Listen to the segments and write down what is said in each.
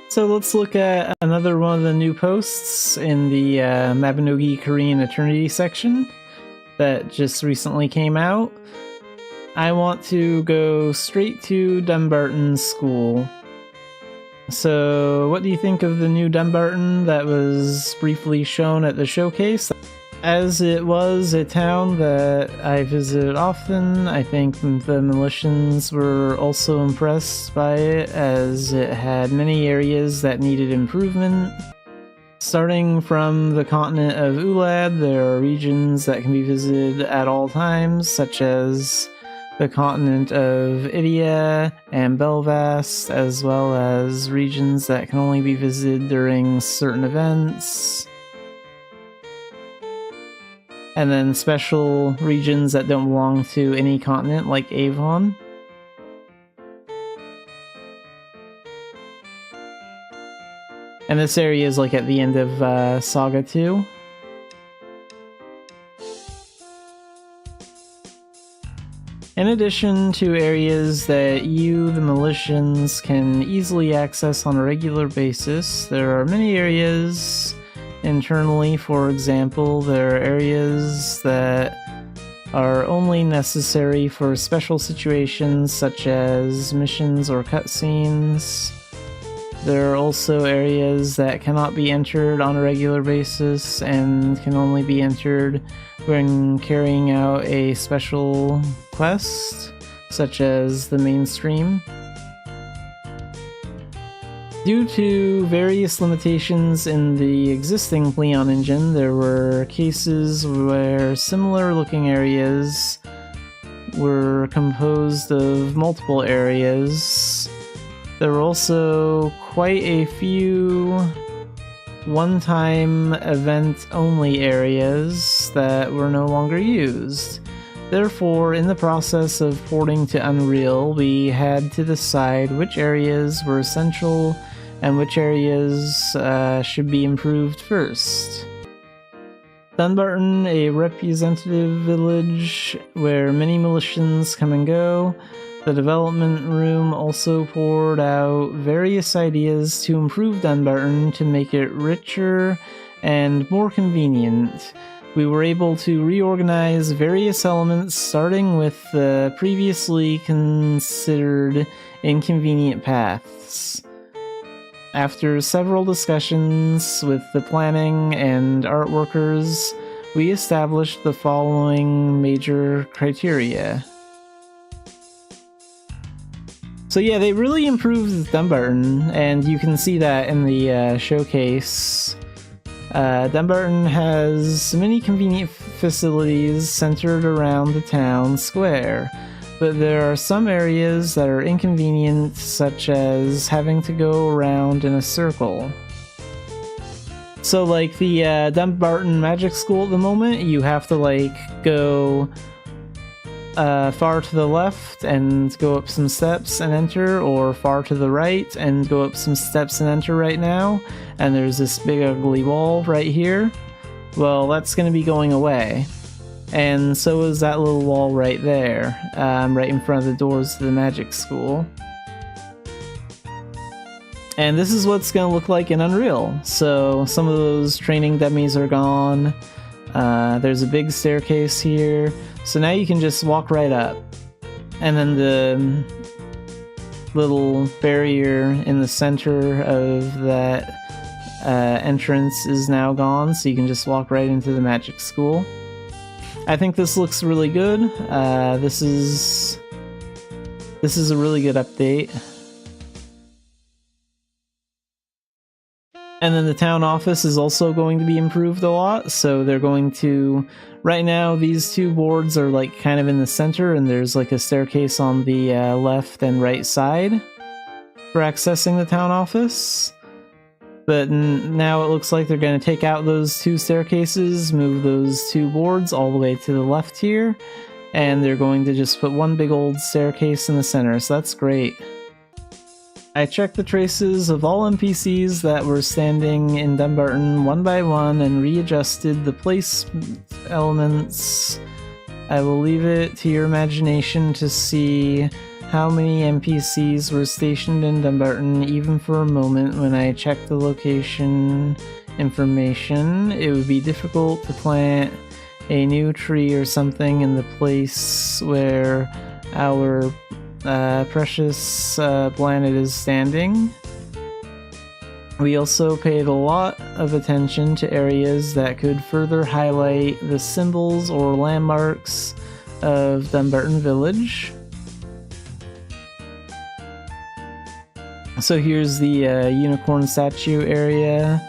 So let's look at another one of the new posts in the Mabinogi Korean Eternity section that just recently came out. I want to go straight to Dumbarton's school. So what do you think of the new Dumbarton that was briefly shown at the showcase? As it was a town that I visited often, I think the Militians were also impressed by it, as it had many areas that needed improvement. Starting from the continent of Ulad, there are regions that can be visited at all times, such as the continent of Idia and Belvast, as well as regions that can only be visited during certain events. And then special regions that don't belong to any continent, like Avon. And this area is like at the end of Saga 2. In addition to areas that you, the Militians, can easily access on a regular basis, there are many areas internally. For example, there are areas that are only necessary for special situations such as missions or cutscenes. There are also areas that cannot be entered on a regular basis and can only be entered when carrying out a special quest, such as the mainstream. Due to various limitations in the existing Leon engine, there were cases where similar looking areas were composed of multiple areas. There were also quite a few one-time event-only areas that were no longer used. Therefore, in the process of porting to Unreal, we had to decide which areas were essential and which areas should be improved first. Dunbarton, a representative village where many Militians come and go, the development room also poured out various ideas to improve Dunbarton to make it richer and more convenient. We were able to reorganize various elements, starting with the previously considered inconvenient paths. After several discussions with the planning and art workers, we established the following major criteria. So yeah, they really improved Dumbarton, and you can see that in the showcase. Dumbarton has many convenient facilities centered around the town square, but there are some areas that are inconvenient, such as having to go around in a circle. So like the Dumbarton Magic School at the moment, you have to like go far to the left and go up some steps and enter, or far to the right and go up some steps and enter right now. And there's this big ugly wall right here. Well, that's going to be going away. And so is that little wall right there, right in front of the doors to the magic school. And this is what it's going to look like in Unreal. So some of those training dummies are gone. There's a big staircase here. So now you can just walk right up. And then the little barrier in the center of that entrance is now gone, so you can just walk right into the magic school. I think this looks really good. This is a really good update. And then the town office is also going to be improved a lot, so they're going to... Right now, these two boards are like kind of in the center, and there's like a staircase on the left and right side for accessing the town office. But now it looks like they're going to take out those two staircases, move those two boards all the way to the left here, and they're going to just put one big old staircase in the center, so that's great. I checked the traces of all NPCs that were standing in Dumbarton one by one and readjusted the place elements. I will leave it to your imagination to see how many NPCs were stationed in Dumbarton even for a moment when I checked the location information. It would be difficult to plant a new tree or something in the place where our precious planet is standing. We also paid a lot of attention to areas that could further highlight the symbols or landmarks of Dumbarton Village. So here's the unicorn statue area.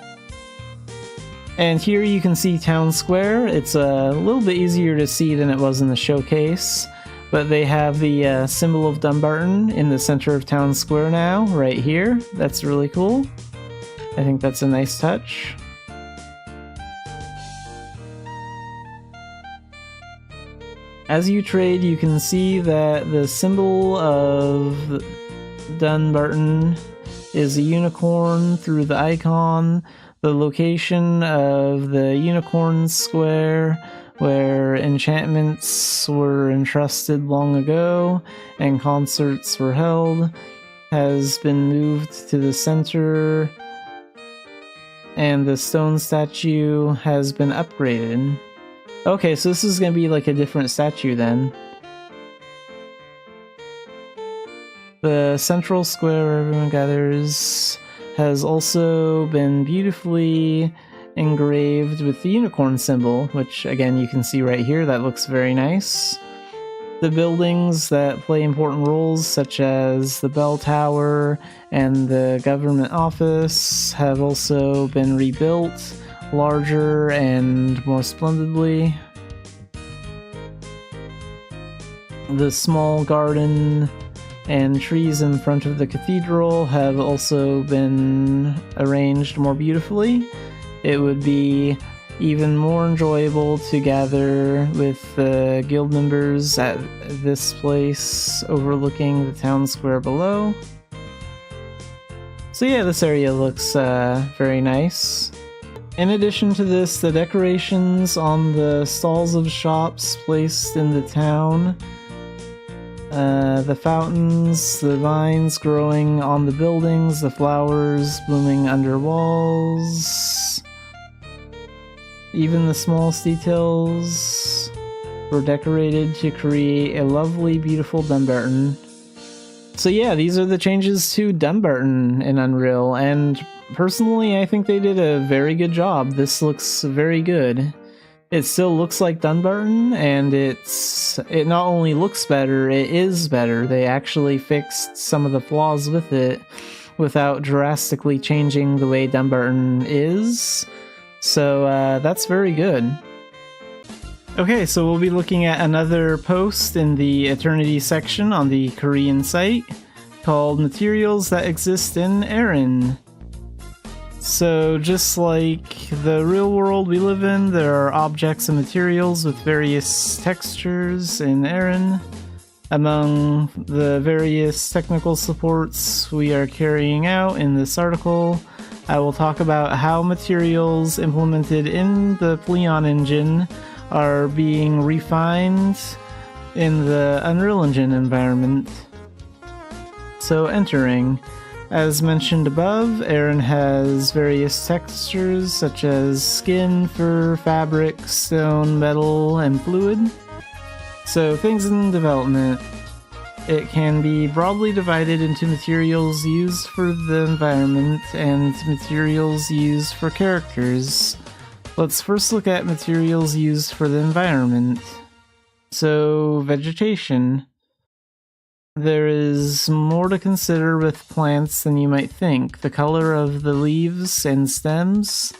And here you can see Town Square. It's a little bit easier to see than it was in the showcase, but they have the symbol of Dumbarton in the center of Town Square now, right here. That's really cool. I think that's a nice touch. As you trade, you can see that the symbol of Dumbarton is a unicorn through the icon. The location of the Unicorn Square, where enchantments were entrusted long ago and concerts were held, has been moved to the center, and the stone statue has been upgraded. Okay, so this is going to be like a different statue then. The central square where everyone gathers has also been beautifully engraved with the unicorn symbol, which again you can see right here. That looks very nice. The buildings that play important roles, such as the bell tower and the government office, have also been rebuilt larger and more splendidly. The small garden and trees in front of the cathedral have also been arranged more beautifully. It would be even more enjoyable to gather with the guild members at this place overlooking the town square below. So yeah, this area looks very nice. In addition to this, the decorations on the stalls of shops placed in the town, the fountains, the vines growing on the buildings, the flowers blooming under walls, even the smallest details were decorated to create a lovely, beautiful Dumbarton. So yeah, these are the changes to Dumbarton in Unreal, and personally I think they did a very good job. This looks very good. It still looks like Dumbarton, and it not only looks better, it is better. They actually fixed some of the flaws with it without drastically changing the way Dumbarton is. So that's very good. Okay, so we'll be looking at another post in the Eternity section on the Korean site called Materials That Exist in Erin. So just like the real world we live in, there are objects and materials with various textures in Erin. Among the various technical supports we are carrying out in this article, I will talk about how materials implemented in the Pleon engine are being refined in the Unreal Engine environment. So entering. As mentioned above, Erin has various textures such as skin, fur, fabric, stone, metal, and fluid. So things in development. It can be broadly divided into materials used for the environment and materials used for characters. Let's first look at materials used for the environment. So, vegetation. There is more to consider with plants than you might think. The color of the leaves and stems,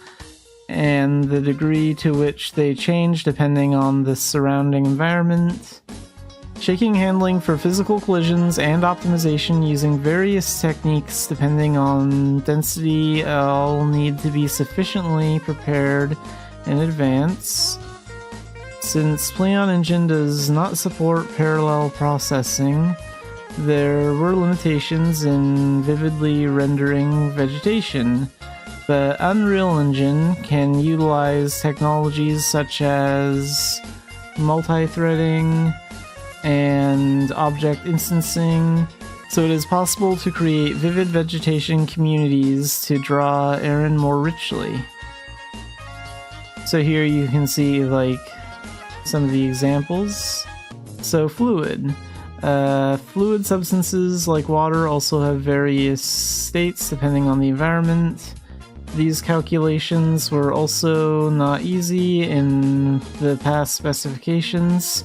and the degree to which they change depending on the surrounding environment. Shaking handling for physical collisions and optimization using various techniques depending on density all need to be sufficiently prepared in advance. Since Pleon Engine does not support parallel processing, there were limitations in vividly rendering vegetation. The Unreal Engine can utilize technologies such as multi-threading, and object instancing, so it is possible to create vivid vegetation communities to draw Aaron more richly. So here you can see like some of the examples. So fluid. Fluid substances like water also have various states depending on the environment. These calculations were also not easy in the past specifications,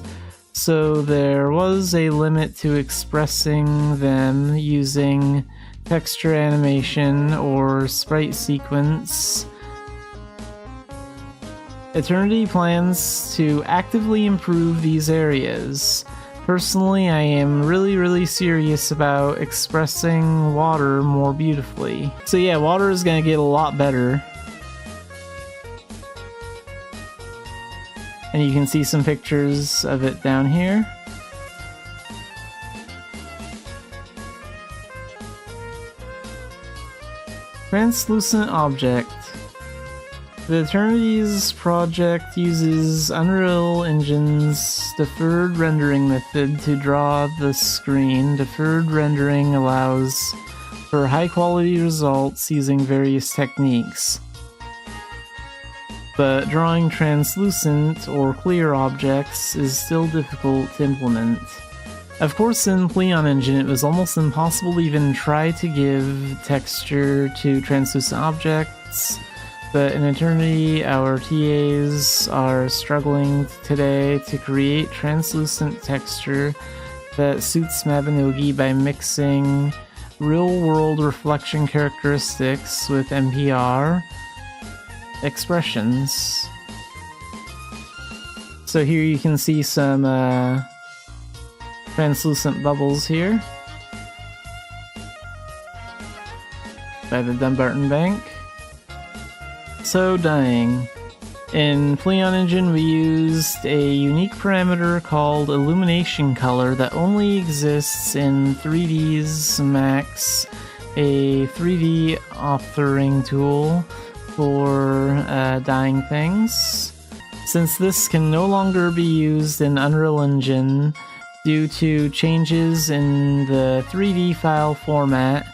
so there was a limit to expressing them using texture animation or sprite sequence. Eternity plans to actively improve these areas. Personally, I am really serious about expressing water more beautifully. So yeah, water is gonna get a lot better. And you can see some pictures of it down here. Translucent object. The Eternities project uses Unreal Engine's deferred rendering method to draw the screen. Deferred rendering allows for high-quality results using various techniques. But drawing translucent or clear objects is still difficult to implement. Of course, in Pleon Engine, it was almost impossible to even try to give texture to translucent objects. But in Eternity, our TAs are struggling today to create translucent texture that suits Mabinogi by mixing real-world reflection characteristics with NPR expressions. So here you can see some translucent bubbles here by the Dumbarton Bank. So dyeing. In Pleon Engine we used a unique parameter called illumination color that only exists in 3D's Max, a 3D authoring tool for dyeing things. Since this can no longer be used in Unreal Engine due to changes in the 3D file format,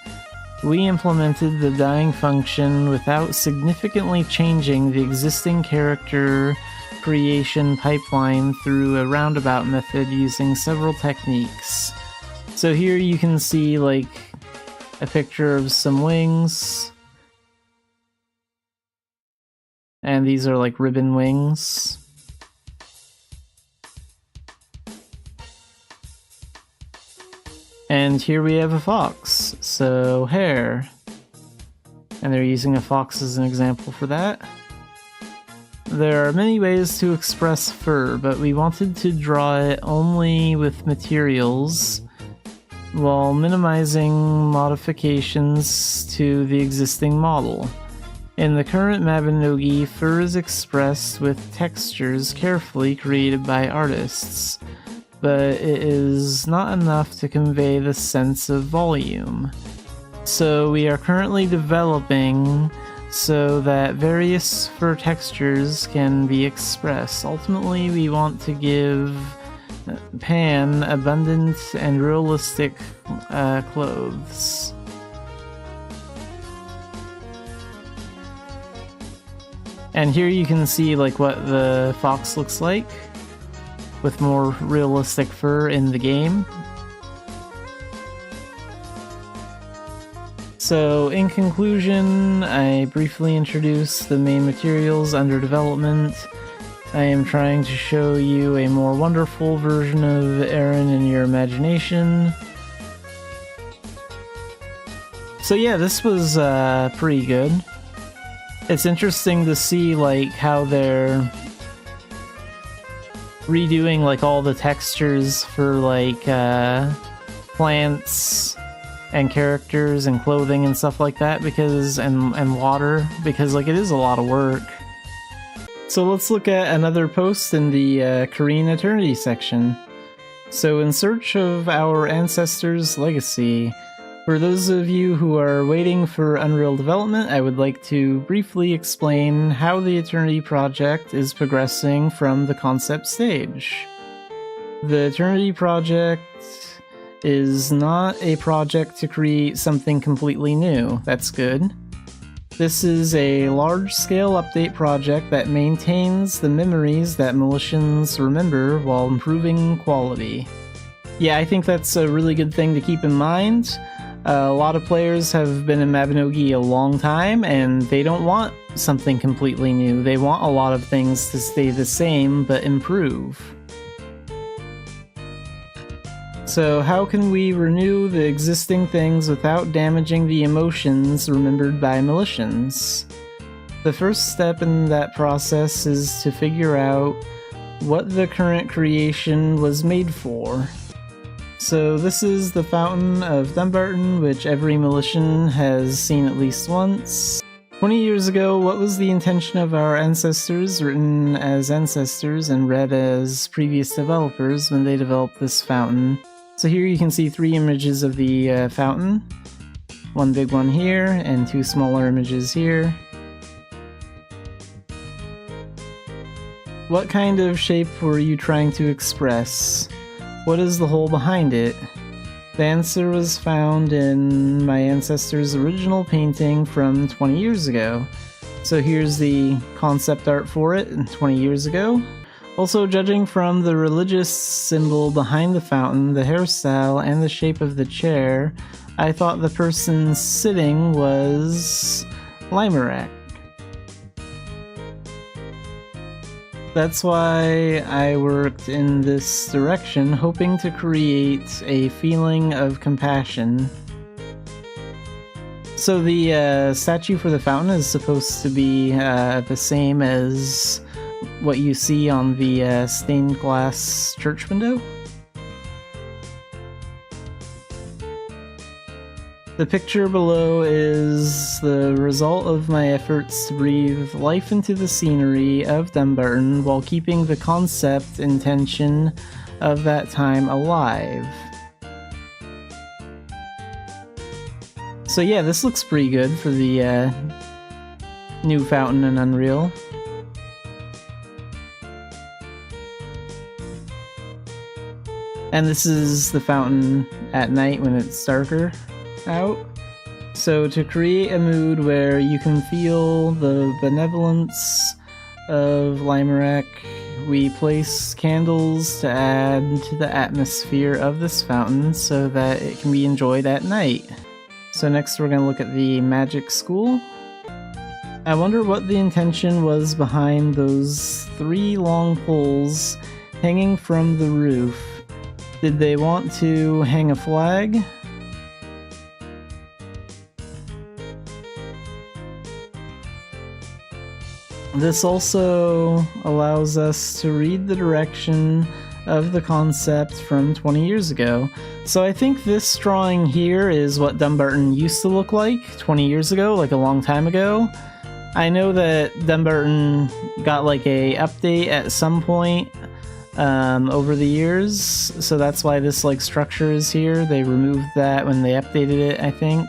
we implemented the dyeing function without significantly changing the existing character creation pipeline through a roundabout method using several techniques. So here you can see like a picture of some wings. And these are like ribbon wings. And here we have a fox, so hair. And they're using a fox as an example for that. There are many ways to express fur, but we wanted to draw it only with materials while minimizing modifications to the existing model. In the current Mabinogi, fur is expressed with textures carefully created by artists, but it is not enough to convey the sense of volume. So we are currently developing so that various fur textures can be expressed. Ultimately, we want to give Pan abundant and realistic clothes. And here you can see like what the fox looks like, with more realistic fur in the game. So in conclusion, I briefly introduced the main materials under development. I am trying to show you a more wonderful version of Aaron in your imagination. So yeah, this was pretty good. It's interesting to see like how they're redoing like all the textures for like plants and characters and clothing and stuff like that, because and water, because like it is a lot of work. So let's look at another post in the Korean Eternity section. So in search of our ancestors' legacy. For those of you who are waiting for Unreal development, I would like to briefly explain how the Eternity project is progressing from the concept stage. The Eternity Project is not a project to create something completely new. That's good. This is a large-scale update project that maintains the memories that Militians remember while improving quality. Yeah, I think that's a really good thing to keep in mind. A lot of players have been in Mabinogi a long time, and they don't want something completely new. They want a lot of things to stay the same, but improve. So how can we renew the existing things without damaging the emotions remembered by Militians? The first step in that process is to figure out what the current creation was made for. So this is the Fountain of Dumbarton, which every Militian has seen at least once. 20 years ago, what was the intention of our ancestors, written as ancestors and read as previous developers when they developed this fountain? So here you can see 3 images of the fountain. One big one here, and 2 smaller images here. What kind of shape were you trying to express? What is the hole behind it? The answer was found in my ancestor's original painting from 20 years ago. So here's the concept art for it 20 years ago. Also, judging from the religious symbol behind the fountain, the hairstyle, and the shape of the chair, I thought the person sitting was Limerak. That's why I worked in this direction, hoping to create a feeling of compassion. So the statue for the fountain is supposed to be the same as what you see on the stained glass church window. The picture below is the result of my efforts to breathe life into the scenery of Dumbarton while keeping the concept intention of that time alive. So yeah, this looks pretty good for the new fountain in Unreal. And this is the fountain at night when it's darker out. So to create a mood where you can feel the benevolence of Limerak, we place candles to add to the atmosphere of this fountain so that it can be enjoyed at night. So next we're going to look at the magic school. I wonder what the intention was behind those 3 long poles hanging from the roof. Did they want to hang a flag? This also allows us to read the direction of the concept from 20 years ago. So I think this drawing here is what Dumbarton used to look like 20 years ago, like a long time ago. I know that Dumbarton got like a update at some point over the years, so that's why this like structure is here. They removed that when they updated it, I think.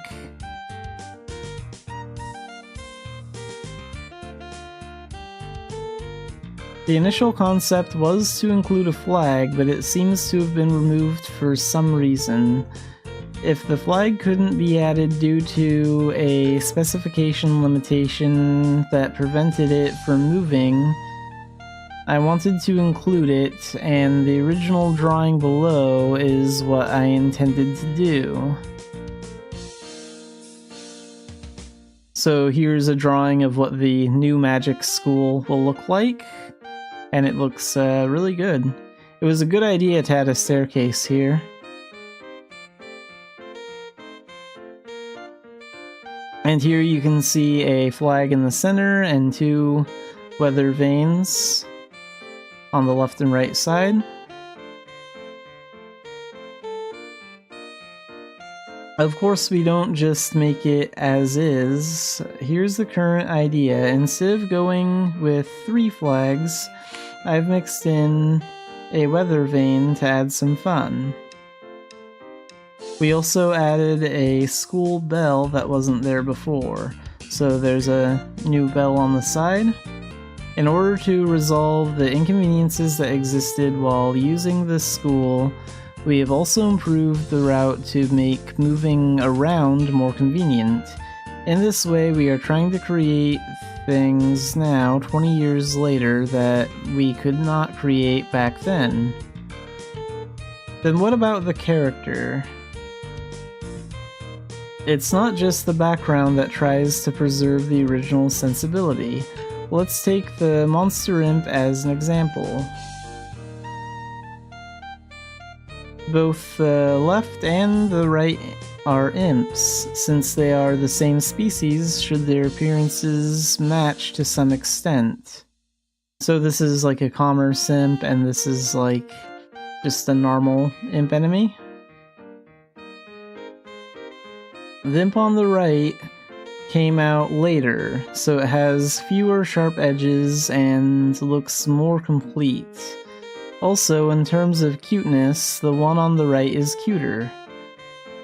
The initial concept was to include a flag, but it seems to have been removed for some reason. If the flag couldn't be added due to a specification limitation that prevented it from moving, I wanted to include it, and the original drawing below is what I intended to do. So here's a drawing of what the new magic school will look like, and it looks really good. It was a good idea to add a staircase here. And here you can see a flag in the center and 2 weather vanes on the left and right side. Of course, we don't just make it as is. Here's the current idea. Instead of going with 3 flags, I've mixed in a weather vane to add some fun. We also added a school bell that wasn't there before. So there's a new bell on the side. In order to resolve the inconveniences that existed while using this school, we have also improved the route to make moving around more convenient. In this way, we are trying to create things now, 20 years later, that we could not create back then. Then what about the character? It's not just the background that tries to preserve the original sensibility. Let's take the monster imp as an example. Both the left and the right are imps, since they are the same species should their appearances match to some extent. So this is like a commerce imp, and this is like just a normal imp enemy. The imp on the right came out later, so it has fewer sharp edges and looks more complete. Also, in terms of cuteness, the one on the right is cuter.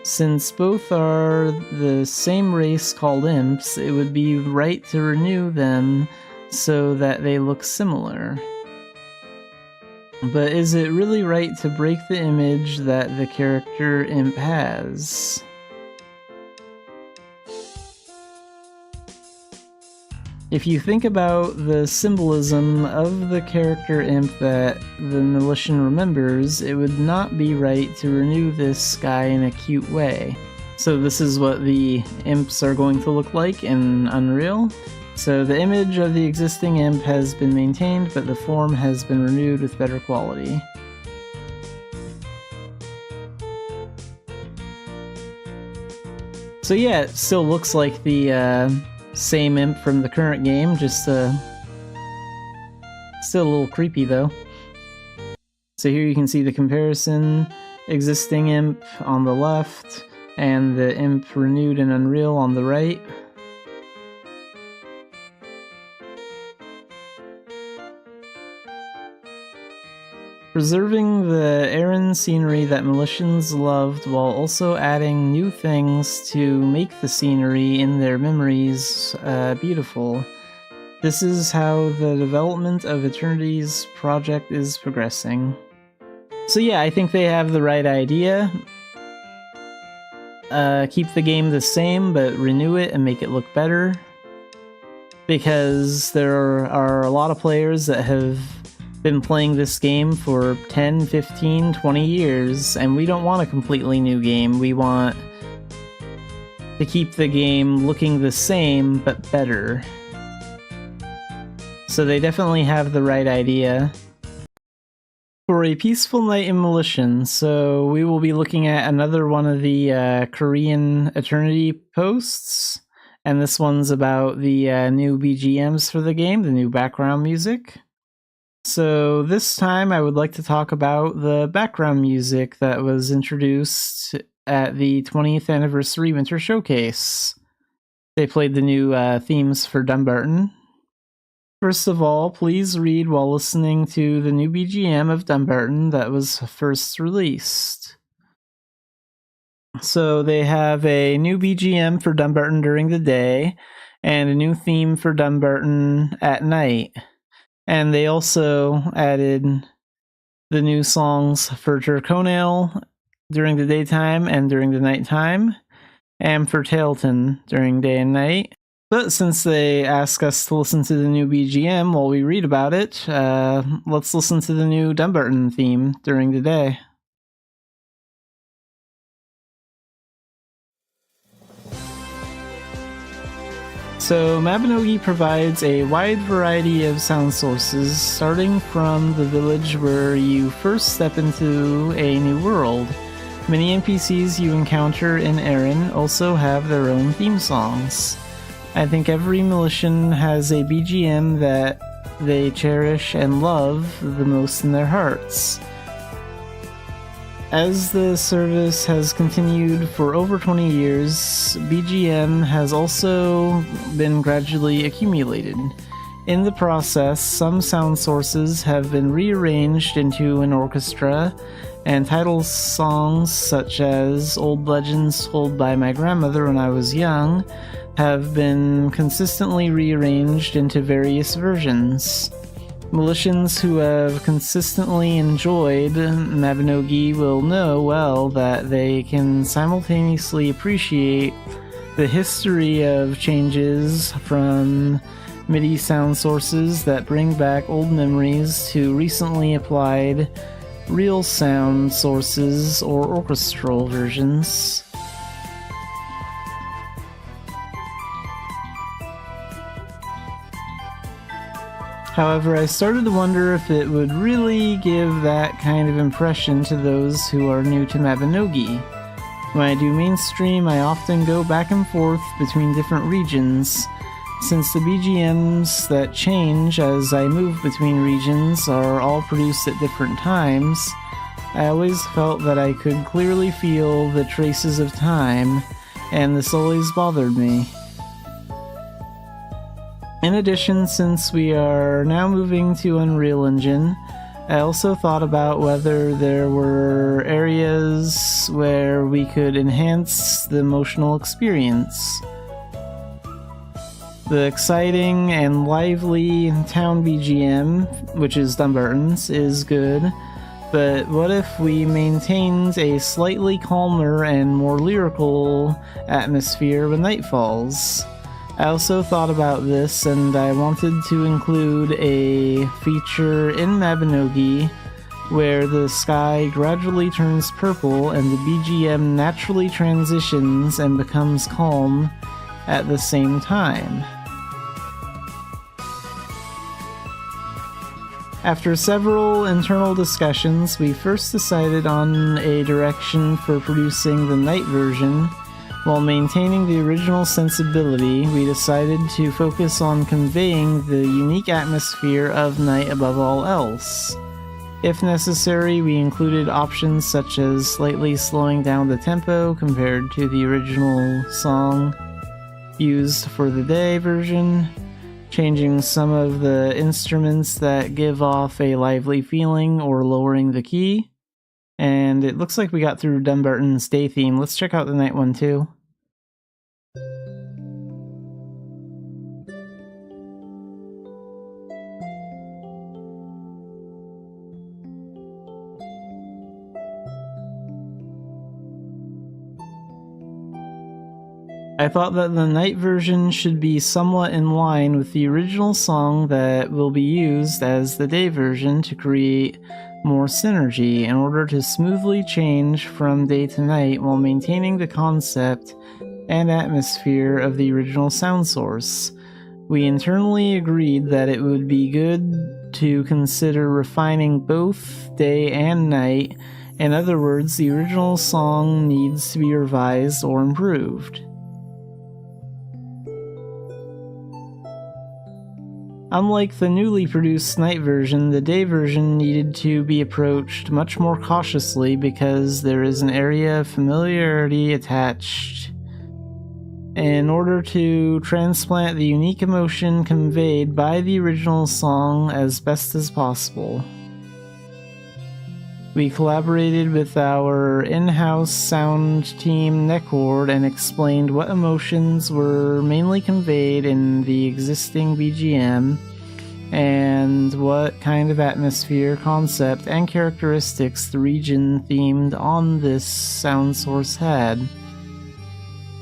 Since both are the same race called imps, it would be right to renew them so that they look similar. But is it really right to break the image that the character imp has? If you think about the symbolism of the character imp that the Militian remembers, it would not be right to renew this guy in a cute way. So this is what the imps are going to look like in Unreal. So the image of the existing imp has been maintained, but the form has been renewed with better quality. So yeah, it still looks like the same imp from the current game, just still a little creepy though. So here you can see the comparison, existing imp on the left, and the imp renewed in Unreal on the right. Preserving the Aran scenery that Militians loved while also adding new things to make the scenery in their memories beautiful. This is how the development of Eternity's project is progressing. So yeah, I think they have the right idea. Keep the game the same, but renew it and make it look better. Because there are a lot of players that have been playing this game for 10, 15, 20 years, and we don't want a completely new game. We want to keep the game looking the same, but better. So they definitely have the right idea. For a peaceful night in Militian, so we will be looking at another one of the Korean Eternity posts, and this one's about the new BGMs for the game, the new background music. So this time I would like to talk about the background music that was introduced at the 20th Anniversary Winter Showcase. They played the new themes for Dumbarton. First of all, please read while listening to the new BGM of Dumbarton that was first released. So they have a new BGM for Dumbarton during the day, and a new theme for Dumbarton at night. And they also added the new songs for Turconale during the daytime and during the nighttime, and for Tailton during day and night. But since they ask us to listen to the new BGM while we read about it, let's listen to the new Dumbarton theme during the day. So Mabinogi provides a wide variety of sound sources, starting from the village where you first step into a new world. Many NPCs you encounter in Aran also have their own theme songs. I think every Militian has a BGM that they cherish and love the most in their hearts. As the service has continued for over 20 years, BGM has also been gradually accumulated. In the process, some sound sources have been rearranged into an orchestra, and title songs such as Old Legends Told by My Grandmother When I Was Young have been consistently rearranged into various versions. Militians who have consistently enjoyed Mabinogi will know well that they can simultaneously appreciate the history of changes from MIDI sound sources that bring back old memories to recently applied real sound sources or orchestral versions. However, I started to wonder if it would really give that kind of impression to those who are new to Mabinogi. When I do mainstream, I often go back and forth between different regions. Since the BGMs that change as I move between regions are all produced at different times, I always felt that I could clearly feel the traces of time, and this always bothered me. In addition, since we are now moving to Unreal Engine, I also thought about whether there were areas where we could enhance the emotional experience. The exciting and lively town BGM, which is Dumbarton's, is good, but what if we maintained a slightly calmer and more lyrical atmosphere when night falls? I also thought about this, and I wanted to include a feature in Mabinogi where the sky gradually turns purple and the BGM naturally transitions and becomes calm at the same time. After several internal discussions, we first decided on a direction for producing the night version. While maintaining the original sensibility, we decided to focus on conveying the unique atmosphere of night above all else. If necessary, we included options such as slightly slowing down the tempo compared to the original song used for the day version, changing some of the instruments that give off a lively feeling or lowering the key. And it looks like we got through Dumbarton's day theme. Let's check out the night one too. I thought that the night version should be somewhat in line with the original song that will be used as the day version to create more synergy in order to smoothly change from day to night while maintaining the concept and atmosphere of the original sound source. We internally agreed that it would be good to consider refining both day and night. In other words, the original song needs to be revised or improved. Unlike the newly produced night version, the day version needed to be approached much more cautiously because there is an area of familiarity attached. In order to transplant the unique emotion conveyed by the original song as best as possible, we collaborated with our in-house sound team Neckward and explained what emotions were mainly conveyed in the existing BGM and what kind of atmosphere, concept, and characteristics the region themed on this sound source had.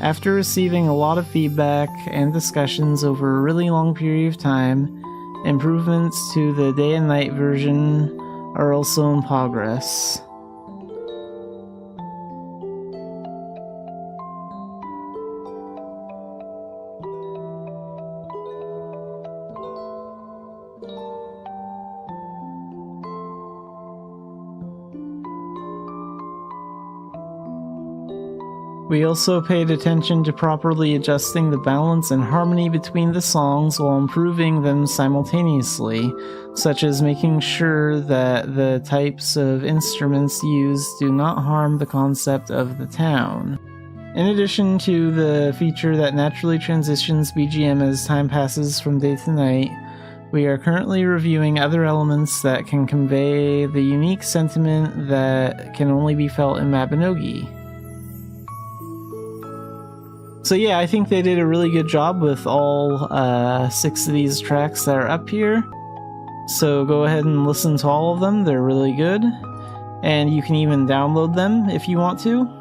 After receiving a lot of feedback and discussions over a really long period of time, improvements to the day and night version are also in progress. We also paid attention to properly adjusting the balance and harmony between the songs while improving them simultaneously, such as making sure that the types of instruments used do not harm the concept of the town. In addition to the feature that naturally transitions BGM as time passes from day to night, We are currently reviewing other elements that can convey the unique sentiment that can only be felt in Mabinogi. So yeah, I think they did a really good job with all 6 of these tracks that are up here. So go ahead and listen to all of them, they're really good. And you can even download them if you want to.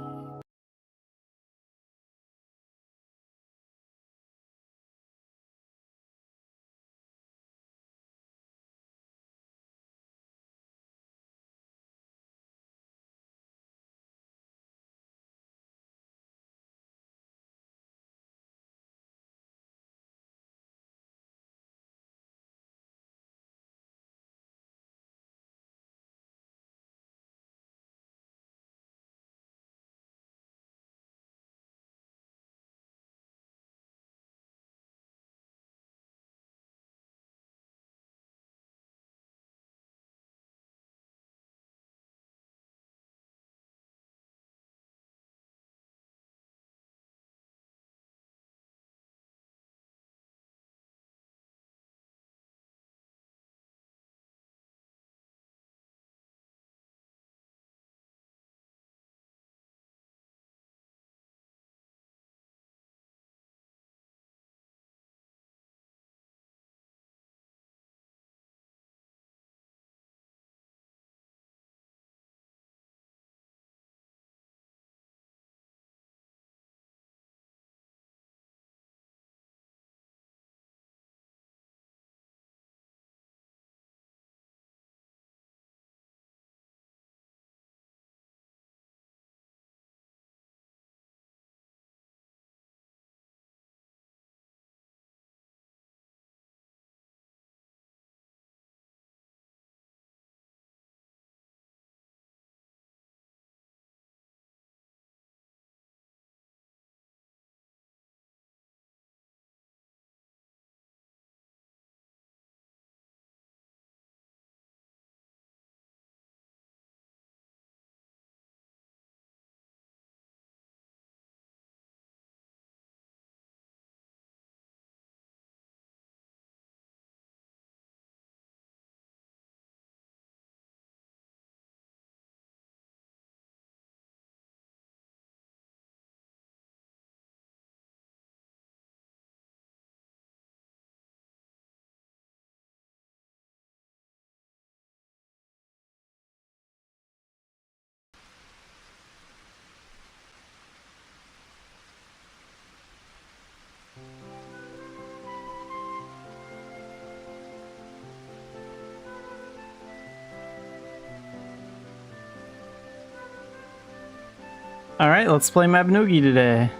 Alright, let's play Mabinogi today.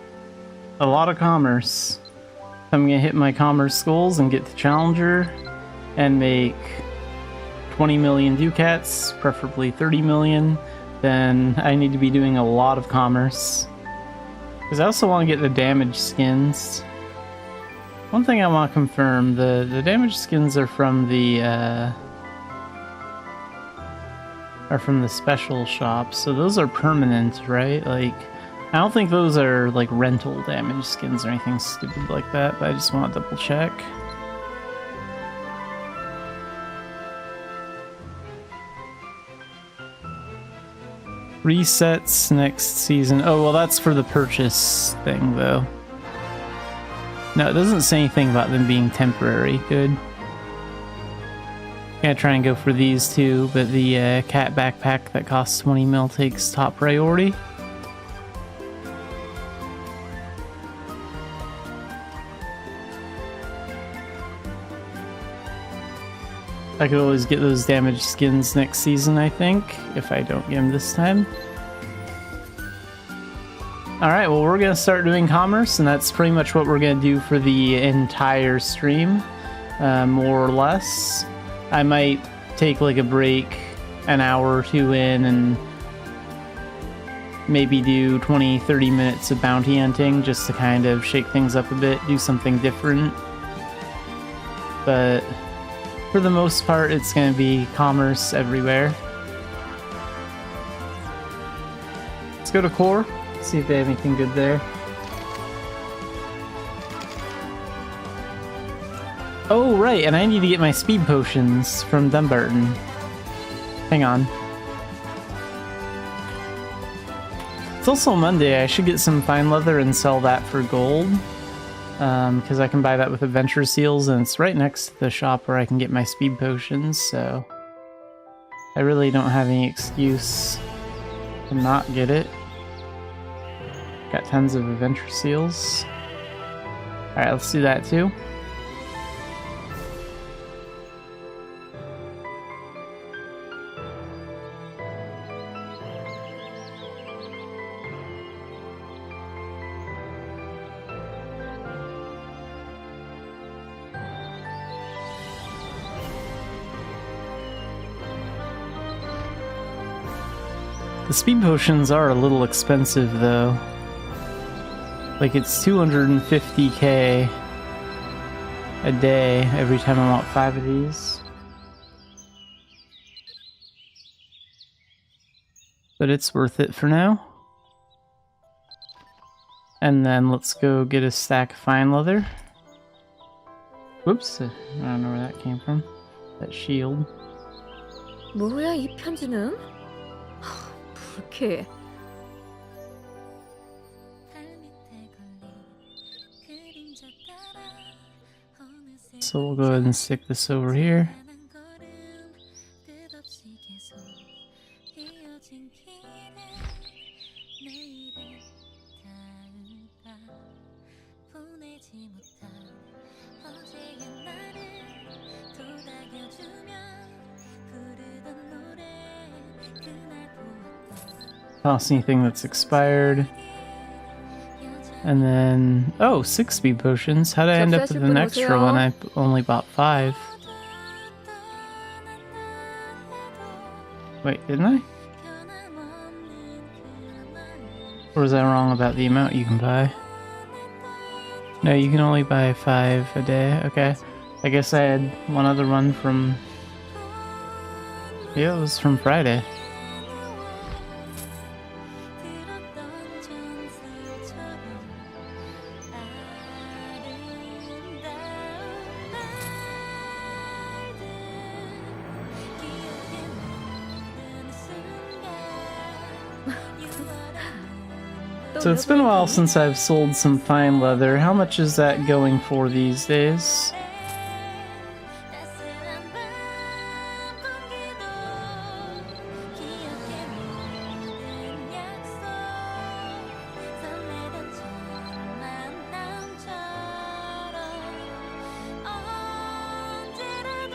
A lot of commerce. I'm gonna hit my commerce goals and get to Challenger and make 20 million ducats, preferably 30 million. Then I need to be doing a lot of commerce. Because I also want to get the damage skins. One thing I want to confirm, the damage skins are from the special shop, so those are permanent, right? Like, I don't think those are like rental damage skins or anything stupid like that, but I just want to double check. Resets next season. Oh, well, that's for the purchase thing, though. No, it doesn't say anything about them being temporary. Good. Gonna try and go for these two, but the cat backpack that costs 20 mil takes top priority. I could always get those damaged skins next season, I think, if I don't get them this time. Alright, well, we're gonna start doing commerce, and that's pretty much what we're gonna do for the entire stream, more or less. I might take like a break an hour or two in and maybe do 20-30 minutes of bounty hunting just to kind of shake things up a bit, do something different. But for the most part, it's going to be commerce everywhere. Let's go to core, see if they have anything good there. Oh, Oh, right, and I need to get my speed potions from Dumbarton. Hang on. It's also Monday. I should get some fine leather and sell that for gold. Because I can buy that with adventure seals, and it's right next to the shop where I can get my speed potions, so I really don't have any excuse to not get it. Got tons of adventure seals. Alright, let's do that too. The speed potions are a little expensive though. Like it's 250k a day every time I want 5 of these. But it's worth it for now. And then let's go get a stack of fine leather. Whoops, I don't know where that came from. That shield. 뭐야 이 편지는? 불쾌해. So we'll go ahead and stick this over here. Toss anything that's expired. And then, oh, 6 speed potions. How did I end up with an extra one? I only bought 5. Wait, didn't I? Or was I wrong about the amount you can buy? No, you can only buy 5 a day. Okay. I guess I had one other one from... Yeah, it was from Friday. So it's been a while since I've sold some fine leather. How much is that going for these days?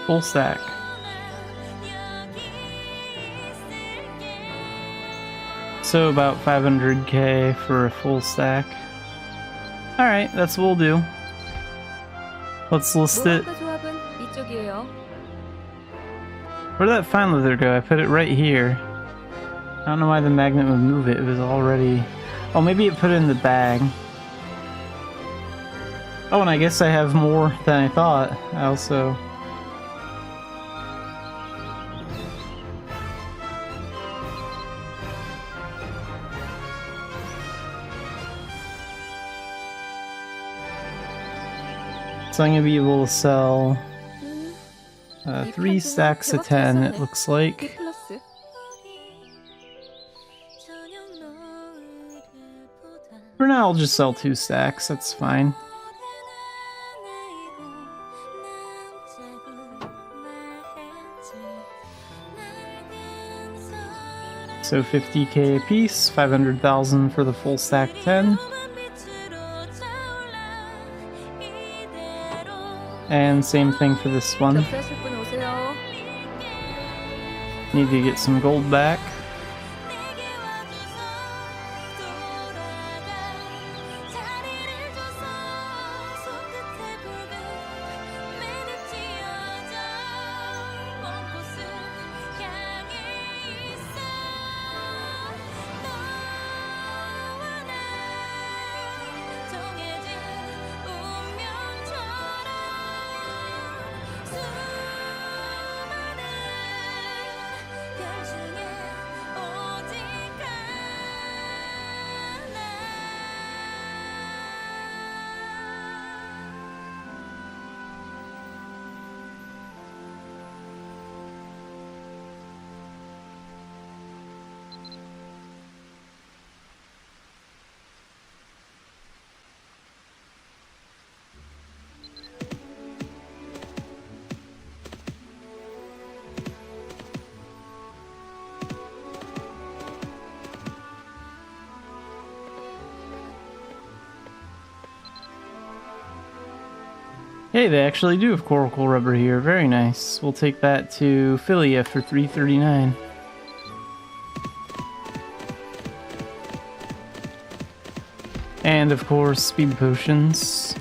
Full stack. So about 500k for a full stack. Alright, that's what we'll do. Let's list it. Where'd that fine leather go? I put it right here. I don't know why the magnet would move it. It was already... Oh, maybe it put it in the bag. Oh, and I guess I have more than I thought. I also... So I'm going to be able to sell 3 stacks of 10, it looks like. For now, I'll just sell 2 stacks, that's fine. So 50k a piece, 500,000 for the full stack 10. And same thing for this one. Need to get some gold back. Hey, they actually do have coracle rubber here. Very nice. We'll take that to Philia for 339. And of course, speed potions.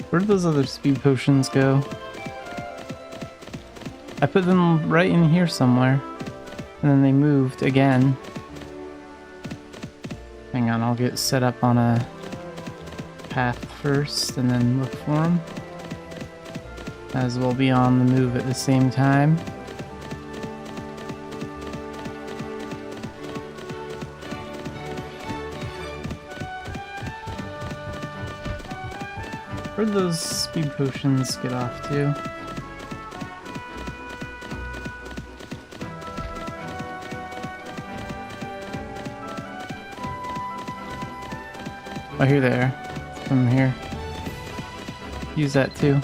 Where did those other speed potions go? I put them right in here somewhere. And then they moved again. Hang on, I'll get set up on a path first and then look for them. As we'll be on the move at the same time. Where'd those speed potions get off to? Oh, here they are. From here. Use that too.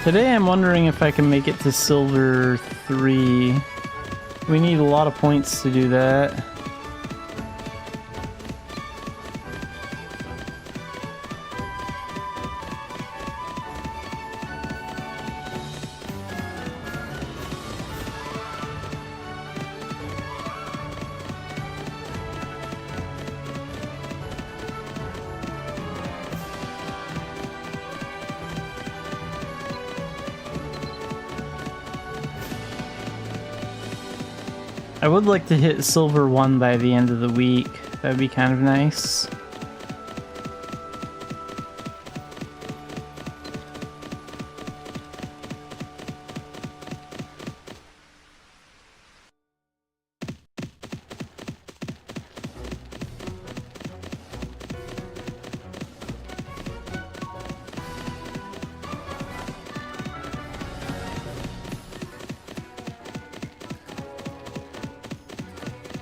Today I'm wondering if I can make it to Silver 3. We need a lot of points to do that. I would like to hit Silver 1 by the end of the week. That'd be kind of nice.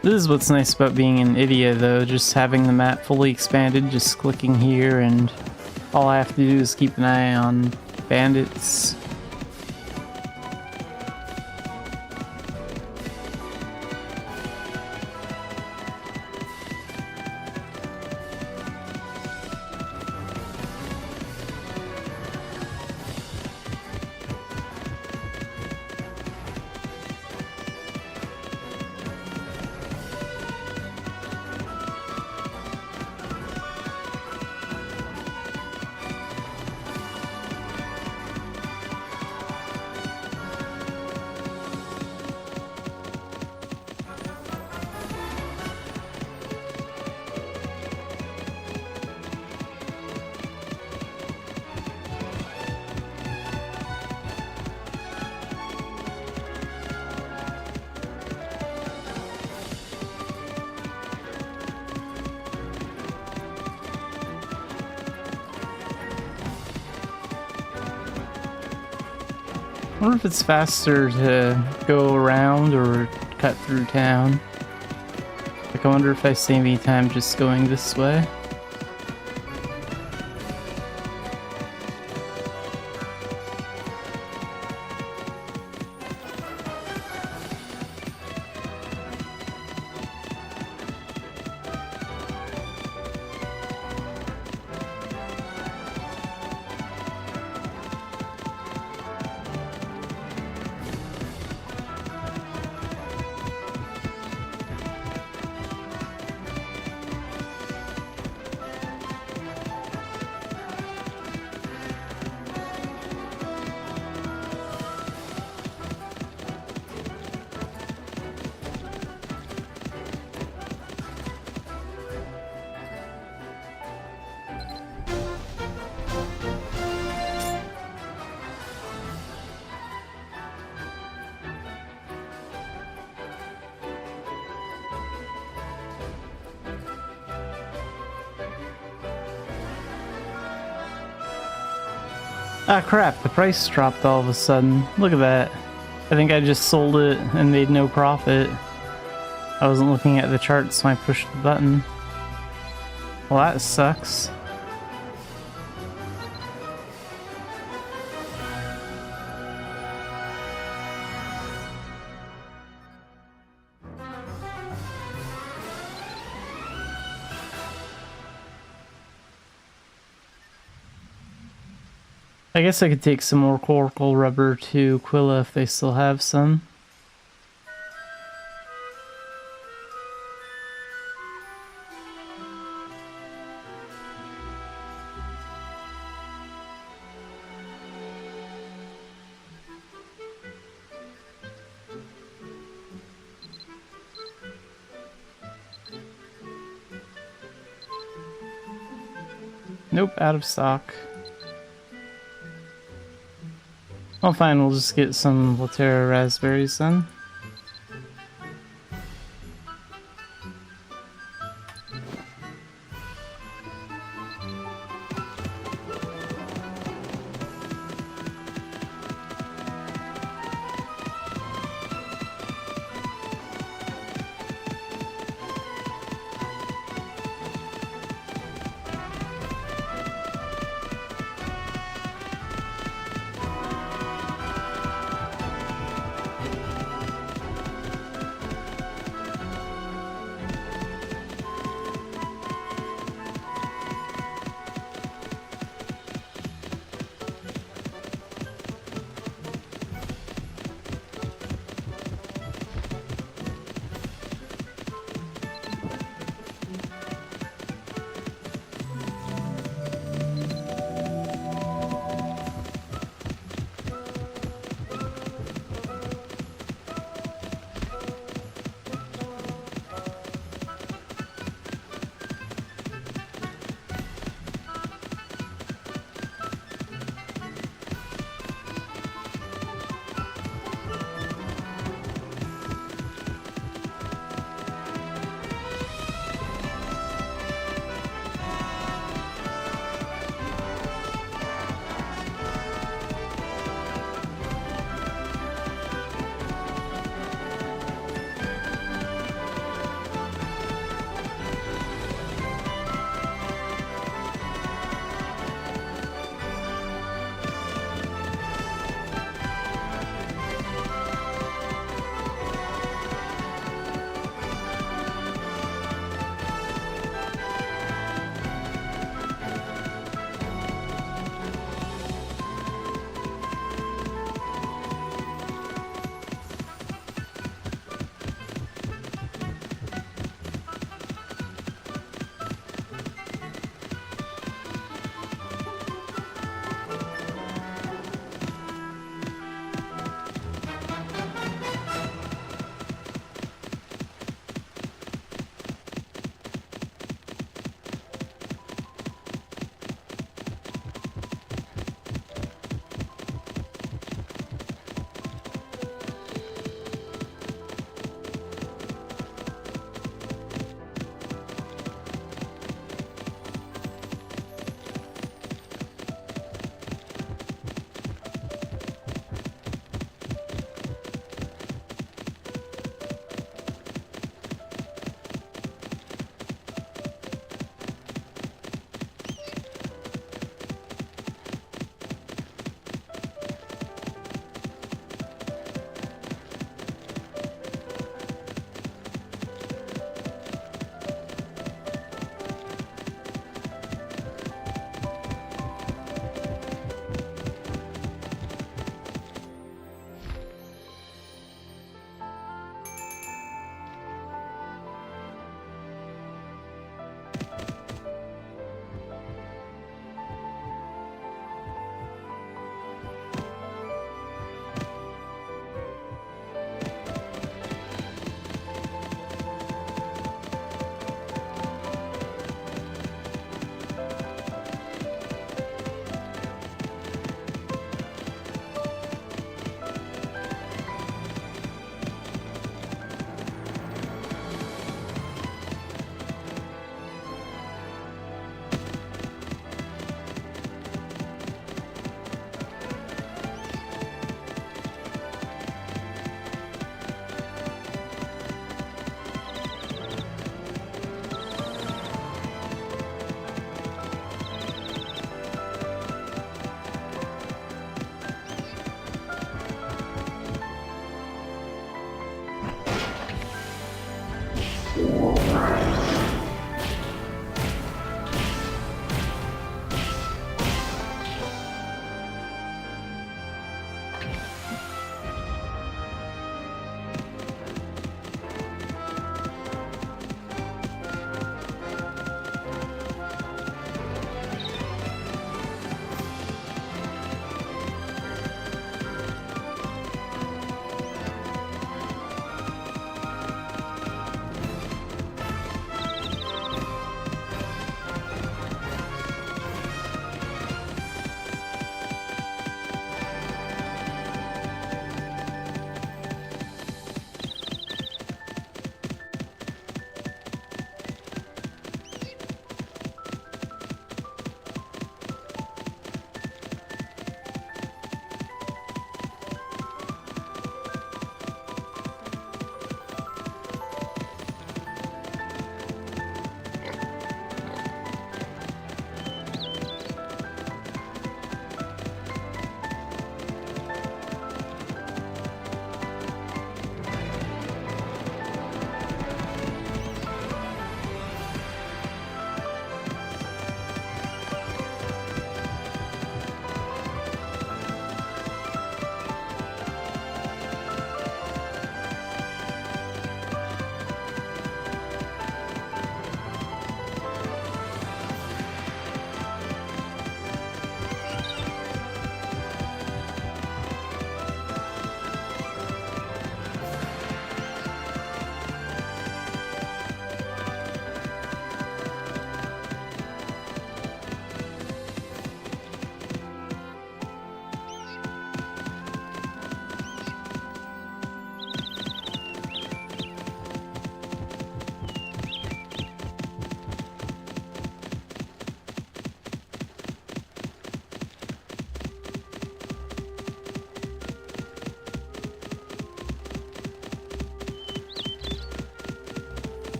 This is what's nice about being in Idia, though, just having the map fully expanded, just clicking here, and all I have to do is keep an eye on bandits. I wonder if it's faster to go around or cut through town. Like, I wonder if I save any time just going this way. Ah crap, the price dropped all of a sudden. Look at that. I think I just sold it and made no profit. I wasn't looking at the chart, so I pushed the button. Well, that sucks. I guess I could take some more coracle rubber to Quilla if they still have some. Nope, out of stock. Well, fine, we'll just get some Latera raspberries then.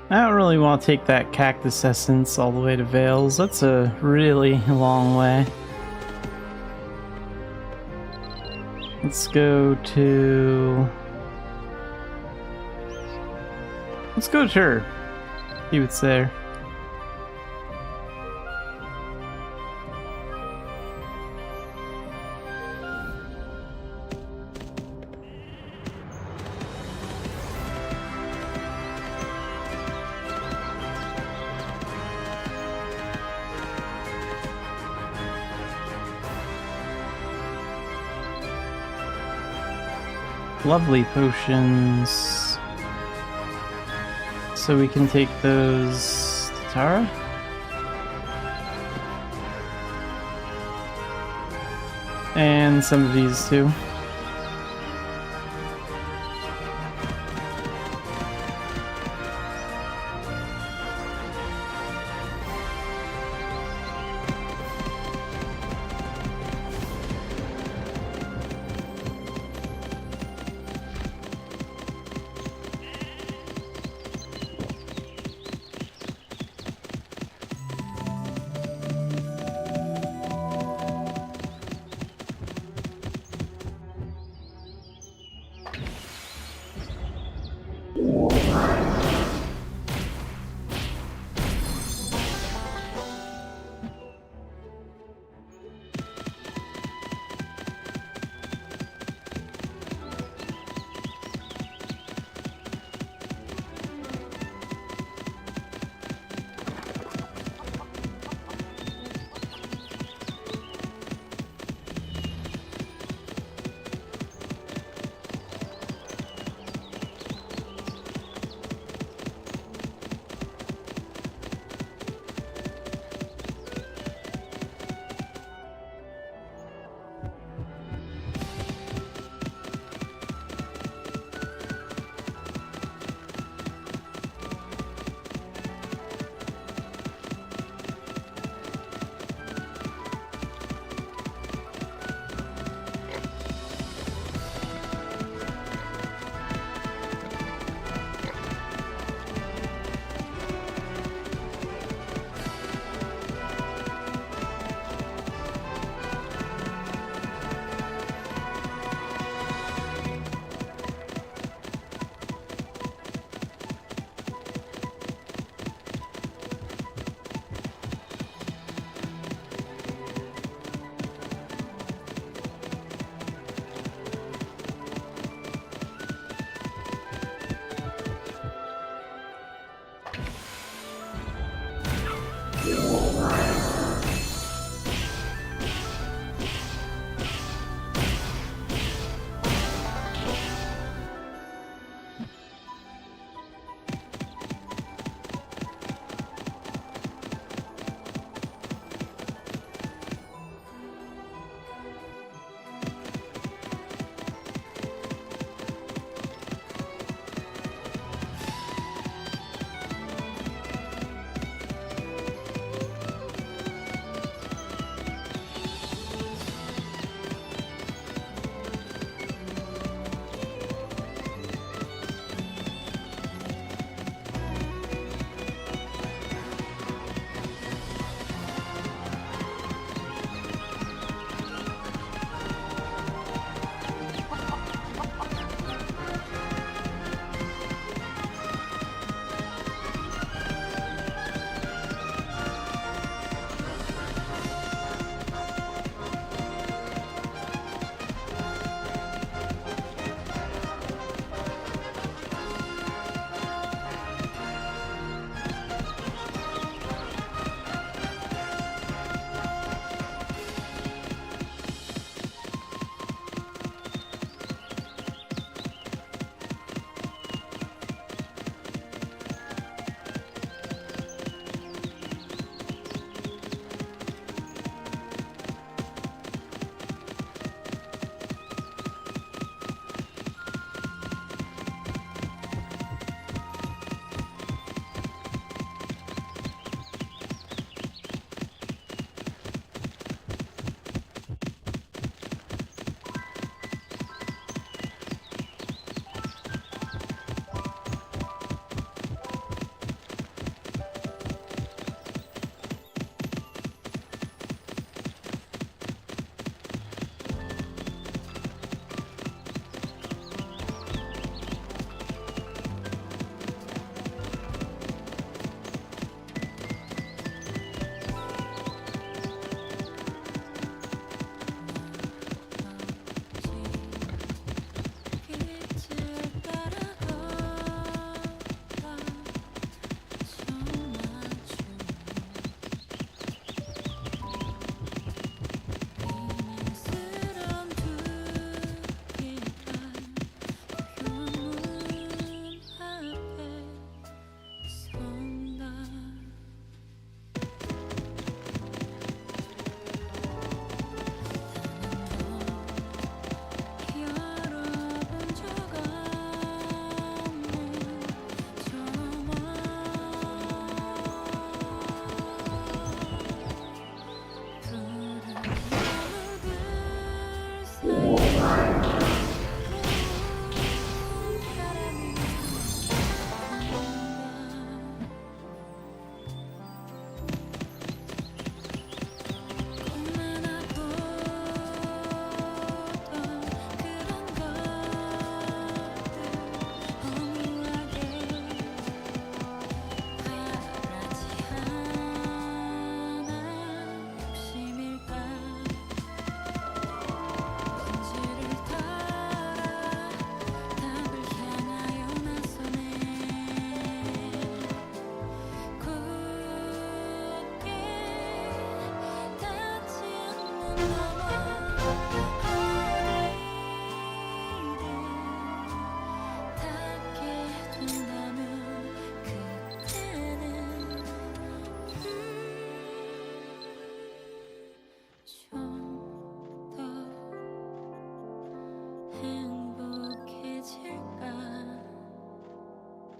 I don't really want to take that cactus essence all the way to Vales. That's a really long way. Let's go to... Let's go to her. See what's there. Lovely potions. So we can take those to Tara? And some of these too.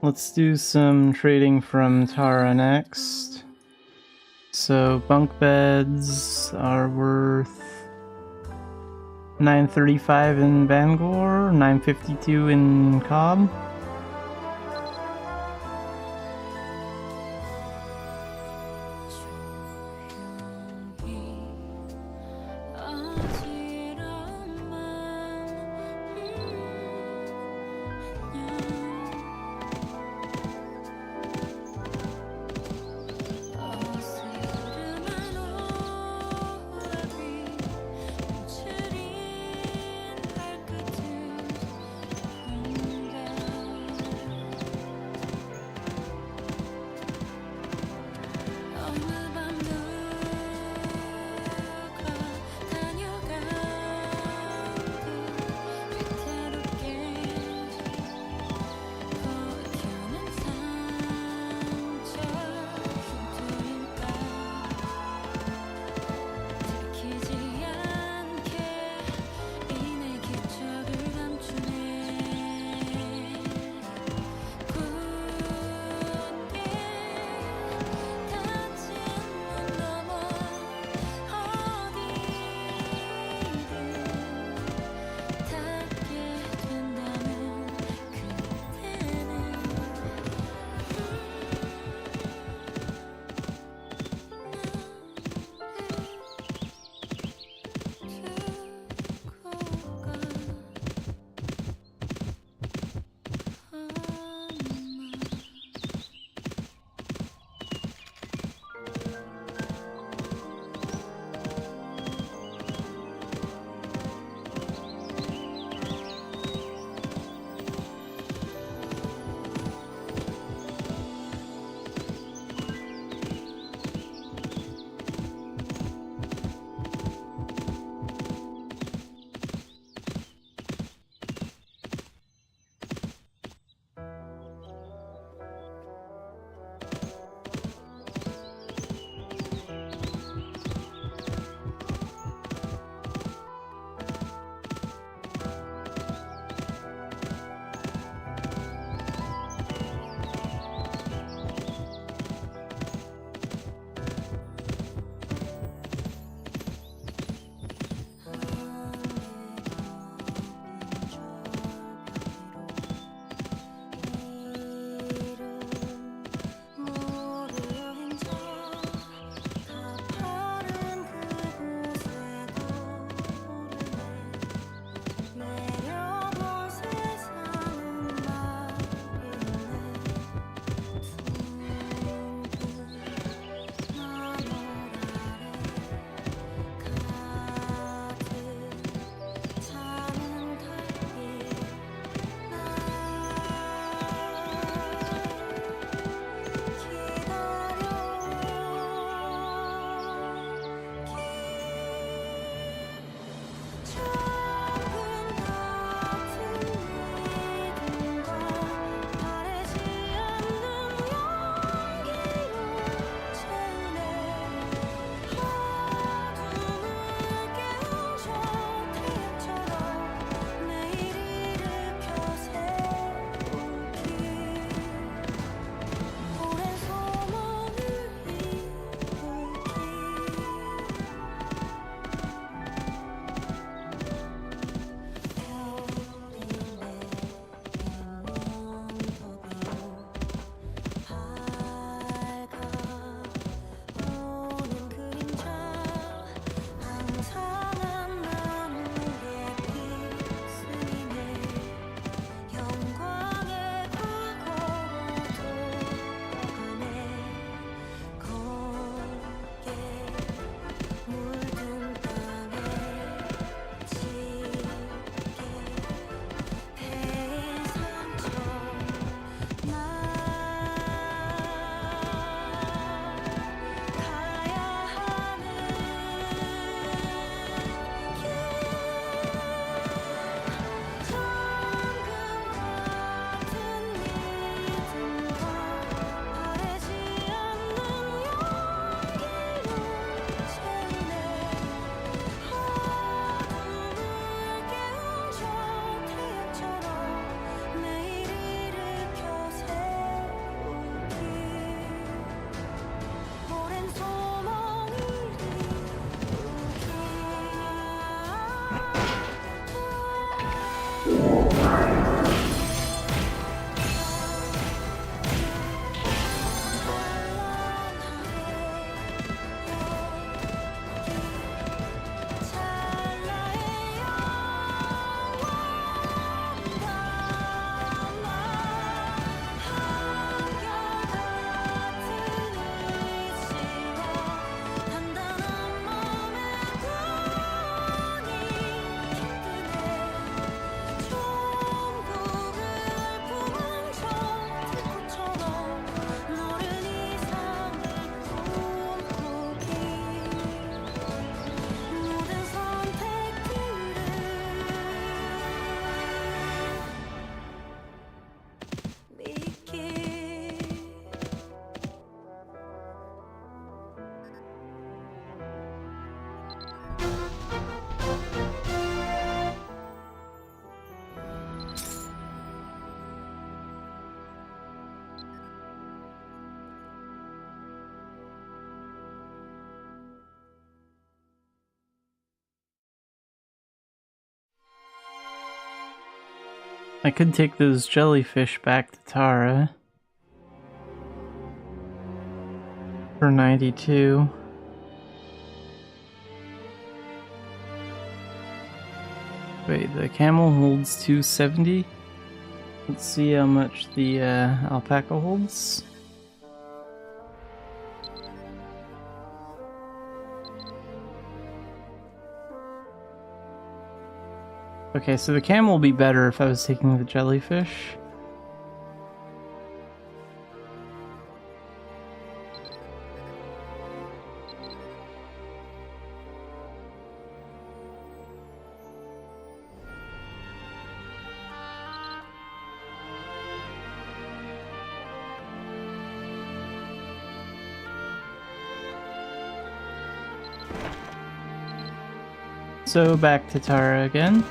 Let's do some trading from Tara next. So bunk beds are worth 935 in Bangor, 952 in Cobb. I could take those jellyfish back to Tara for 92. Wait, the camel holds 270? Let's see how much the alpaca holds. Okay, so the camel will be better if I was taking the jellyfish. So back to Tara again.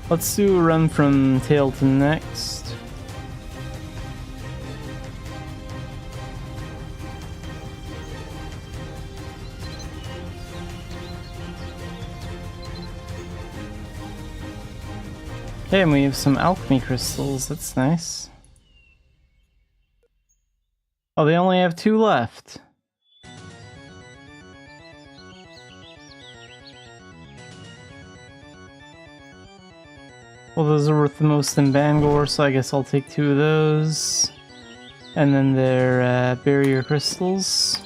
Let's do a run from tail to next. Okay, and we have some alchemy crystals. That's nice. Oh, they only have 2 left. Well, those are worth the most in Bangor, so I guess I'll take 2 of those. And then they're barrier crystals.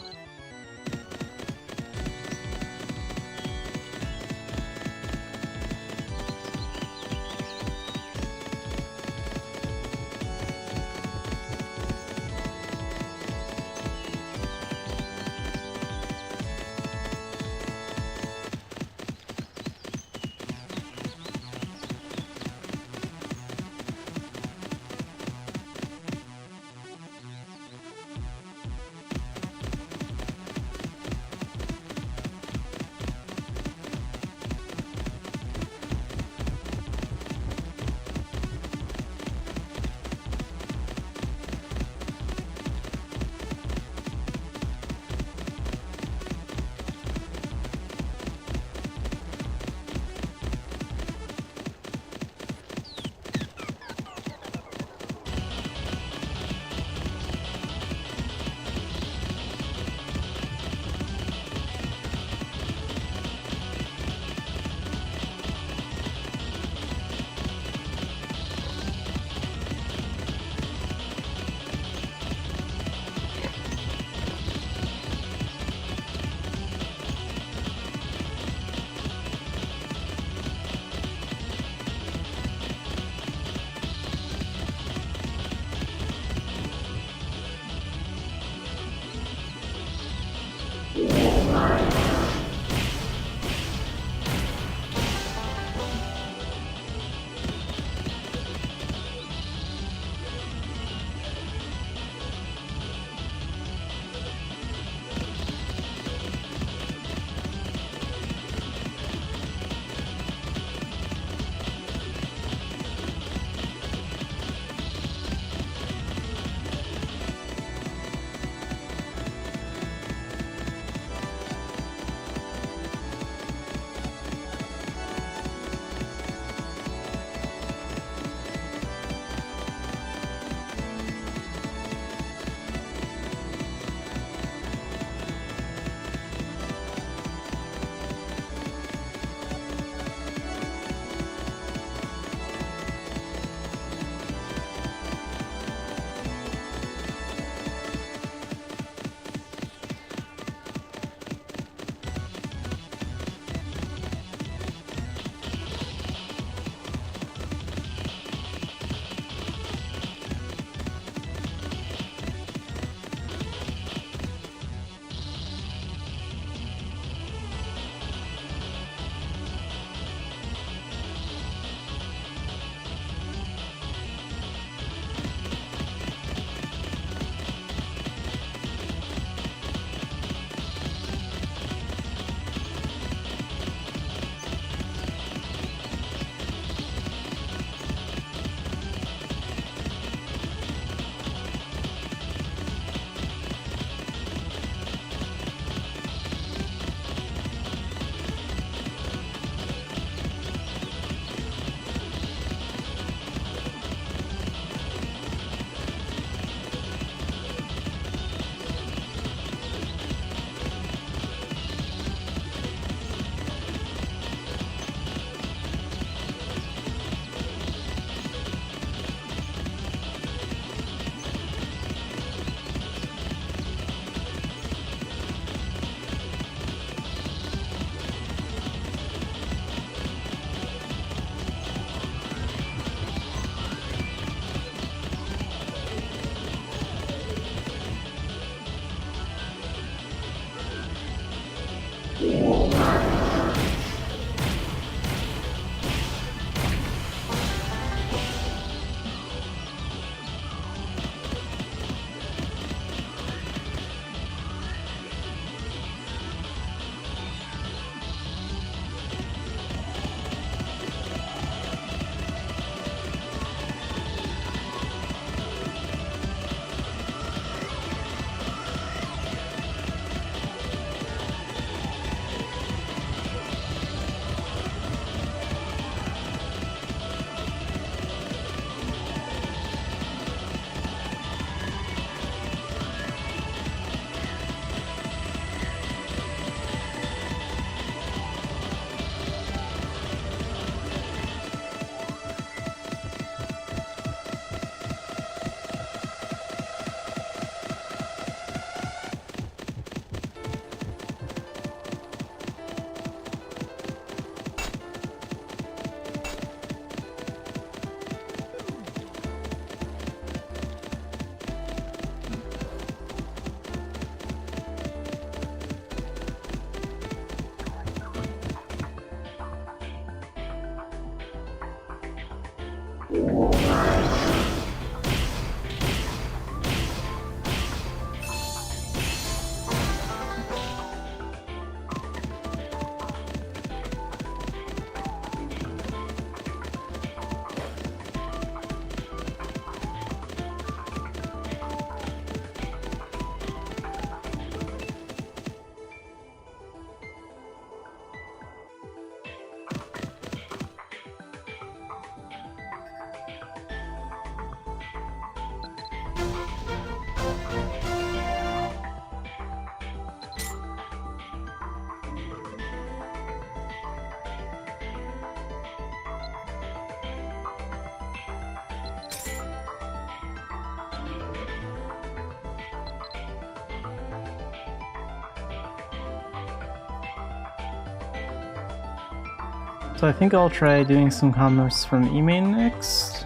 So I think I'll try doing some commerce from eMain next.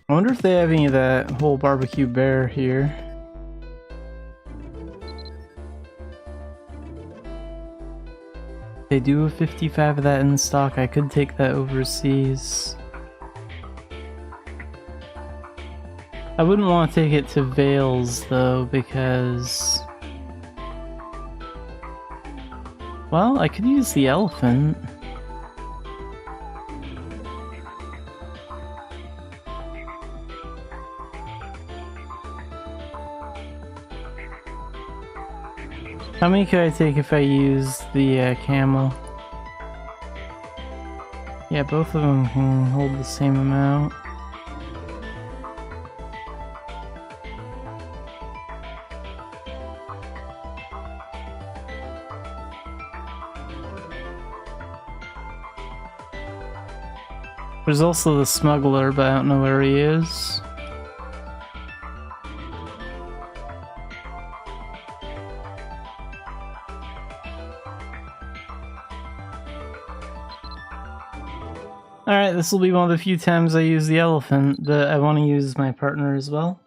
I wonder if they have any of that whole barbecue bear here. They do have 55 of that in stock. I could take that overseas. I wouldn't want to take it to Vales though, because... well, I could use the elephant. How many could I take if I use the camel? Yeah, both of them can hold the same amount. There's also the smuggler, but I don't know where he is. Alright, this will be one of the few times I use the elephant, but I want to use my partner as well.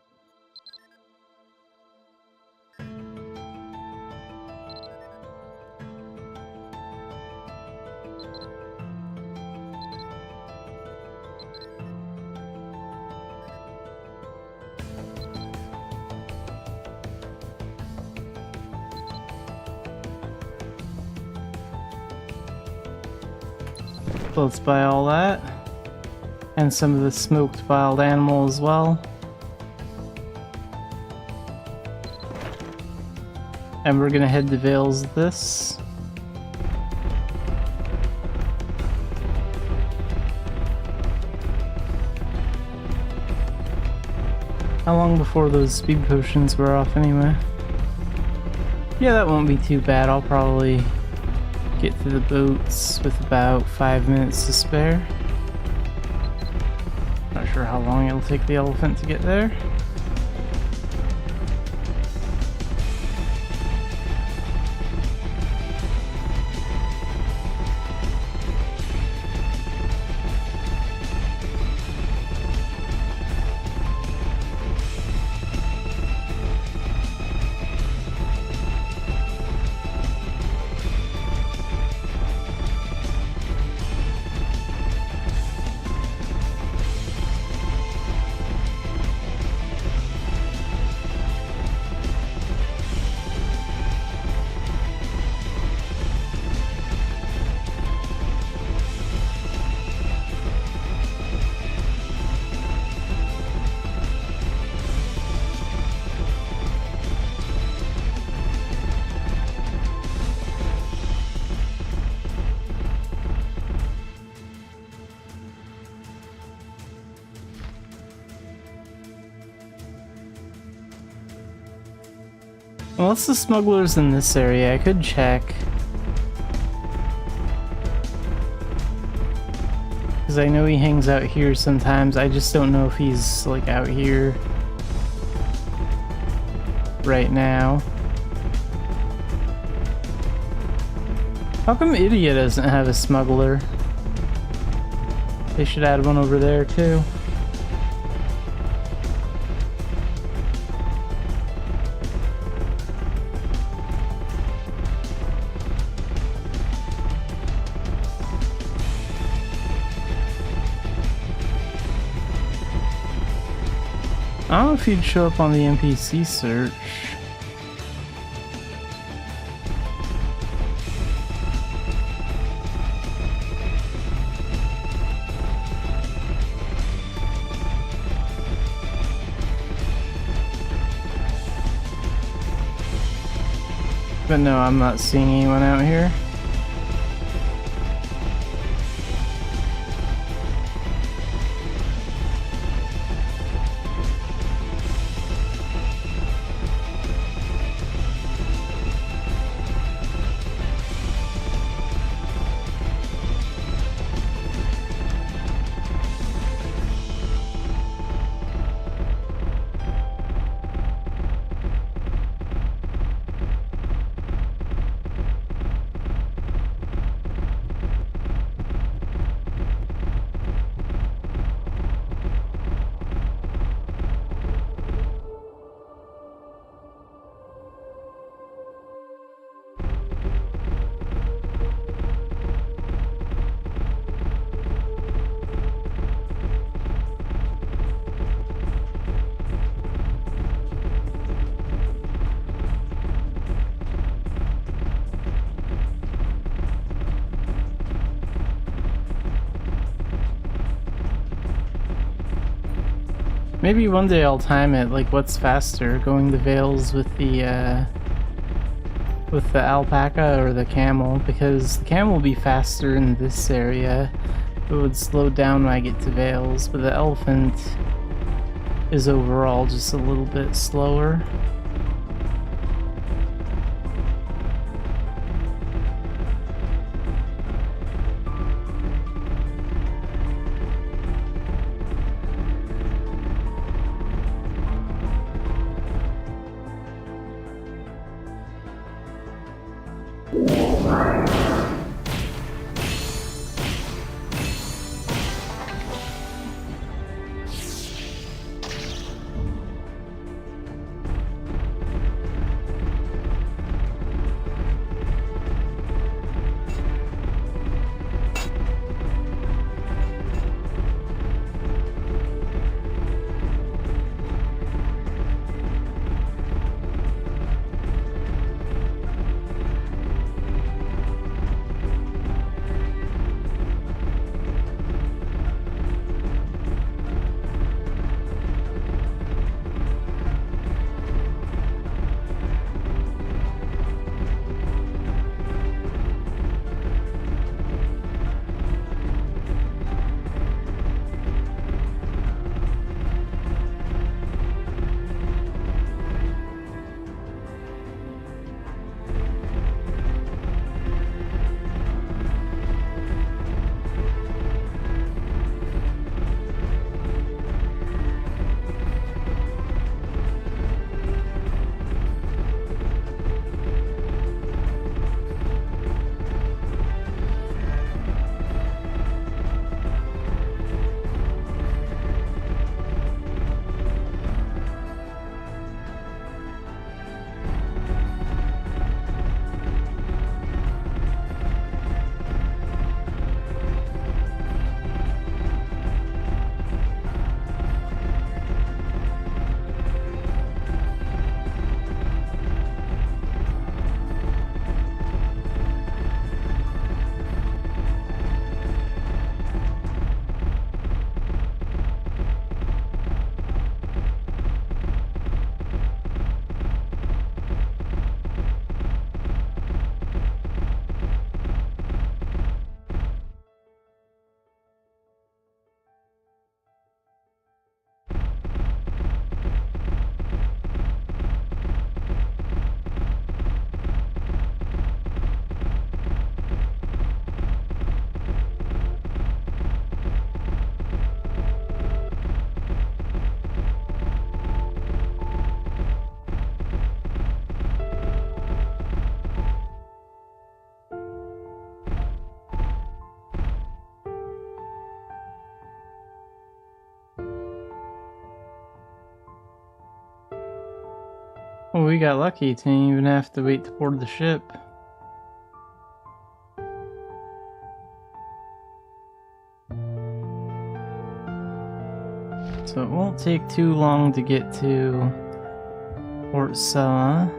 So let's buy all that. And some of the smoked wild animal as well. And we're gonna head to Vales with this. How long before those speed potions wear off anyway? Yeah, that won't be too bad. I'll probably get to the boats with about 5 minutes to spare. Not sure how long it'll take the elephant to get there. Well, it's the smugglers in this area. I could check. Because I know he hangs out here sometimes. I just don't know if he's, like, out here right now. How come Idia doesn't have a smuggler? They should add one over there too. I don't know if you'd show up on the NPC search. But no, I'm not seeing anyone out here. Maybe one day I'll time it, like what's faster, going the Vales with the alpaca or the camel, because the camel will be faster in this area. It would slow down when I get to Vales, but the elephant is overall just a little bit slower. Oh, we got lucky. Didn't even have to wait to board the ship. So it won't take too long to get to Port Sella.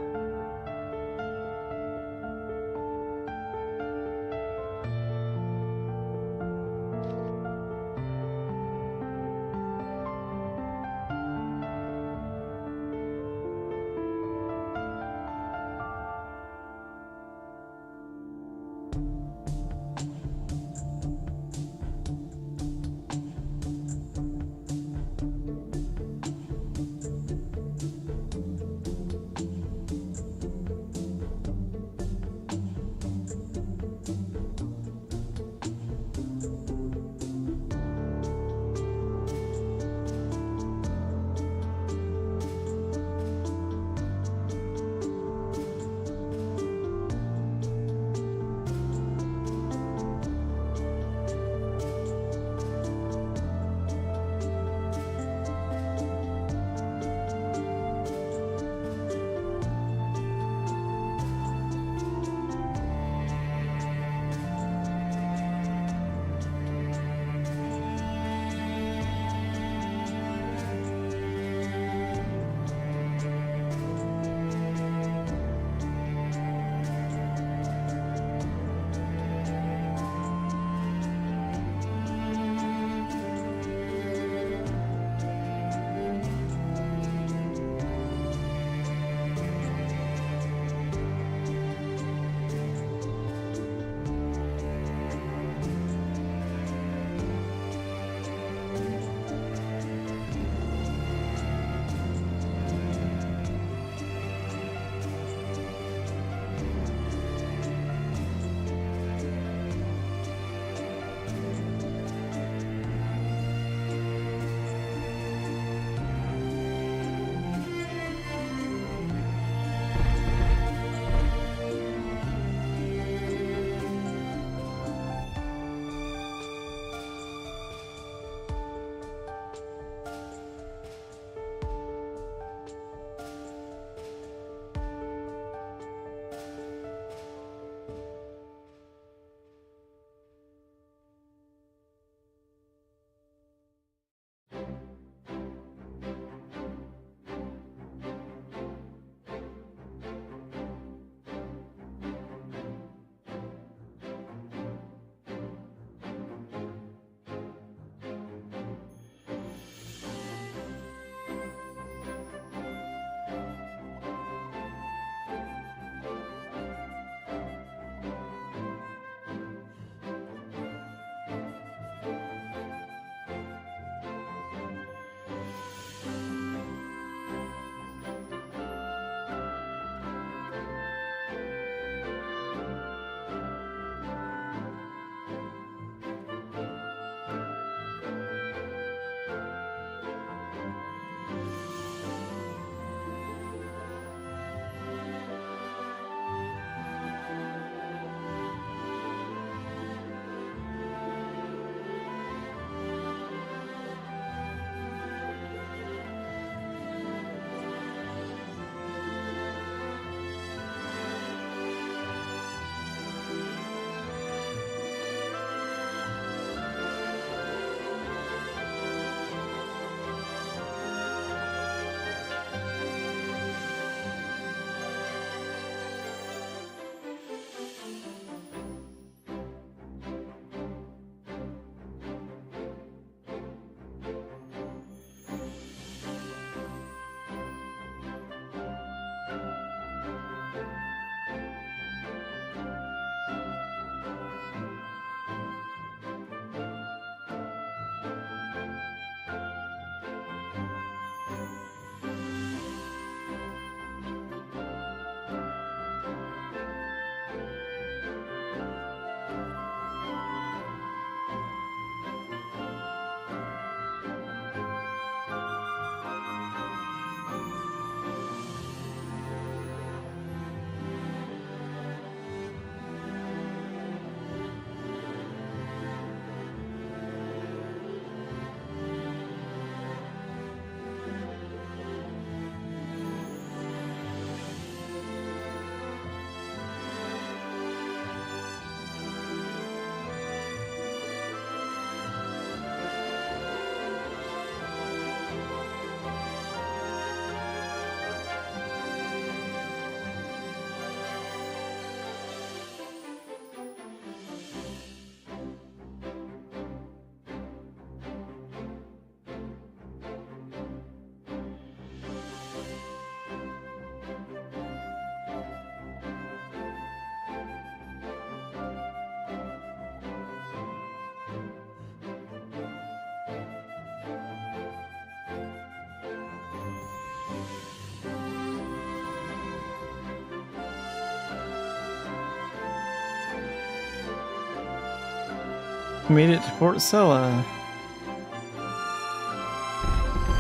Made it to Port Sella.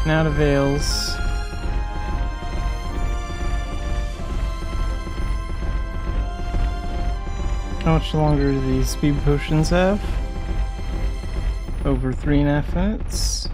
Now to Vales. How much longer do these speed potions have? Over 3.5 minutes.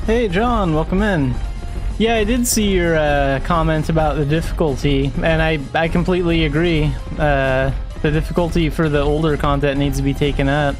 Hey John, welcome in. Yeah, I did see your comment about the difficulty, and I completely agree. The difficulty for the older content needs to be taken up.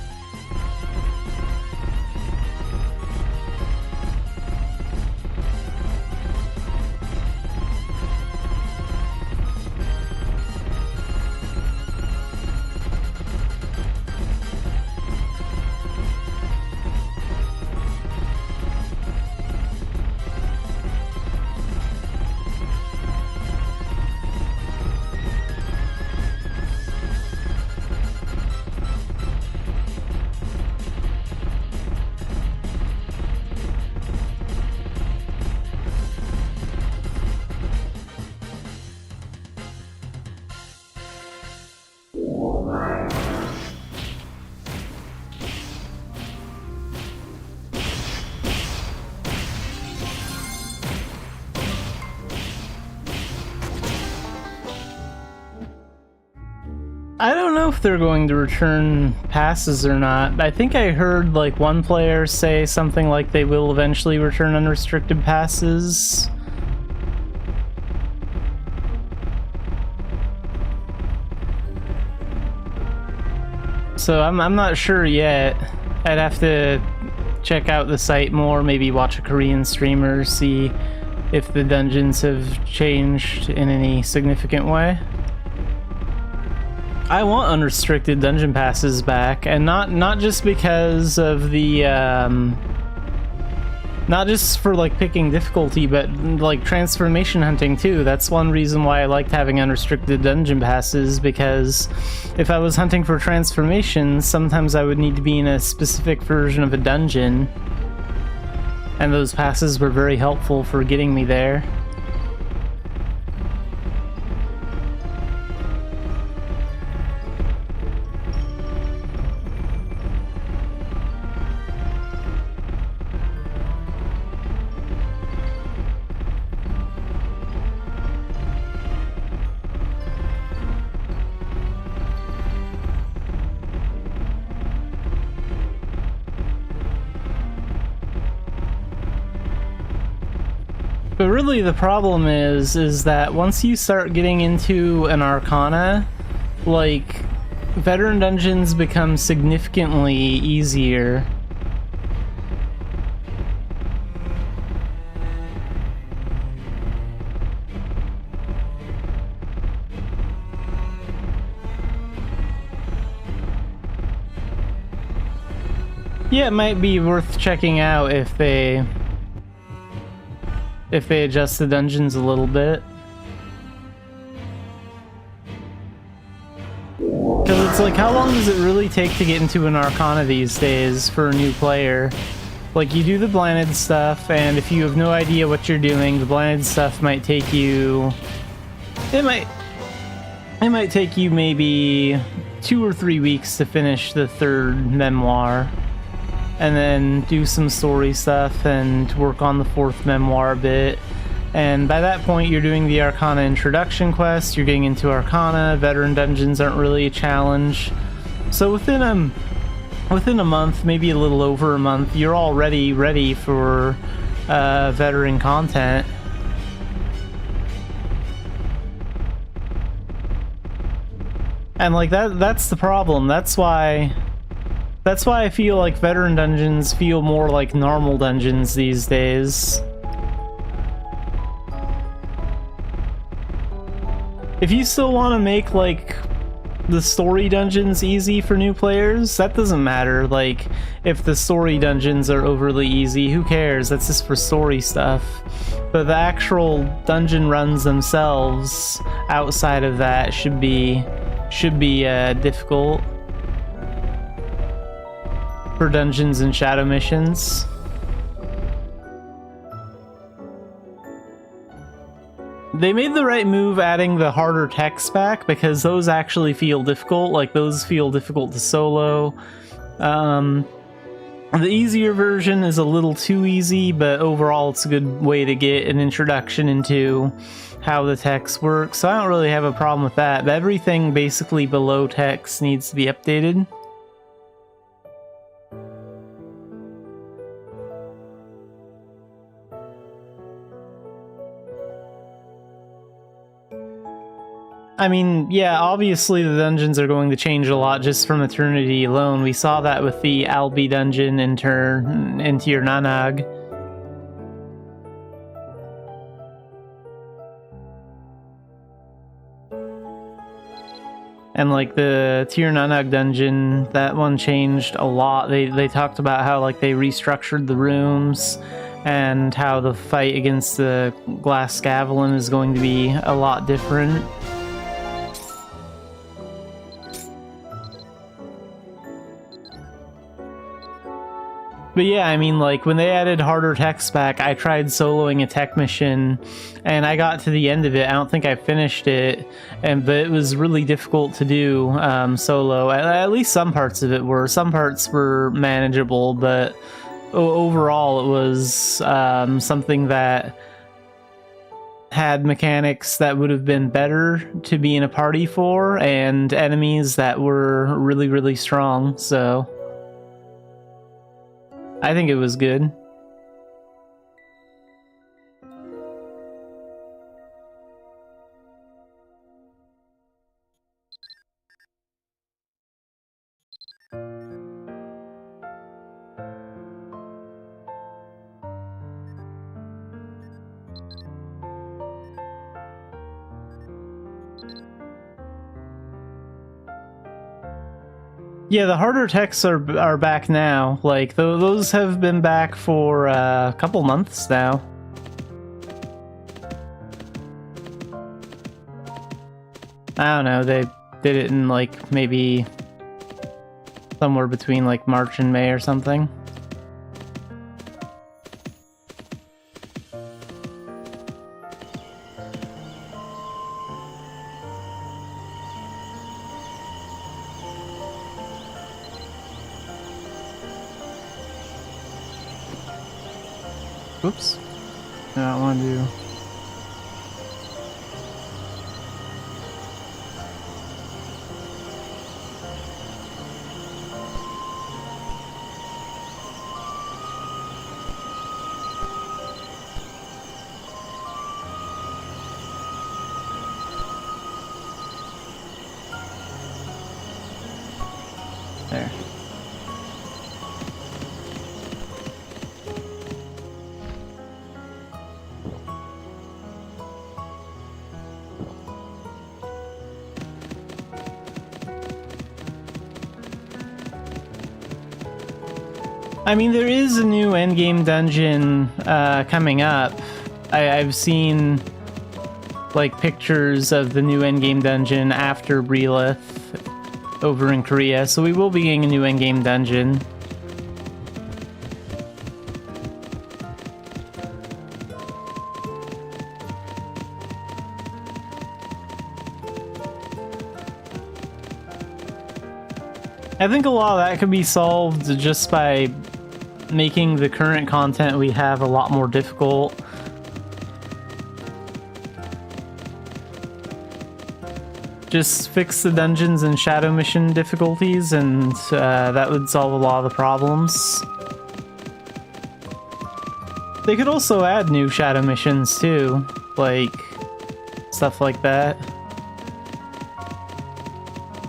I don't know if they're going to return passes or not. I think I heard like one player say something like they will eventually return unrestricted passes. So I'm not sure yet. I'd have to check out the site more, maybe watch a Korean streamer, see if the dungeons have changed in any significant way. I want unrestricted dungeon passes back, and not just because of the not just for like picking difficulty, but like transformation hunting too. That's one reason why I liked having unrestricted dungeon passes, because if I was hunting for transformations, sometimes I would need to be in a specific version of a dungeon, and those passes were very helpful for getting me there. But really the problem is that once you start getting into an Arcana, like, veteran dungeons become significantly easier. Yeah, it might be worth checking out if they adjust the dungeons a little bit. Because it's like, how long does it really take to get into an Arcana these days for a new player? Like, you do the blinded stuff, and if you have no idea what you're doing, the blinded stuff might take you... It might take you maybe 2 or 3 weeks to finish the 3rd memoir. And then do some story stuff and work on the 4th memoir a bit. And by that point, you're doing the Arcana introduction quest, you're getting into Arcana, veteran dungeons aren't really a challenge. So within within a month, maybe a little over a month, you're already ready for veteran content. And like that's the problem. That's why I feel like veteran dungeons feel more like normal dungeons these days. If you still want to make like the story dungeons easy for new players, that doesn't matter. Like, if the story dungeons are overly easy, who cares? That's just for story stuff. But the actual dungeon runs themselves outside of that should be difficult for dungeons and shadow missions. They made the right move adding the harder texts back, because those actually feel difficult. Like, those feel difficult to solo. The easier version is a little too easy, but overall it's a good way to get an introduction into how the text works. So I don't really have a problem with that, but everything basically below text needs to be updated. I mean, yeah, obviously the dungeons are going to change a lot just from Eternity alone. We saw that with the Albi dungeon into your Nanag. And like the Tir Nanag dungeon, that one changed a lot. They talked about how like they restructured the rooms and how the fight against the Glass Scavelin is going to be a lot different. But yeah, I mean, like, when they added harder text back, I tried soloing a tech mission, and I got to the end of it. I don't think I finished it, but it was really difficult to do solo. At least some parts of it were. Some parts were manageable, but overall it was something that had mechanics that would have been better to be in a party for, and enemies that were really, really strong, so I think it was good. Yeah, the harder texts are back now. Like, those have been back for a couple months now. I don't know, they did it in, like, maybe somewhere between, like, March and May or something. Oops. No, I don't want to do... There. I mean, there is a new endgame dungeon coming up. I've seen like pictures of the new endgame dungeon after Brilith over in Korea, so we will be getting a new endgame dungeon. I think a lot of that can be solved just by making the current content we have a lot more difficult. Just fix the dungeons and shadow mission difficulties, and that would solve a lot of the problems. They could also add new shadow missions too, like stuff like that.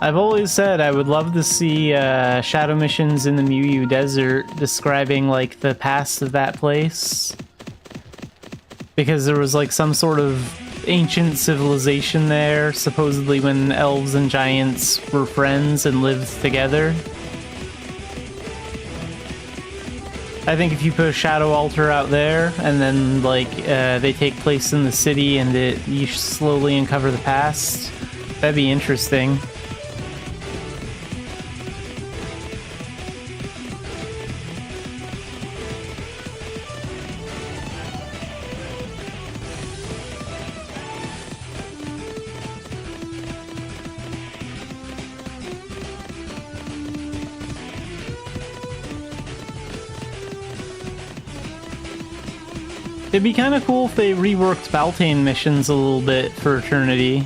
I've always said I would love to see shadow missions in the Muyu Desert describing like the past of that place. Because there was like some sort of ancient civilization there, supposedly when elves and giants were friends and lived together. I think if you put a shadow altar out there and then like they take place in the city and you slowly uncover the past, that'd be interesting. It'd be kind of cool if they reworked Baltaine missions a little bit for Eternity.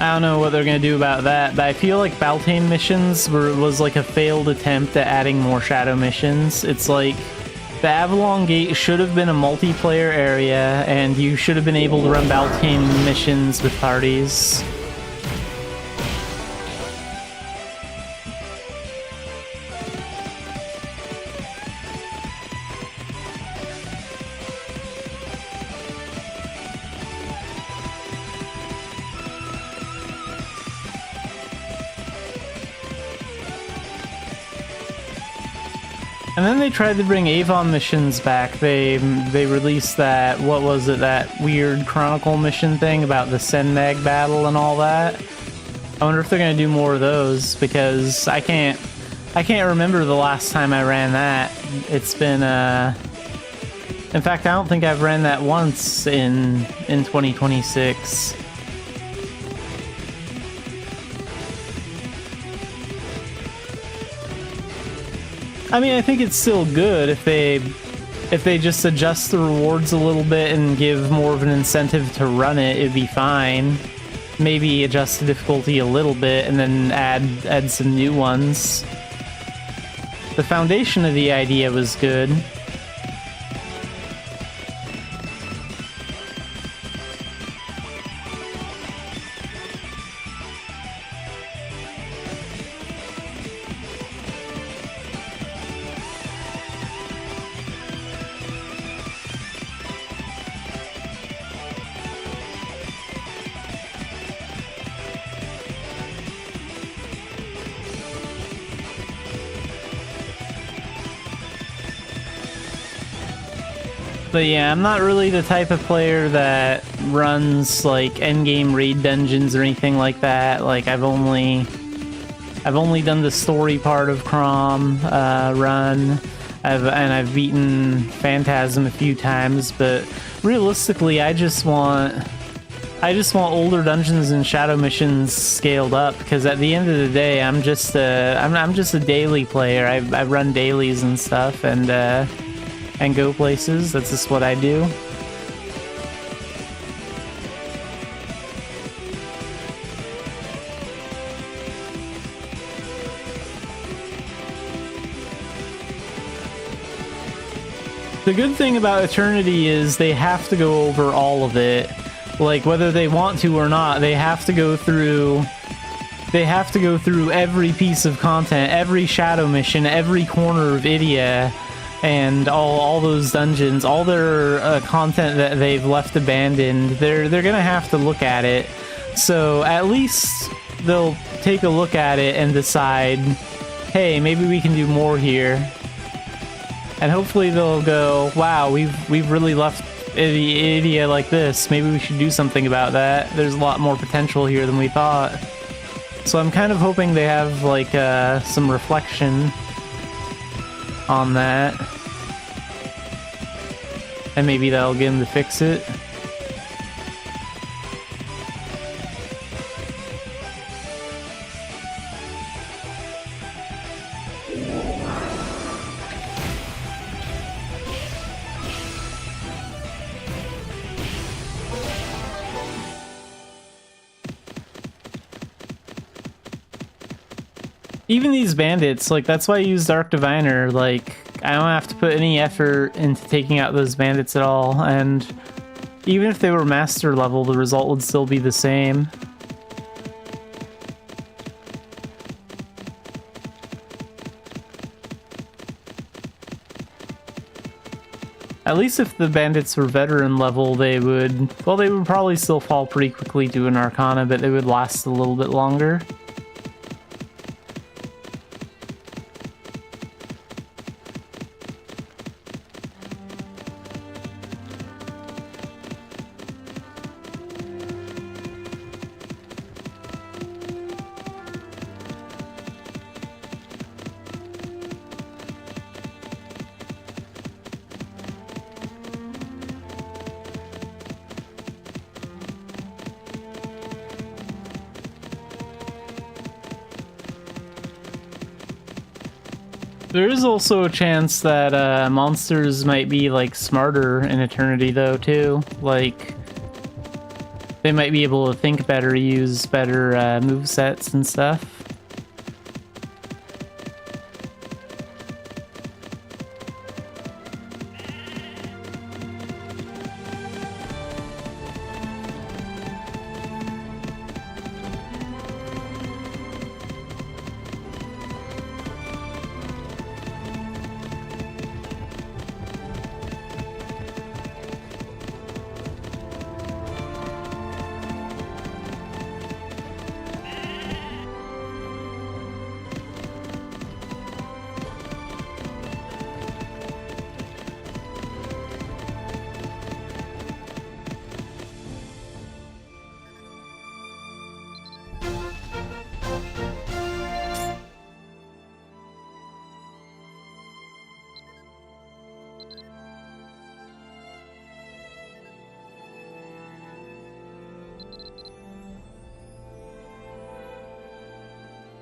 I don't know what they're gonna do about that, but I feel like Baltaine missions was like a failed attempt at adding more shadow missions. It's like the Avalon Gate should have been a multiplayer area, and you should have been able to run Baltaine missions with parties. And then they tried to bring Avon missions back. They released that, what was it, that weird Chronicle mission thing about the Senmag battle and all that. I wonder if they're gonna do more of those, because I can't remember the last time I ran that. It's been in fact, I don't think I've ran that once in 2026. I mean, I think it's still good if they just adjust the rewards a little bit and give more of an incentive to run it. It'd be fine. Maybe adjust the difficulty a little bit and then add some new ones. The foundation of the idea was good. But yeah, I'm not really the type of player that runs like endgame raid dungeons or anything like that. Like I've only done the story part of Crom run. I've beaten Phantasm a few times, but realistically, I just want older dungeons and shadow missions scaled up, because at the end of the day, I'm just a daily player. I run dailies and stuff and go places. That's just what I do. The good thing about Eternity is they have to go over all of it. Like, whether they want to or not, they have to go through every piece of content, every shadow mission, every corner of Idia, and all those dungeons, all their content that they've left abandoned. They're gonna have to look at it. So at least they'll take a look at it and decide, hey, maybe we can do more here. And hopefully they'll go, wow, we've really left Idia like this. Maybe we should do something about that. There's a lot more potential here than we thought. So I'm kind of hoping they have like some reflection on that, and maybe that'll get him to fix it. Even these bandits, like, that's why I use Dark Diviner. Like, I don't have to put any effort into taking out those bandits at all, and even if they were master level, the result would still be the same. At least if the bandits were veteran level, they would probably still fall pretty quickly to an Arcana, but they would last a little bit longer. There is also a chance that monsters might be, like, smarter in Eternity, though, too. Like, they might be able to think better, use better movesets and stuff.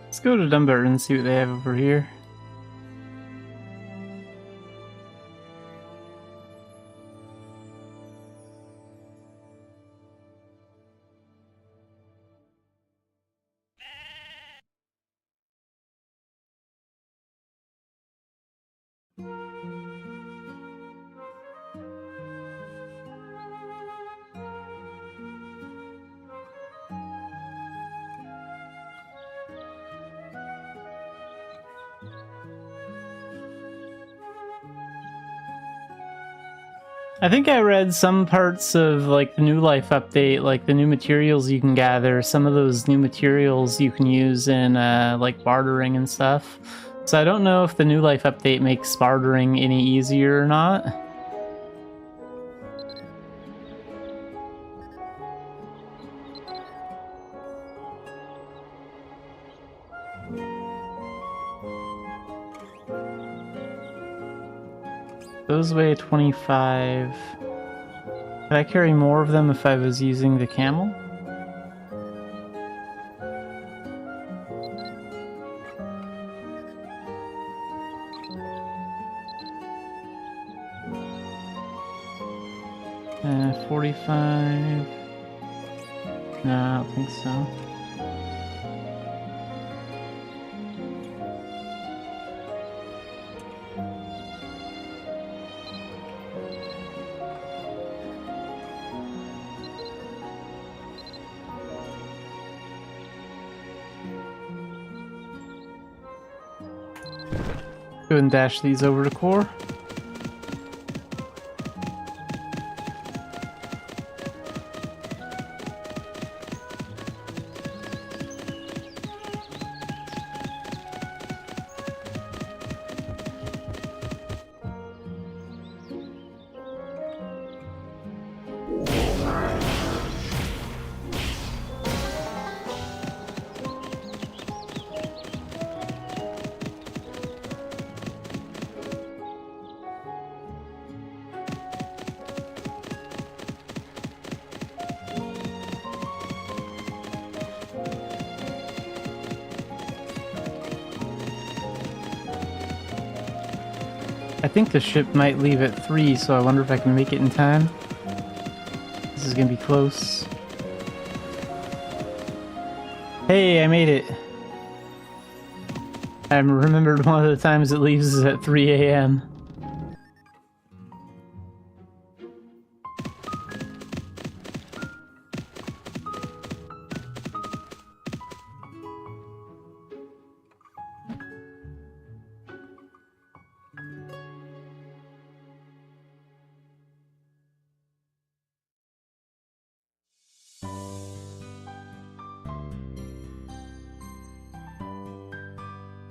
Let's go to Dunbar and see what they have over here. I think I read some parts of, like, the New Life update, like the new materials you can gather. Some of those new materials you can use in, like, bartering and stuff. So I don't know if the New Life update makes bartering any easier or not. Those weigh 25. Could I carry more of them if I was using the camel? Uh, 45. No, I don't think so. Go ahead and dash these over to core. I think the ship might leave at 3, so I wonder if I can make it in time. This is gonna be close. Hey, I made it. I remembered one of the times it leaves is at 3 a.m.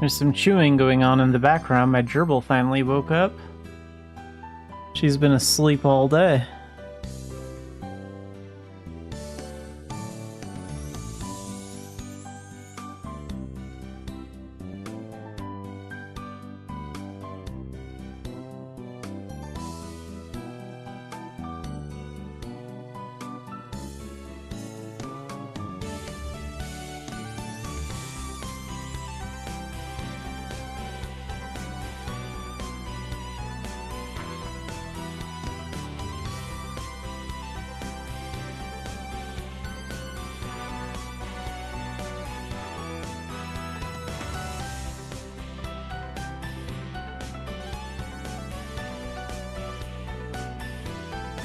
There's some chewing going on in the background. My gerbil finally woke up. She's been asleep all day.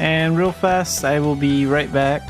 And real fast, I will be right back.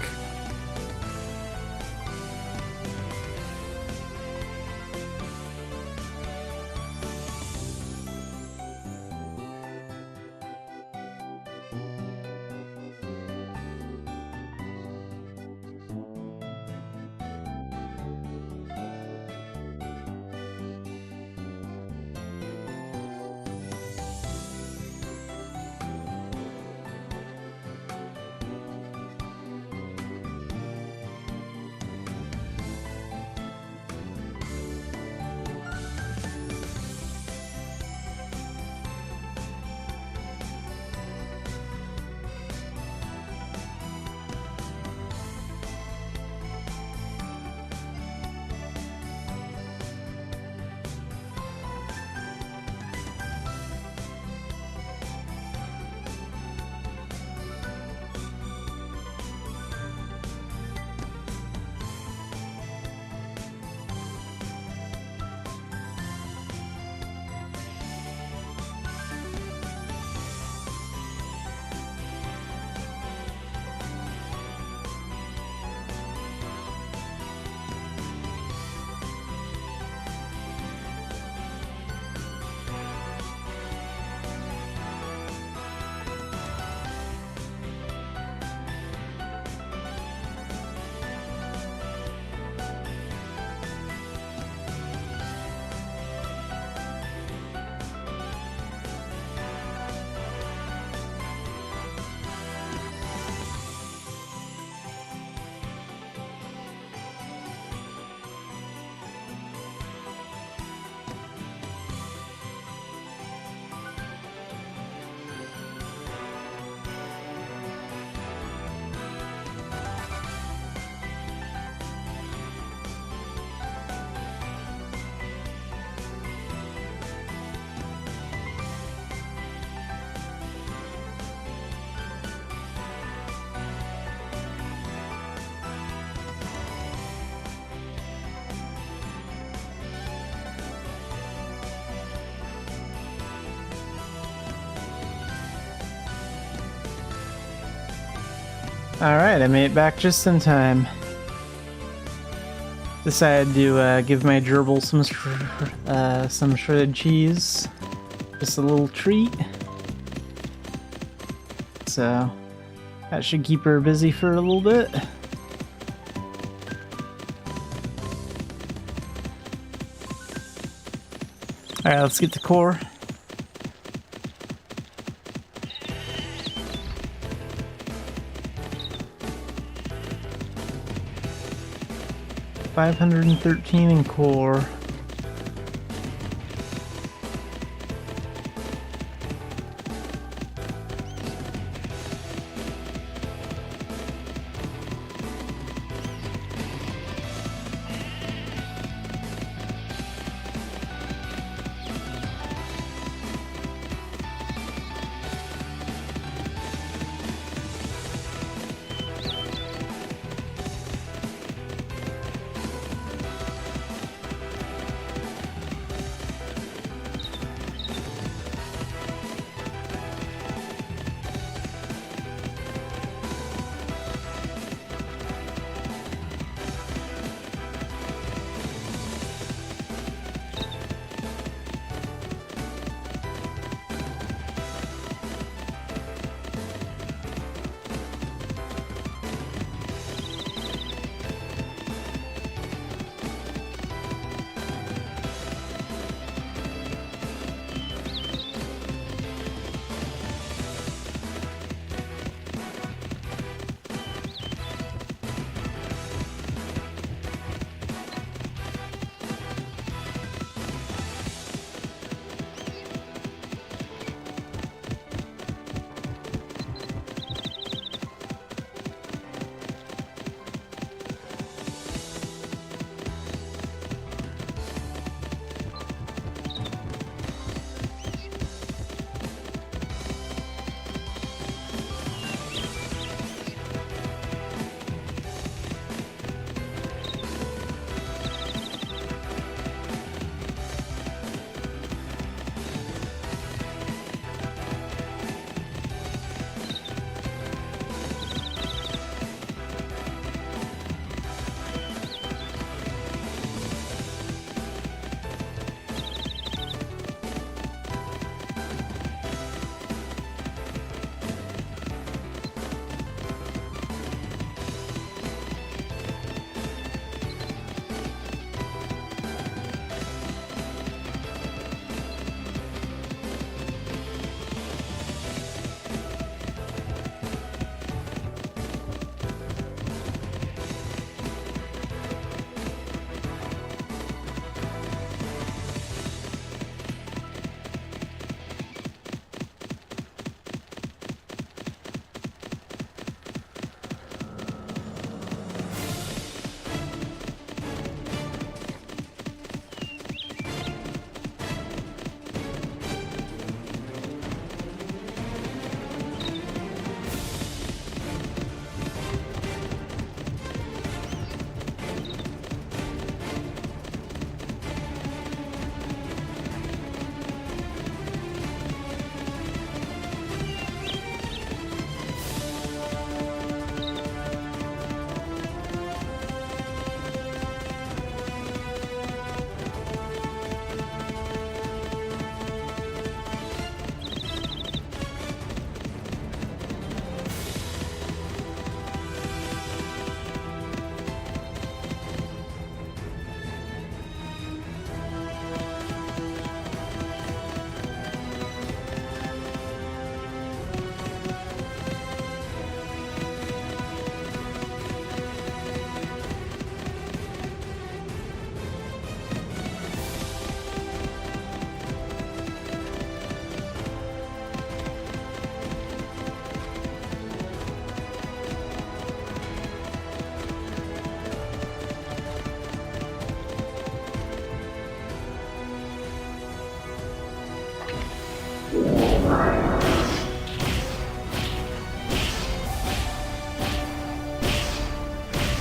Alright, I made it back just in time. Decided to give my gerbil some shredded cheese. Just a little treat. So, that should keep her busy for a little bit. Alright, let's get to core. $513 in core.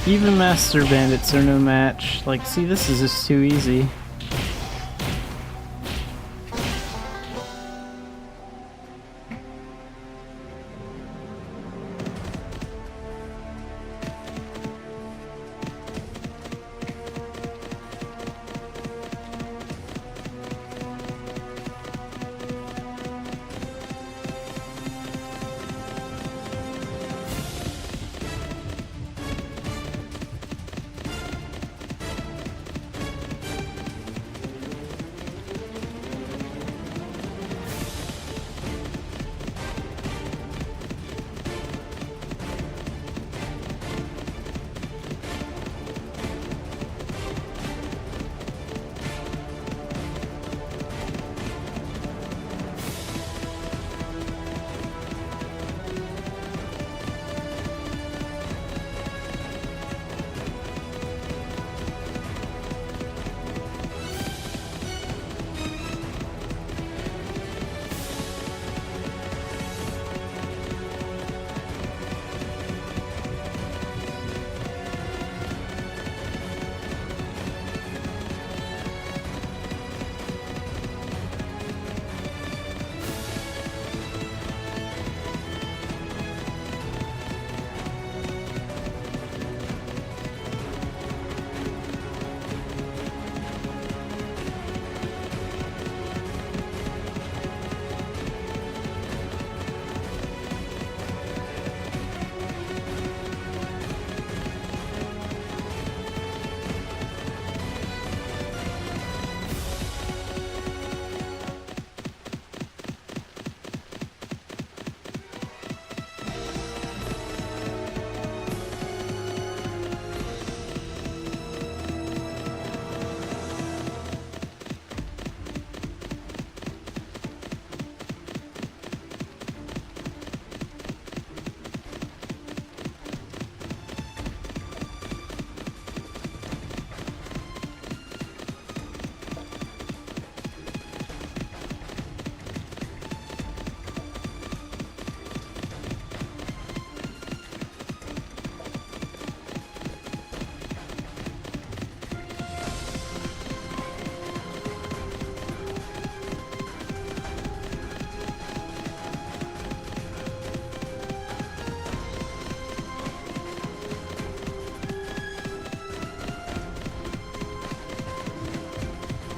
Even Master Bandits are no match. Like, see, this is just too easy.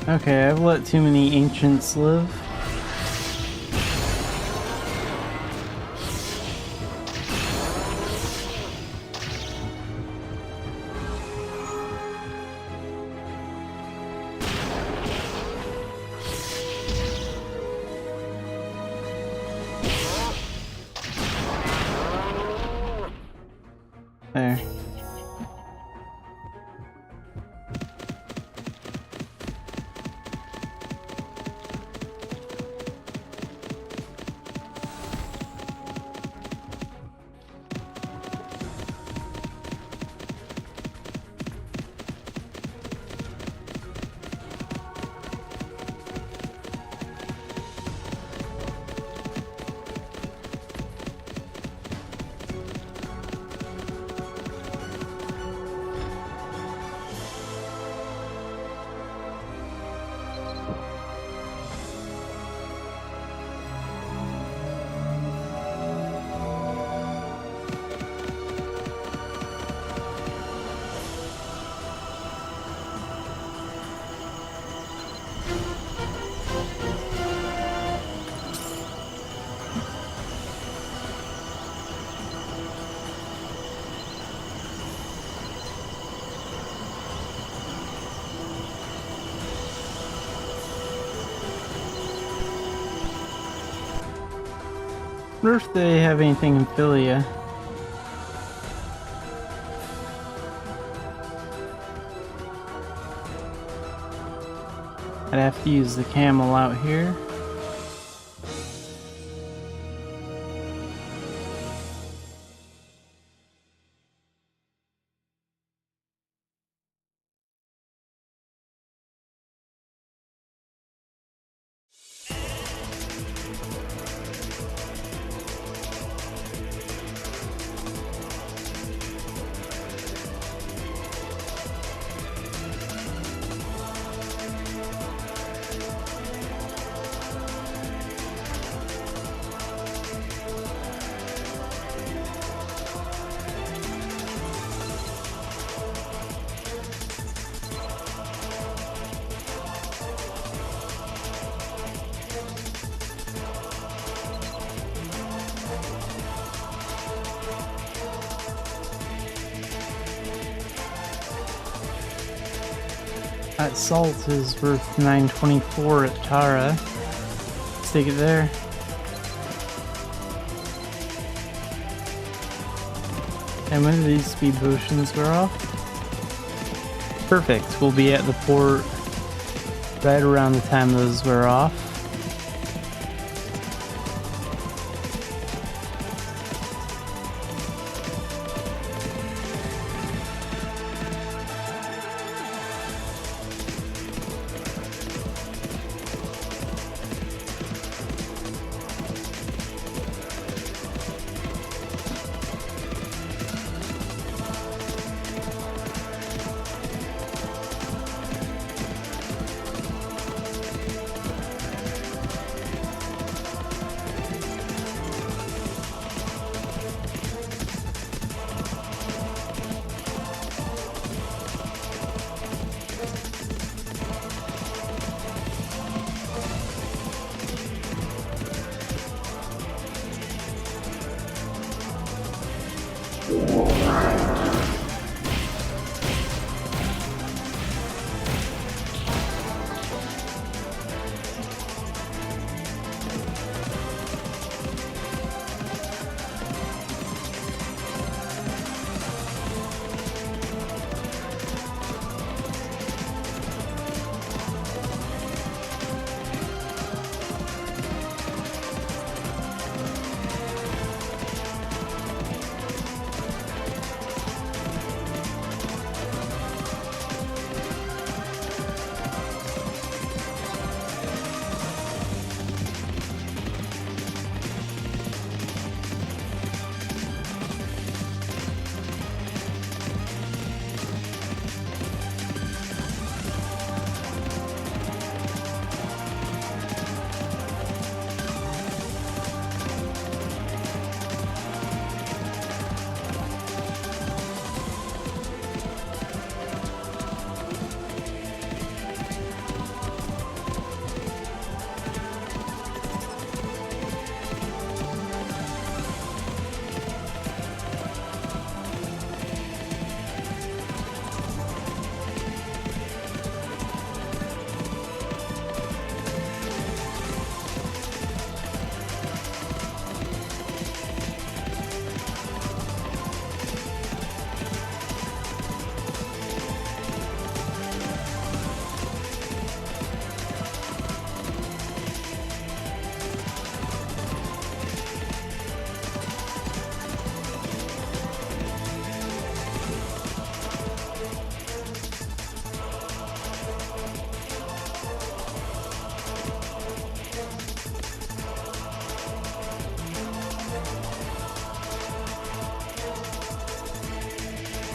Okay, I've let too many ancients live. There. Wonder if they have anything in Philia. I'd have to use the camel out here. That salt is worth 924 at Tara. Let's take it there. And when do these speed potions wear off? Perfect. We'll be at the port right around the time those wear off.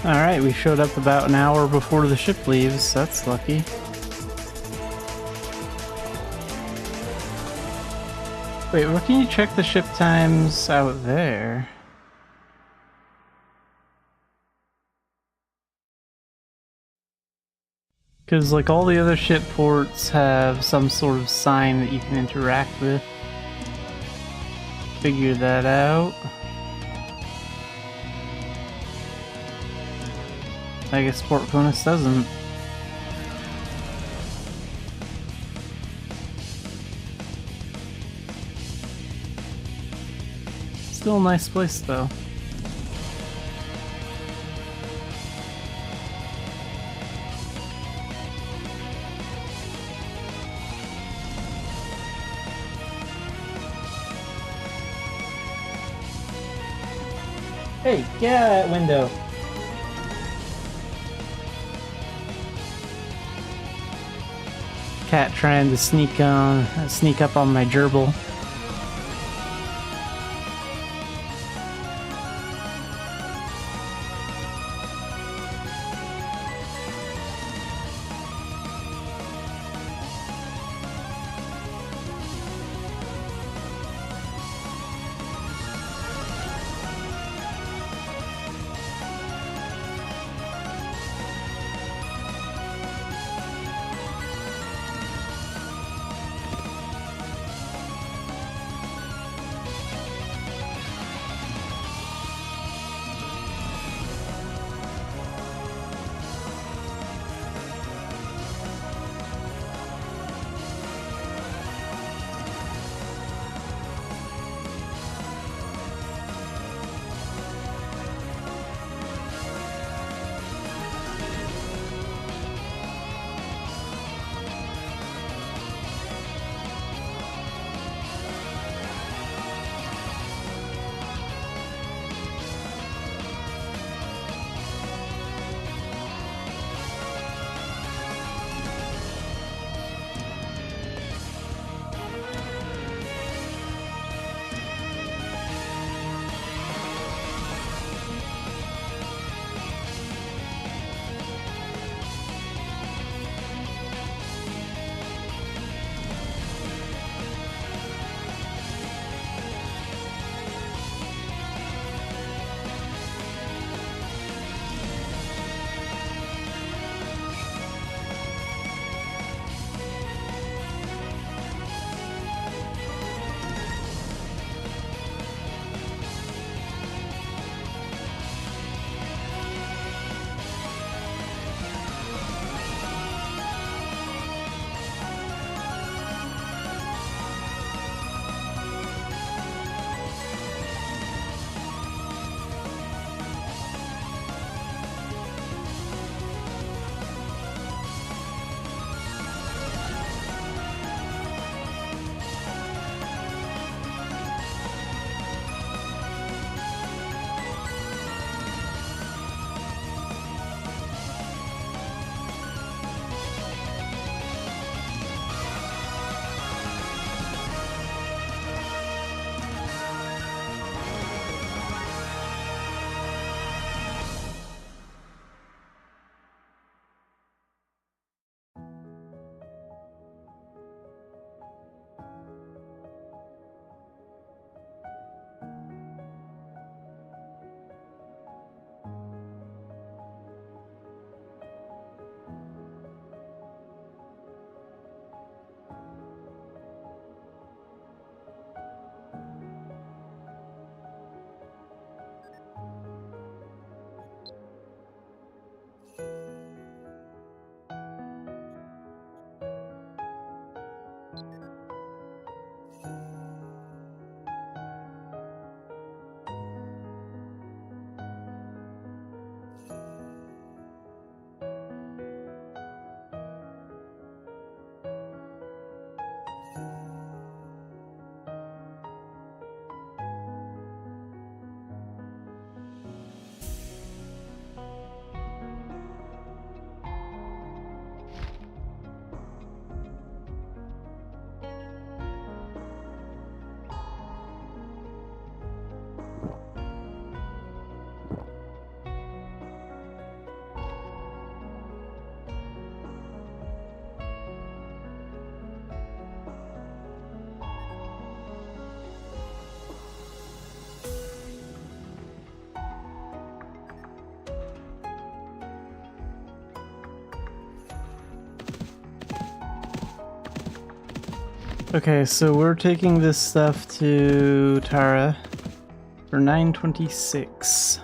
Alright, we showed up about an hour before the ship leaves. That's lucky. Wait, where can you check the ship times out there? Because, like, all the other ship ports have some sort of sign that you can interact with. Figure that out. I guess Port Conus doesn't. Still a nice place, though. Hey, get out of that window. Cat trying to sneak up on my gerbil. Okay, so we're taking this stuff to Tara for 926.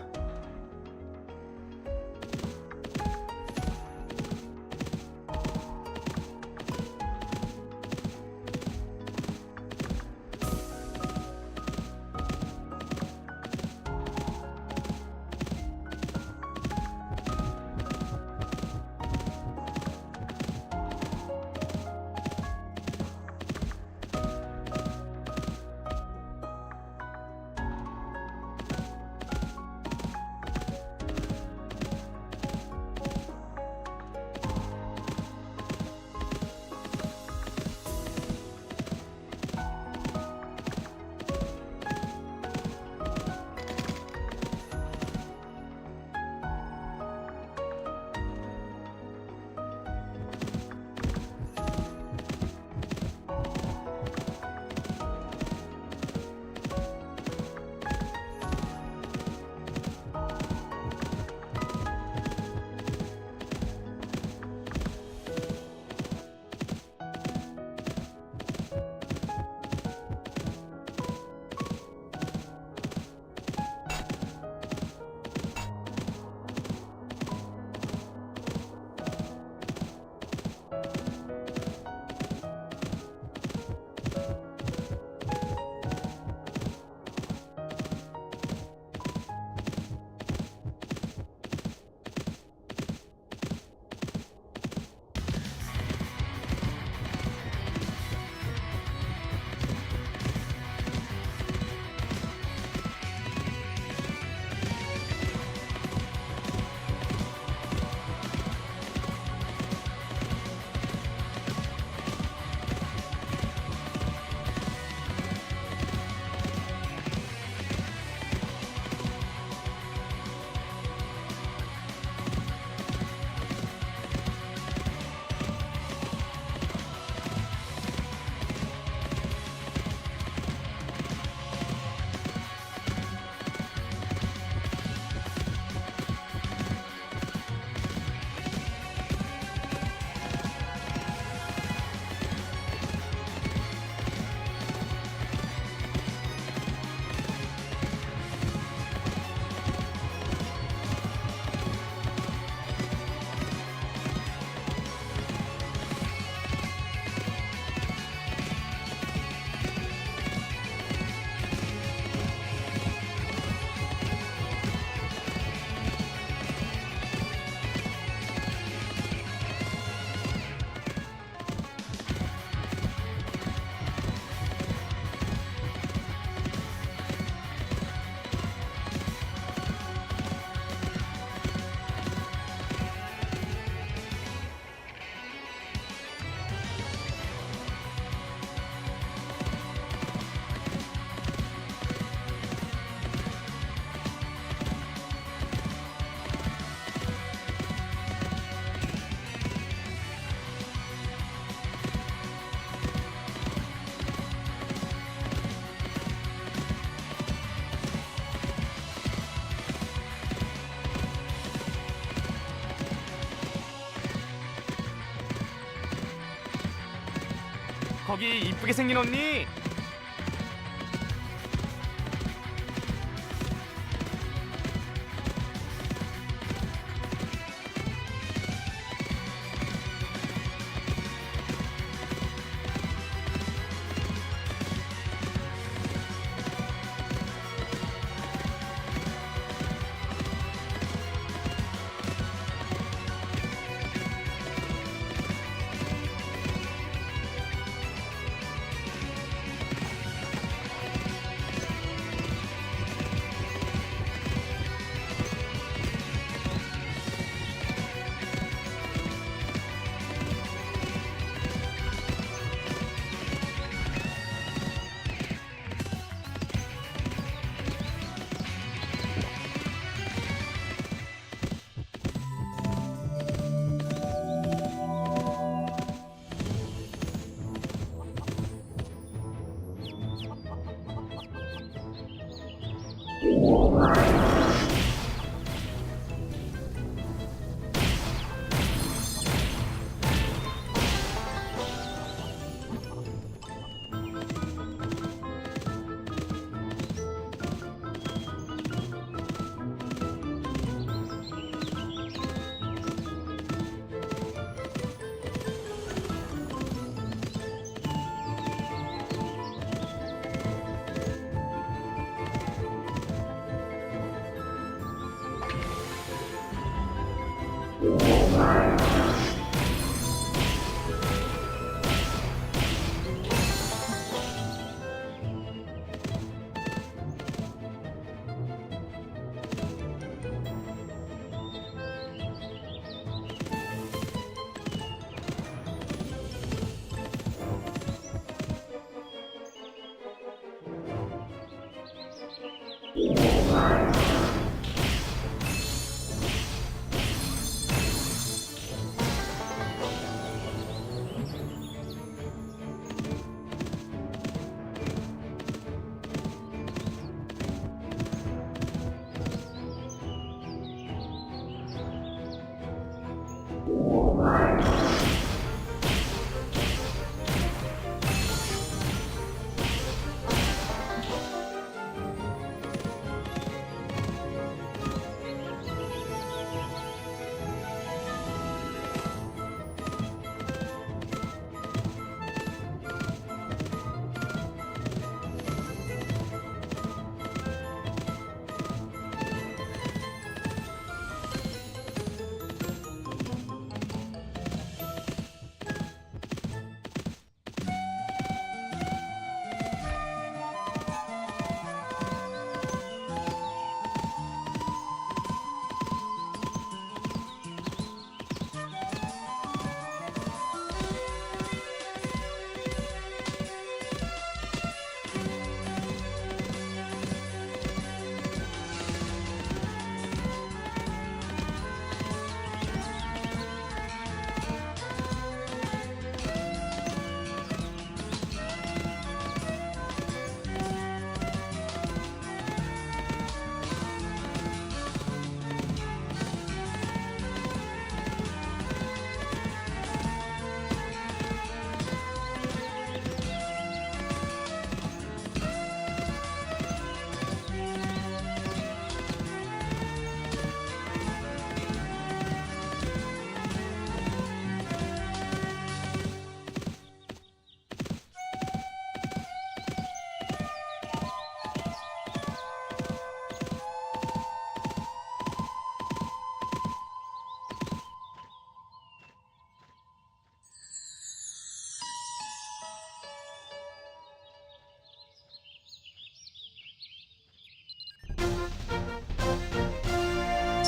거기 이쁘게 생긴 언니.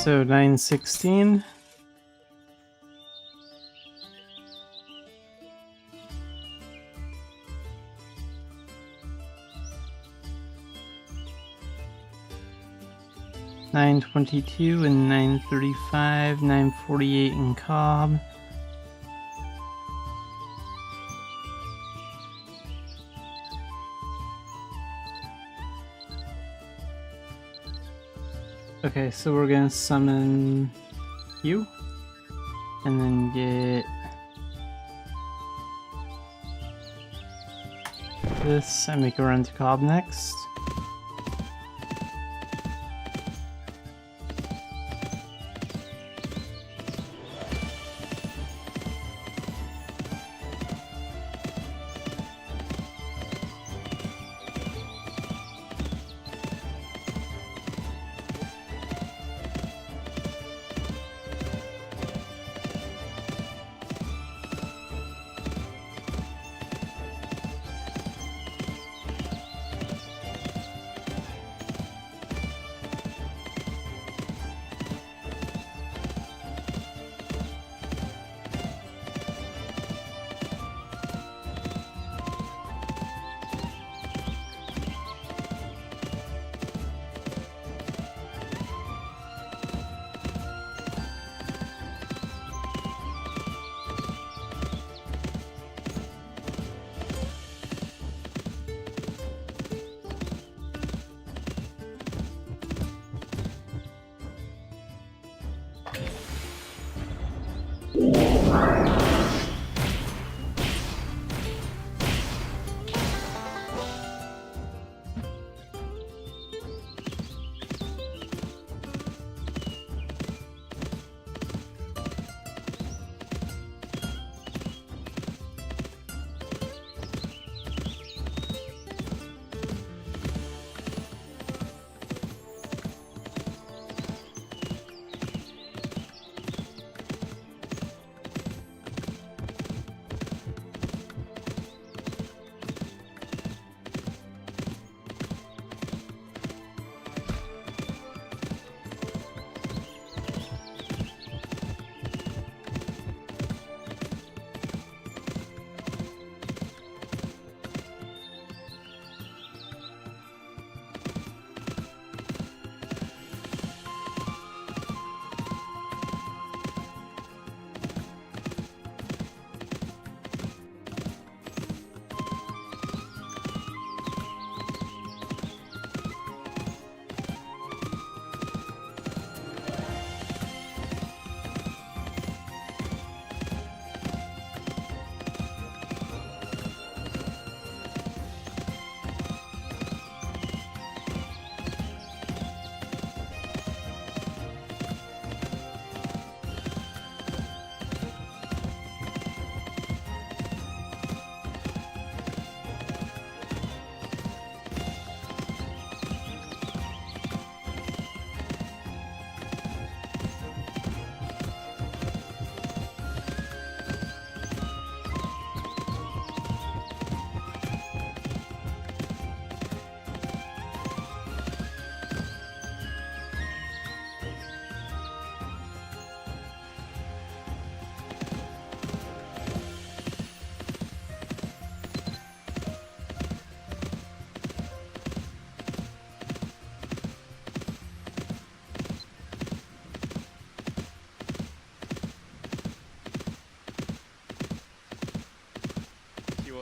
So 916. $9.22 and $9.35, $9.48 in Cobb. Okay, so we're gonna summon you, and then get this and make a run to Cobb next.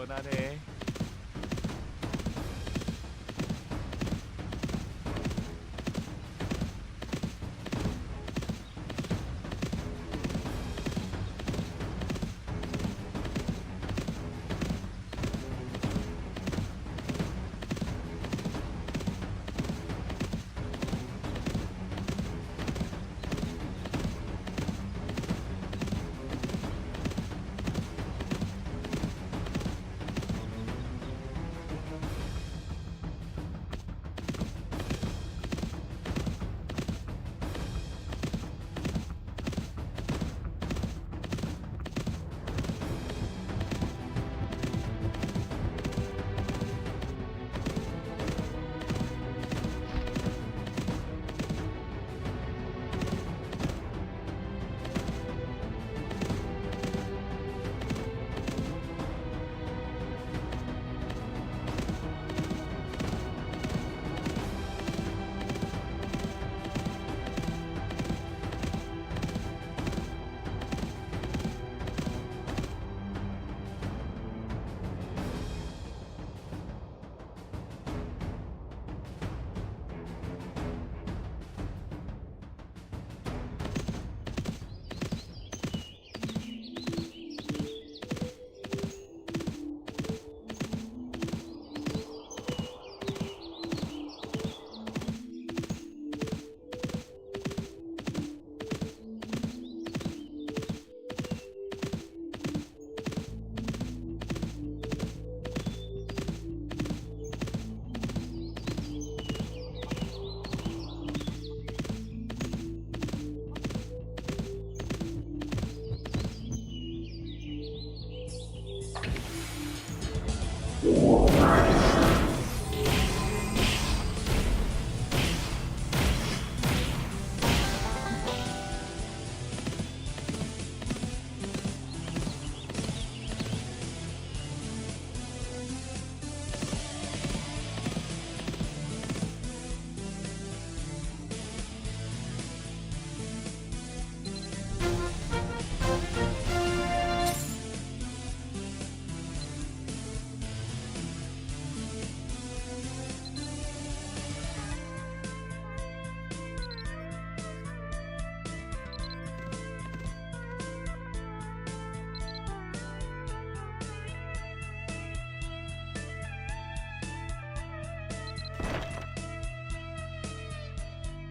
시원하네.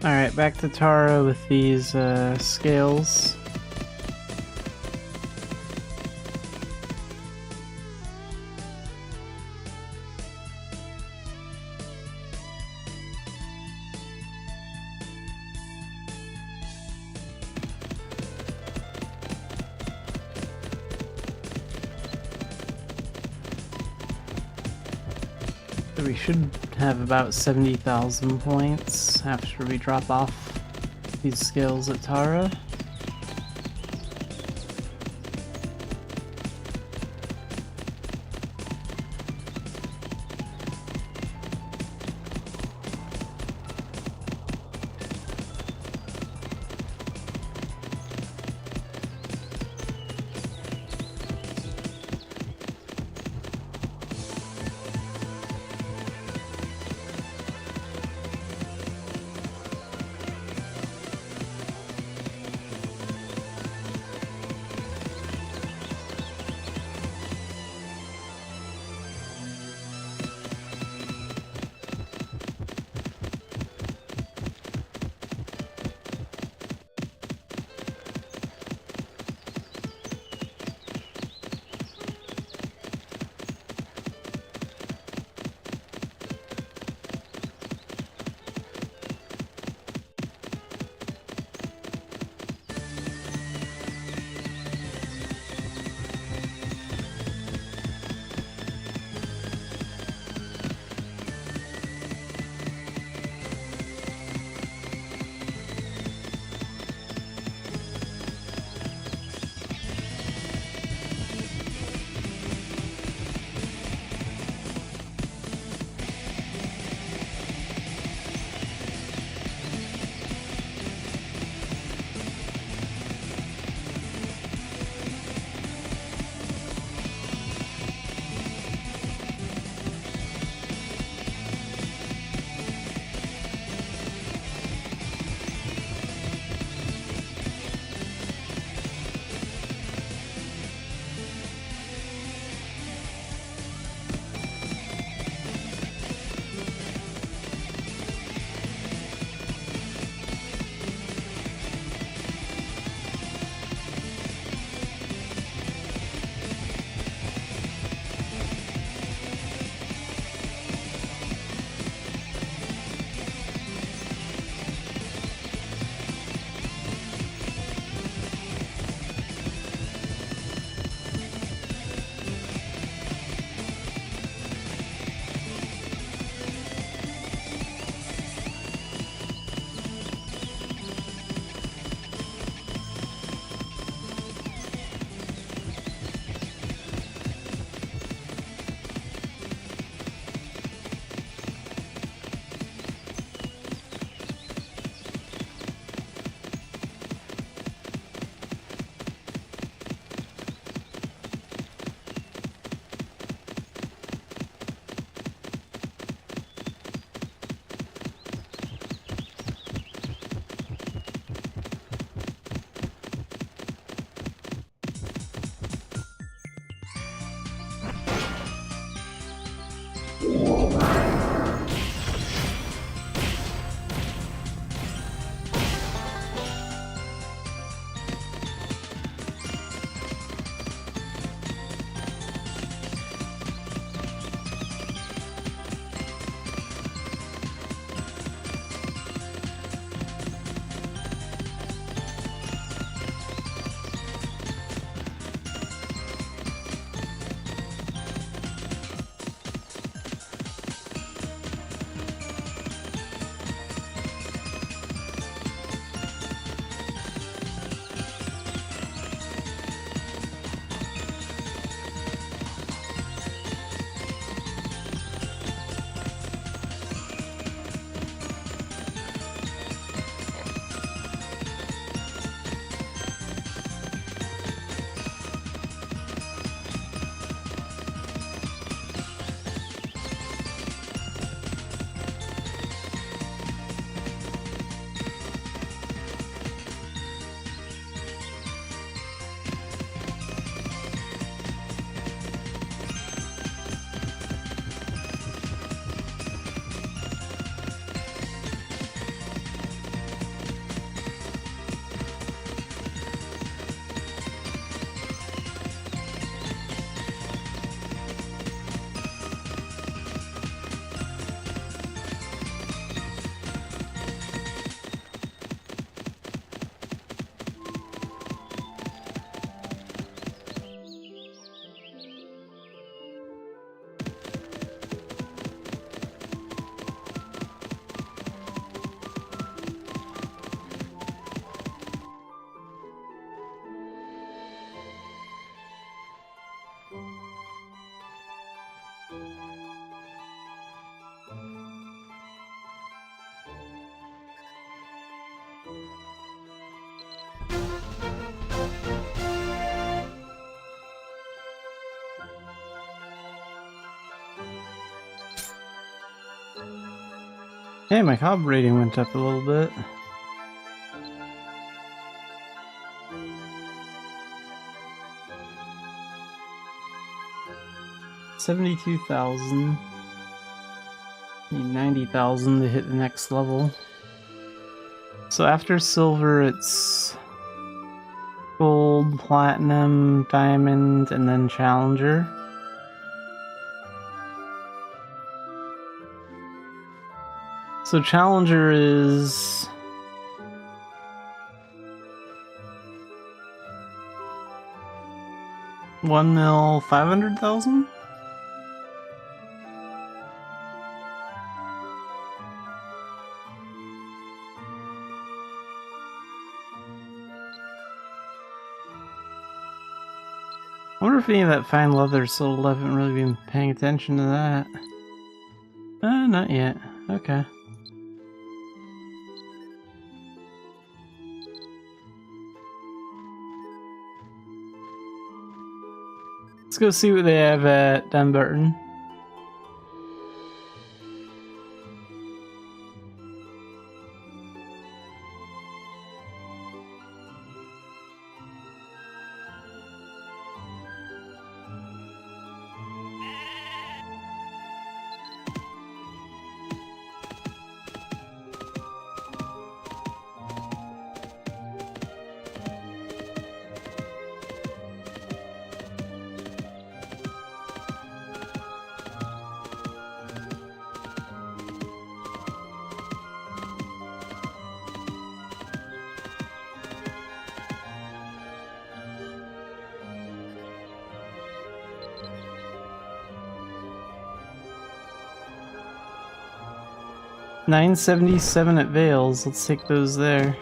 Alright, back to Tara with these scales. We should have about 70,000 points after we drop off these skills at Tara. Hey, my cob rating went up a little bit. $72,000. Need 90,000 to hit the next level. So after silver, it's gold, platinum, diamond, and then challenger. So challenger is 1,500,000. I wonder if any of that fine leather sold. I haven't really been paying attention to that. Not yet. Okay. Let's go see what they have at Dunbarton. $977 at Vales. Let's take those there.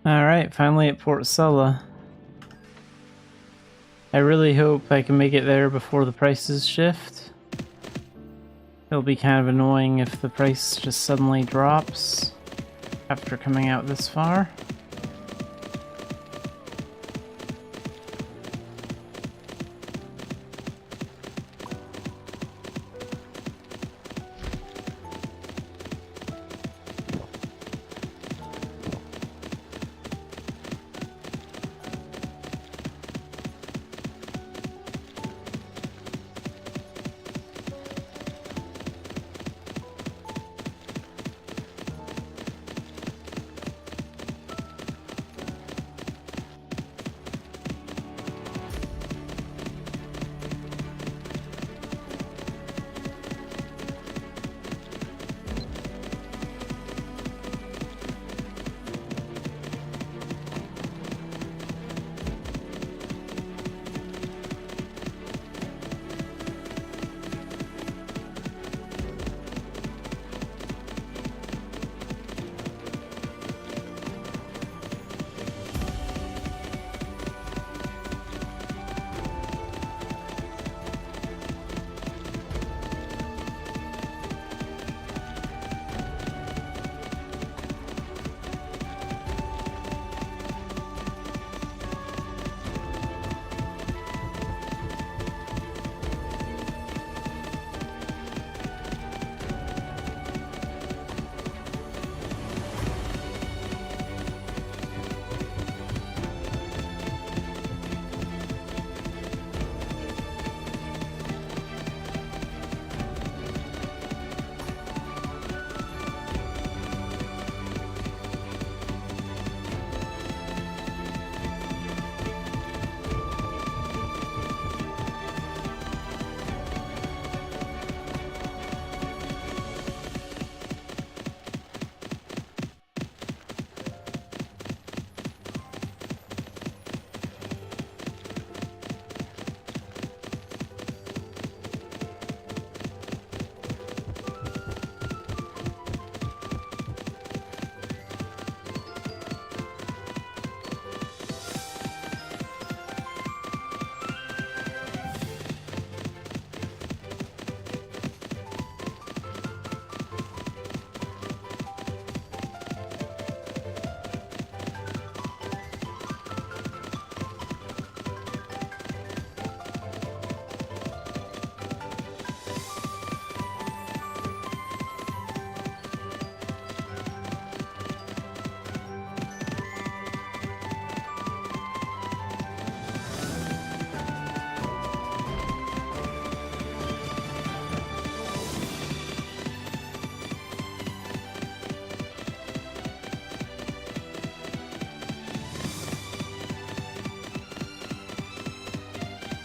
Alright, finally at Port Sulla. I really hope I can make it there before the prices shift. It'll be kind of annoying if the price just suddenly drops after coming out this far.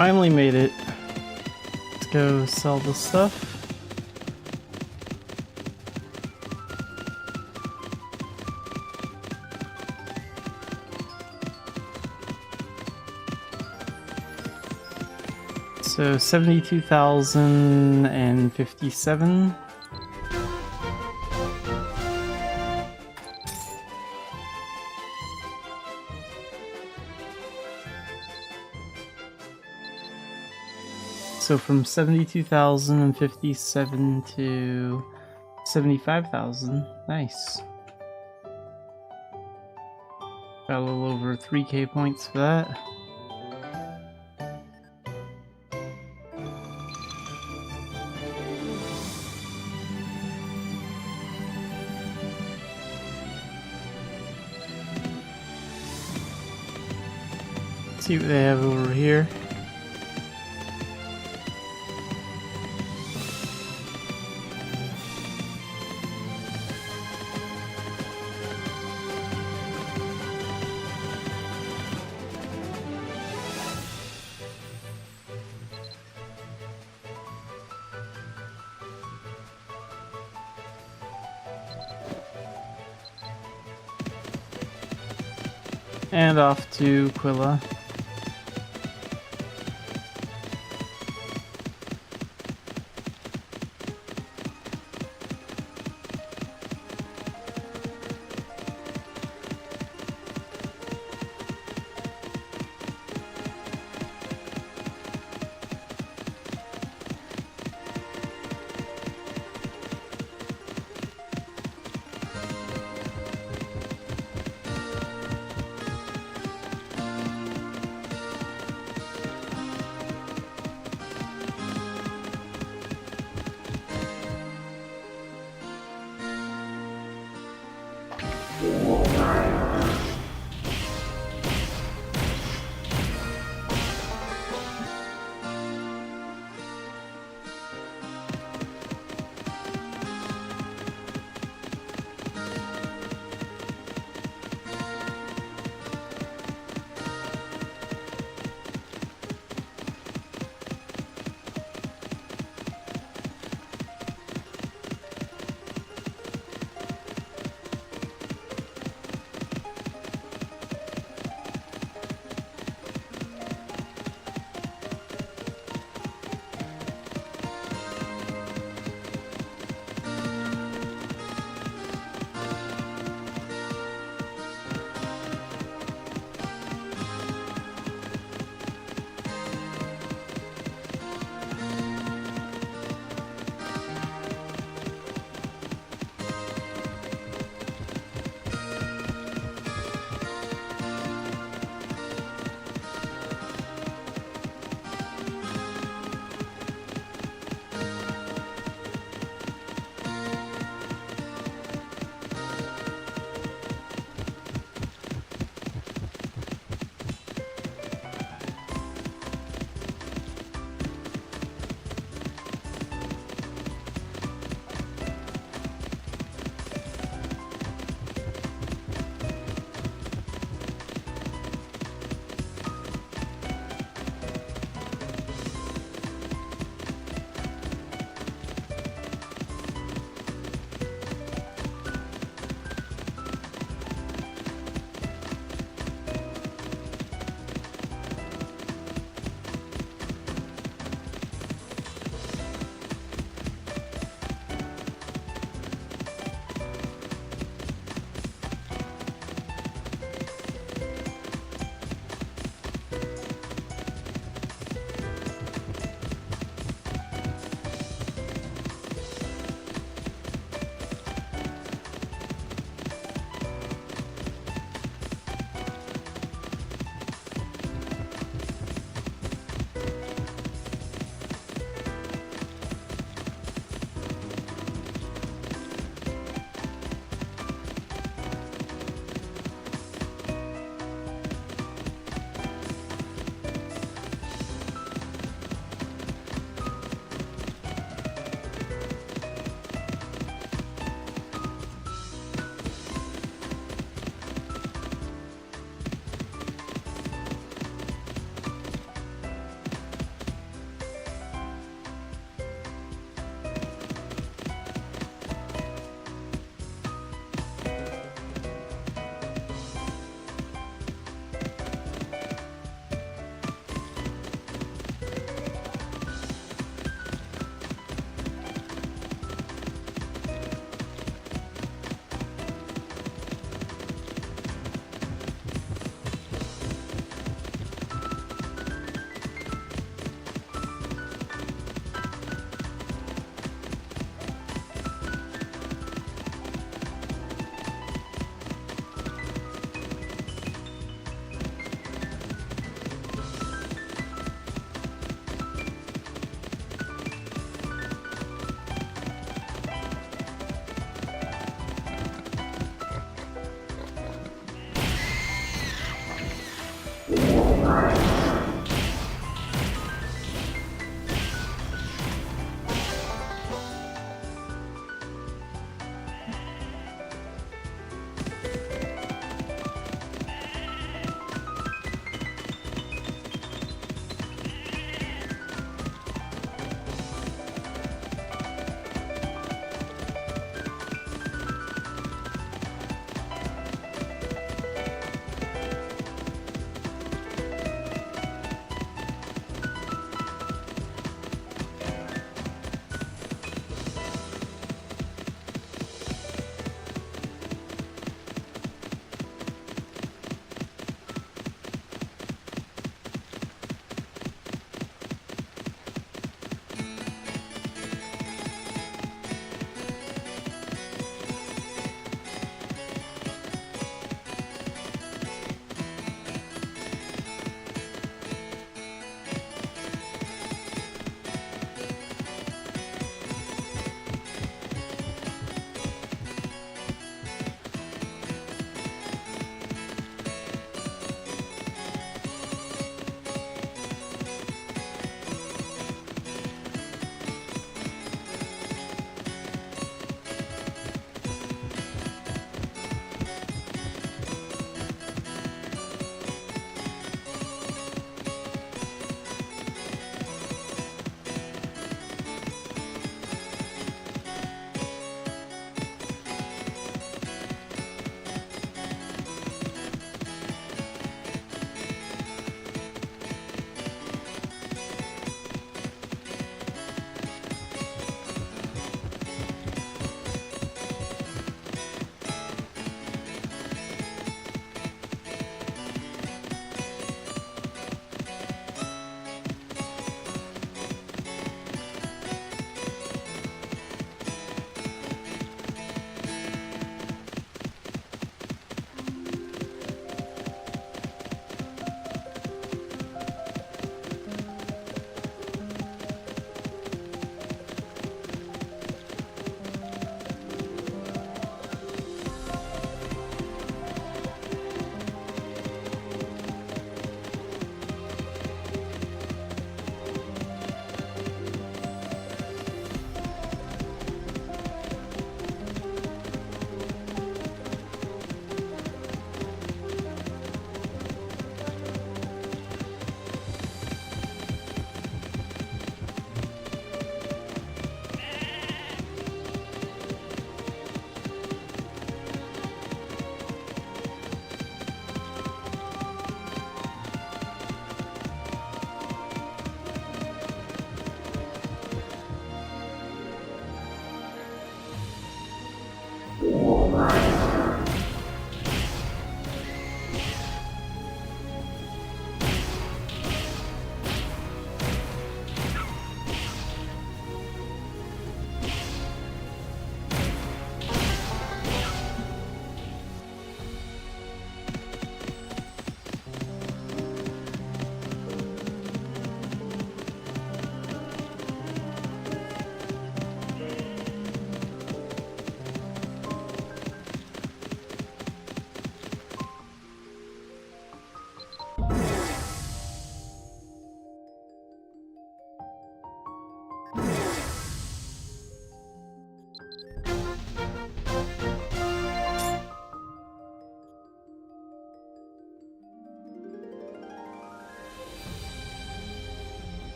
Finally made it. Let's go sell the stuff. So 72,057. So from 72,057 to 75,000. Nice. Got a little over 3k points for that. Let's see what they have over here. And off to Quilla.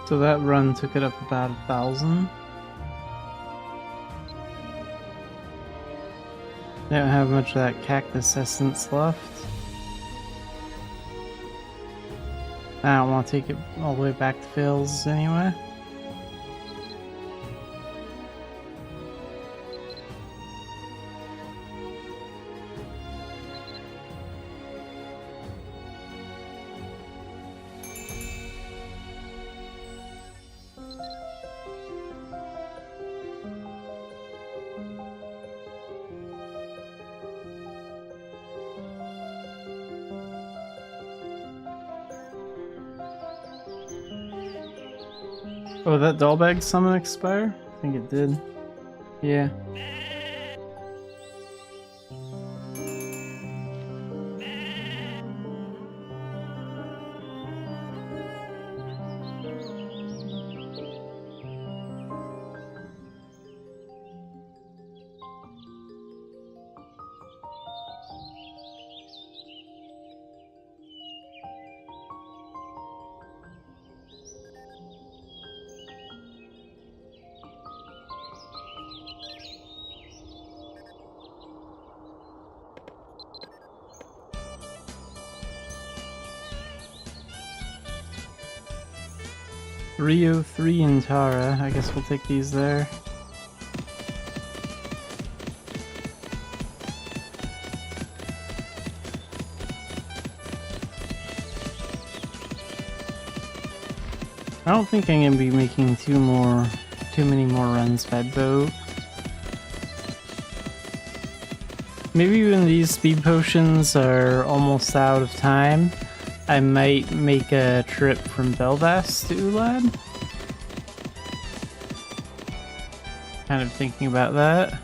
So that run took it up about 1,000. They don't have much of that cactus essence left. I don't want to take it all the way back to Vales anyway. Oh, that dollbag summon expire? I think it did. Yeah. Rio 3 and Tara. I guess we'll take these there. I don't think I'm gonna be making too many more runs by boat. Maybe when these speed potions are almost out of time, I might make a trip from Belvast to Ulad. Kind of thinking about that.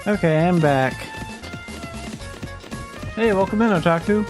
Okay, I'm back. Hey, welcome in, Otaku.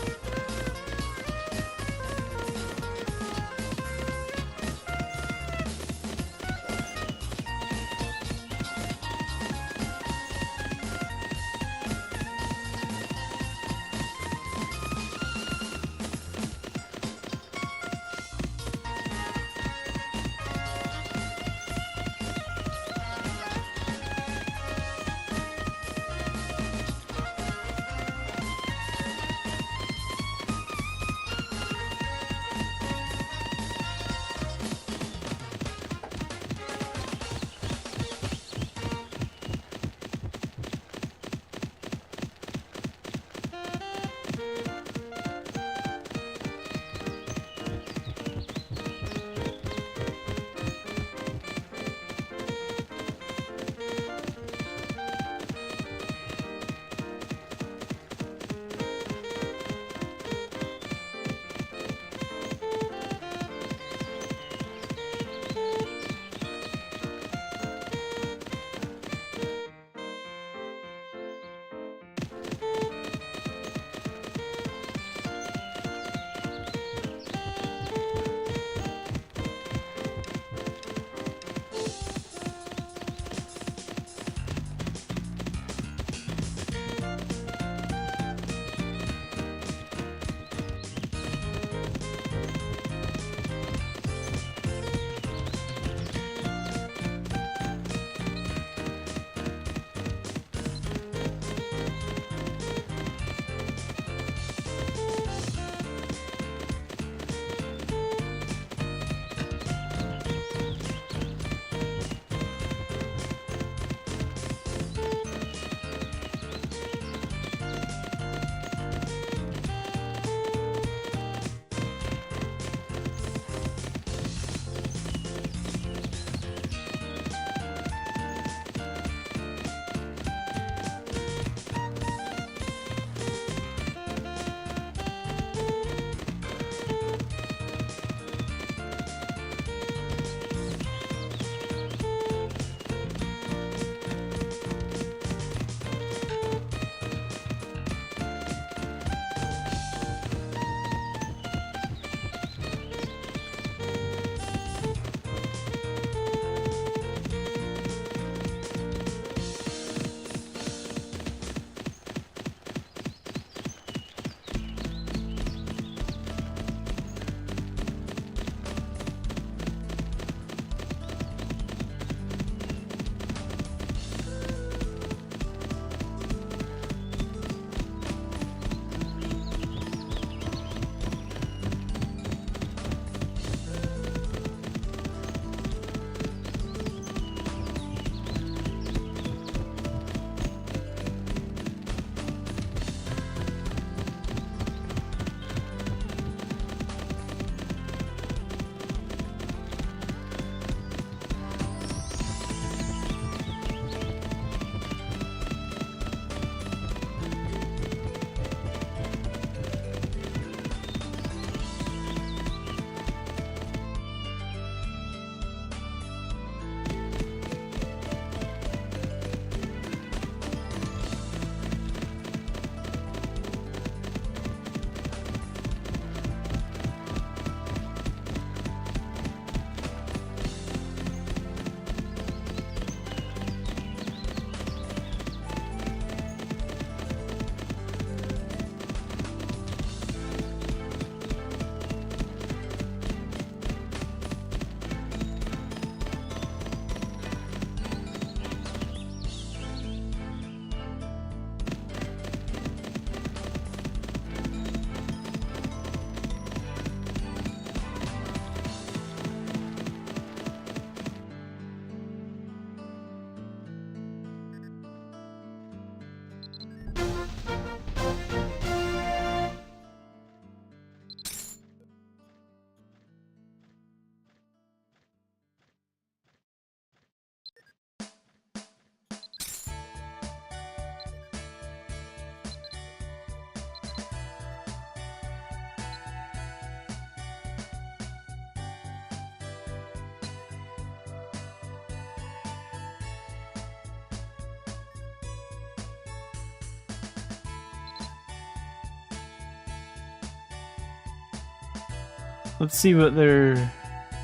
Let's see what there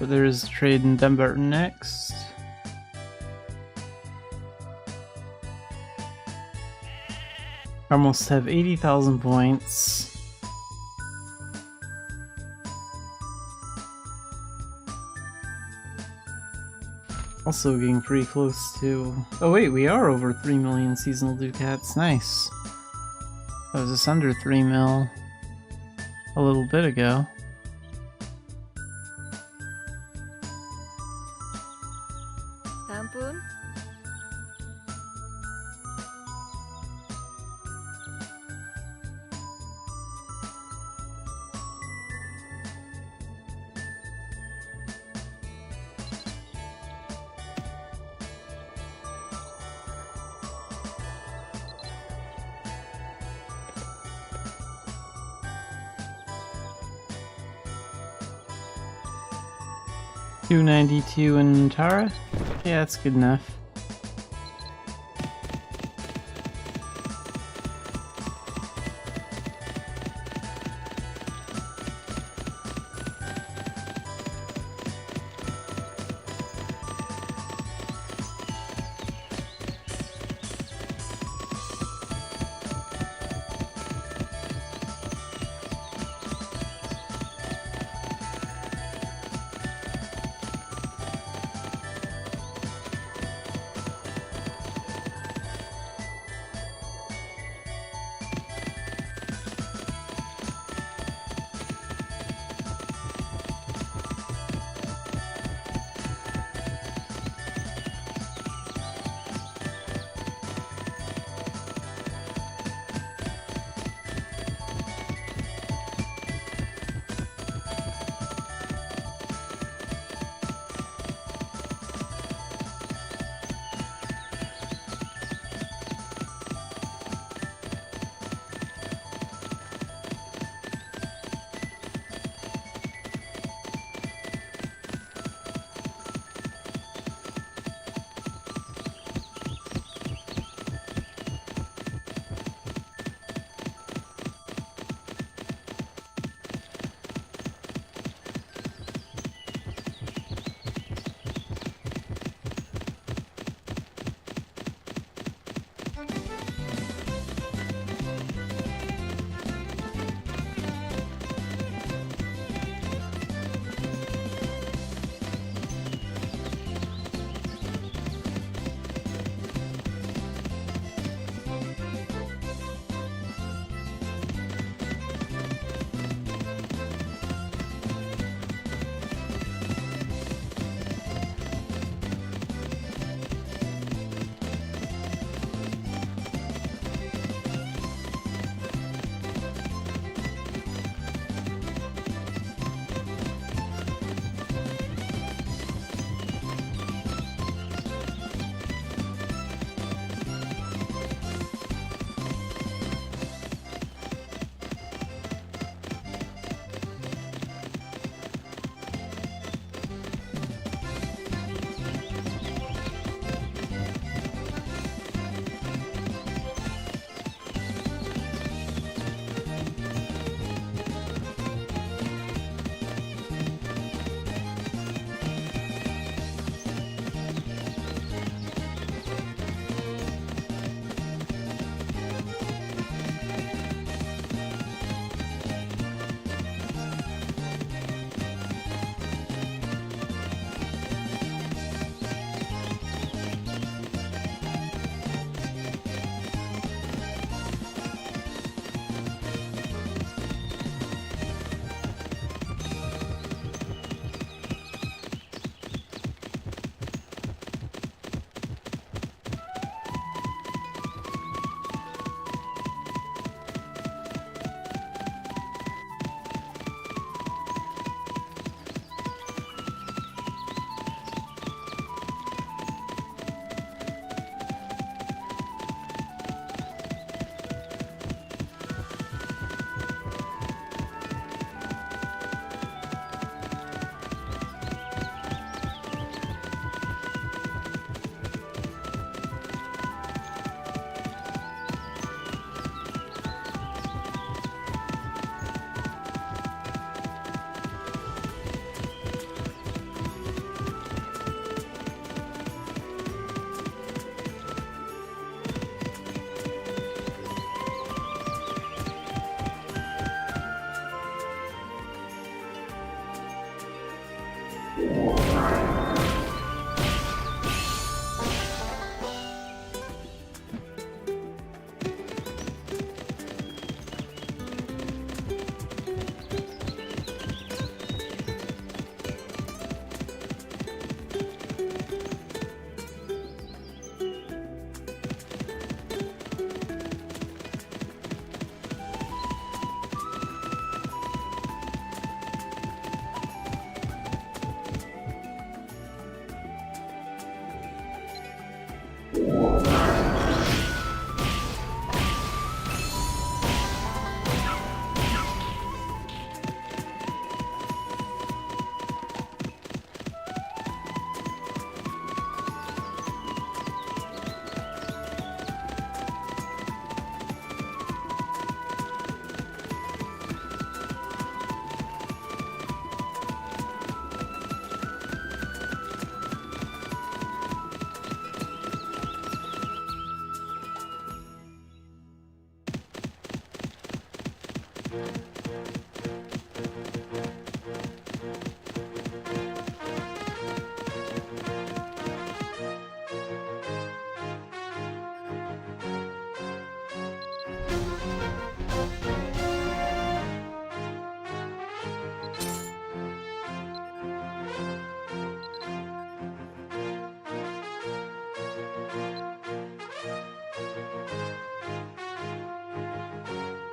is to trade in Dumbarton next. Almost have 80,000 points. Also getting pretty close to... Oh wait, we are over 3 million seasonal ducats. Nice. That was just under 3 mil a little bit ago. 다음 분. $292 in Tara? Yeah, that's good enough.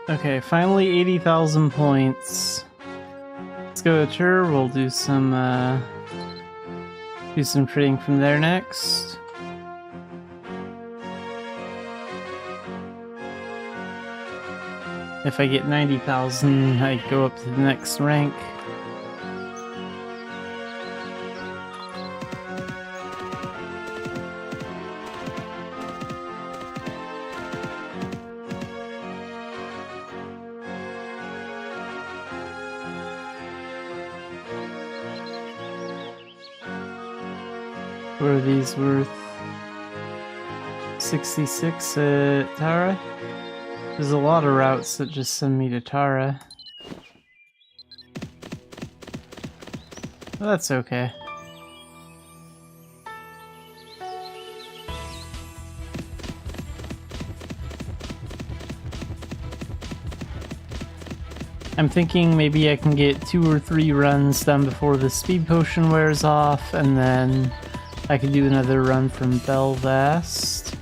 Okay, finally 80,000 points. Let's go to Tur. We'll do some trading from there next. If I get 90,000, I go up to the next rank. What are these worth? 66 at Tara? There's a lot of routes that just send me to Tara. Well, that's okay. I'm thinking maybe I can get 2 or 3 runs done before the speed potion wears off, and then I could do another run from Belvast.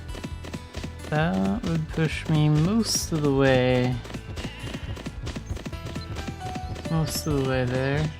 That would push me most of the way. Most of the way there.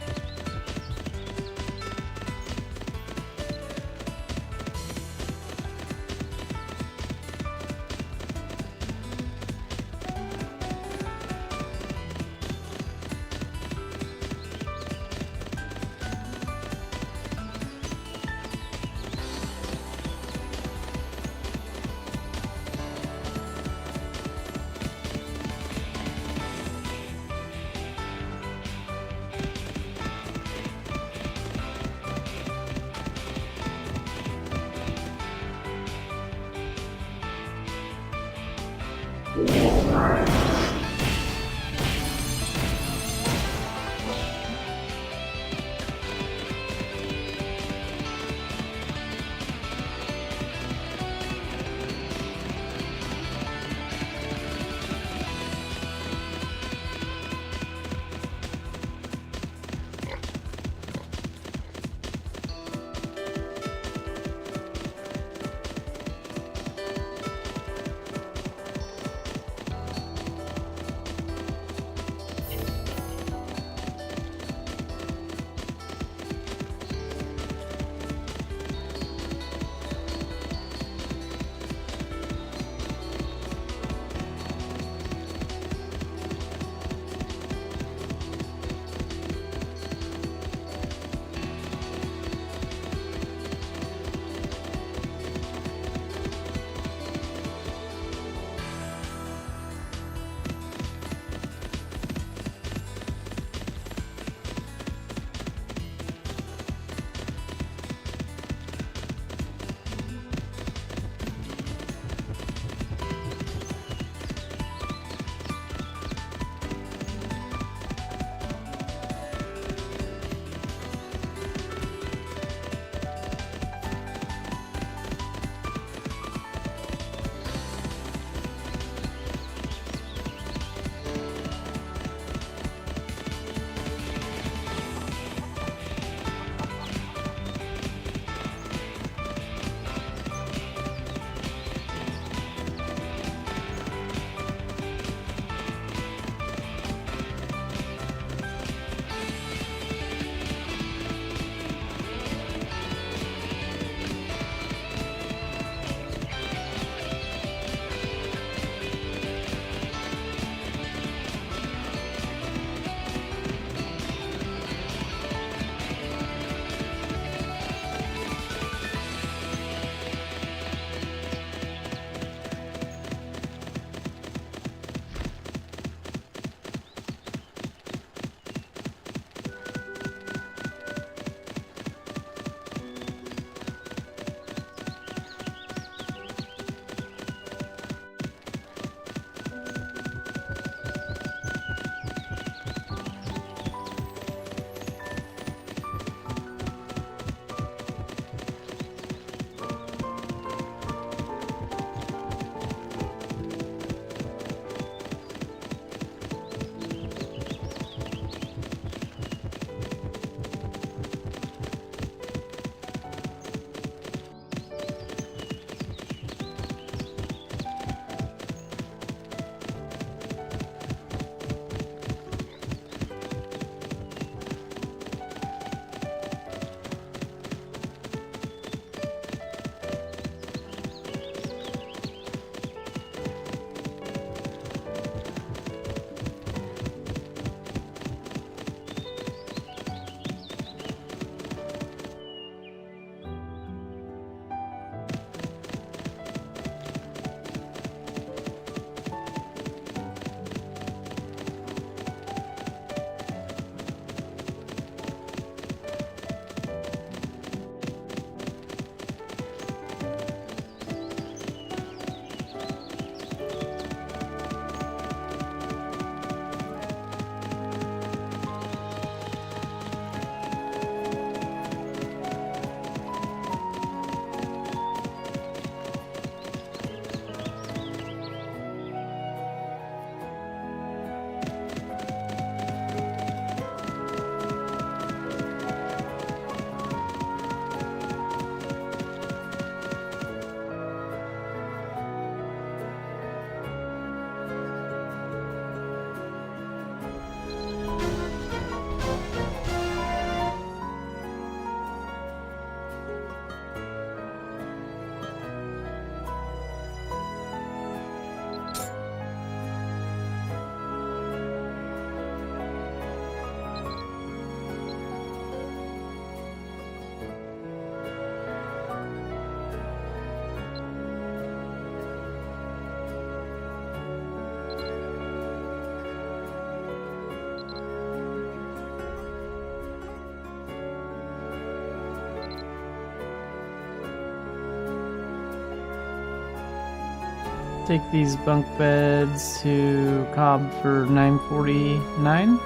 take these bunk beds to Cobb for 949.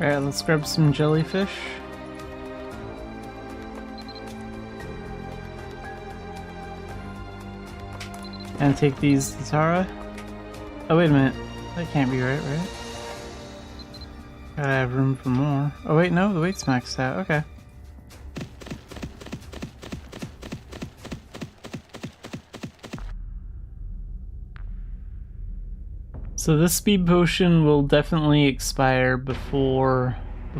Alright, let's grab some jellyfish. And take these to Tara. Oh, wait a minute. That can't be right? Gotta have room for more. Oh, wait, no, the weight's maxed out. Okay. So this speed potion will definitely expire before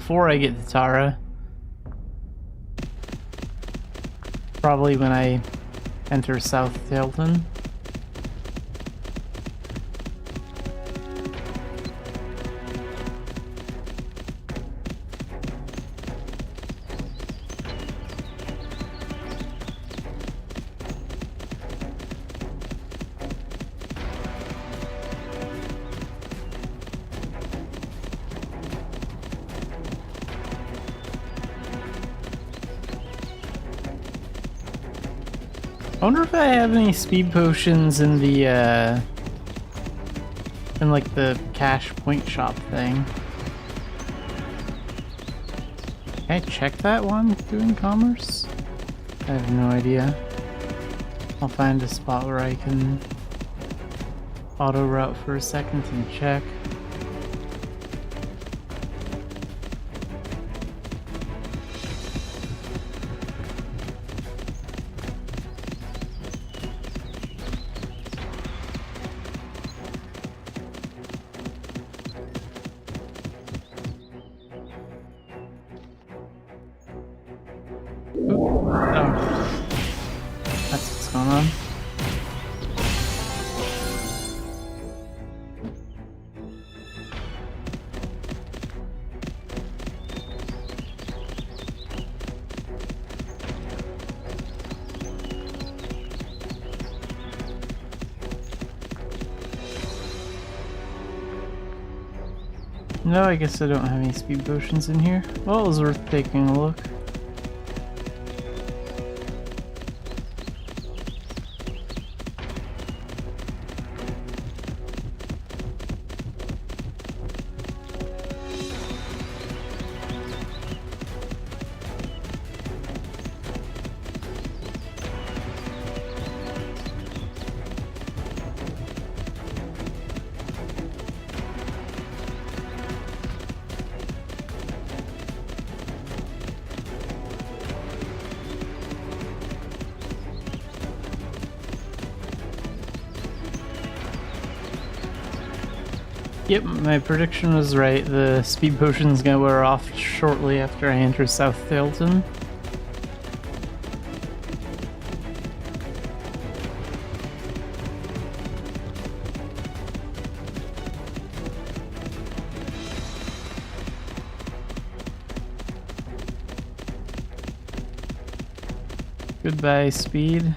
I get to Tara. Probably when I enter South Tailton. I wonder if I have any speed potions in the, in like the cash point shop thing. Can I check that one doing commerce? I have no idea. I'll find a spot where I can auto route for a second and check. No, I guess I don't have any speed potions in here. Well, it was worth taking a look. Yep, my prediction was right. The speed potion's gonna wear off shortly after I enter South Tailton. Goodbye, speed.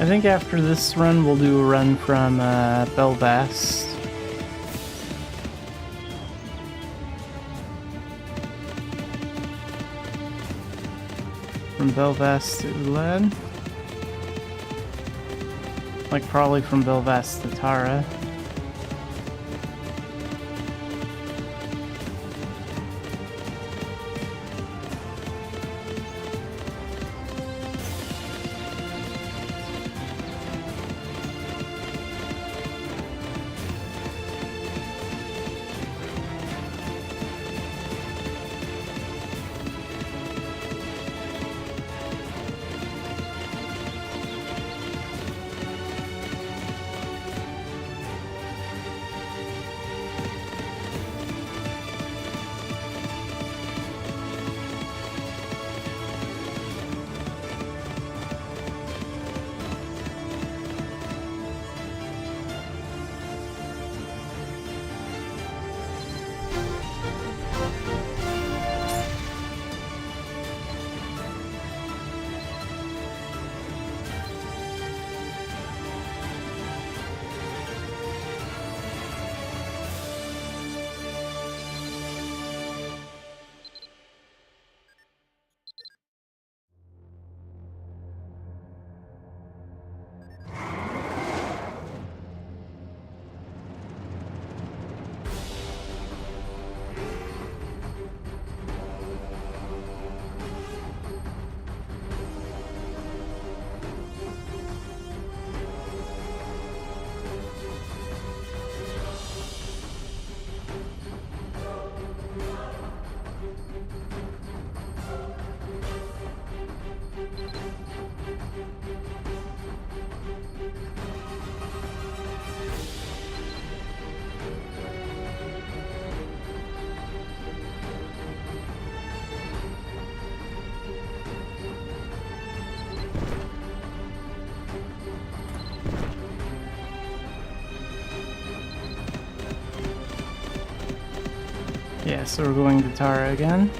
I think after this run, we'll do a run from Belfast. From Belfast to Ulan. Like, probably from Belfast to Tara. Yeah, so we're going to Tara again.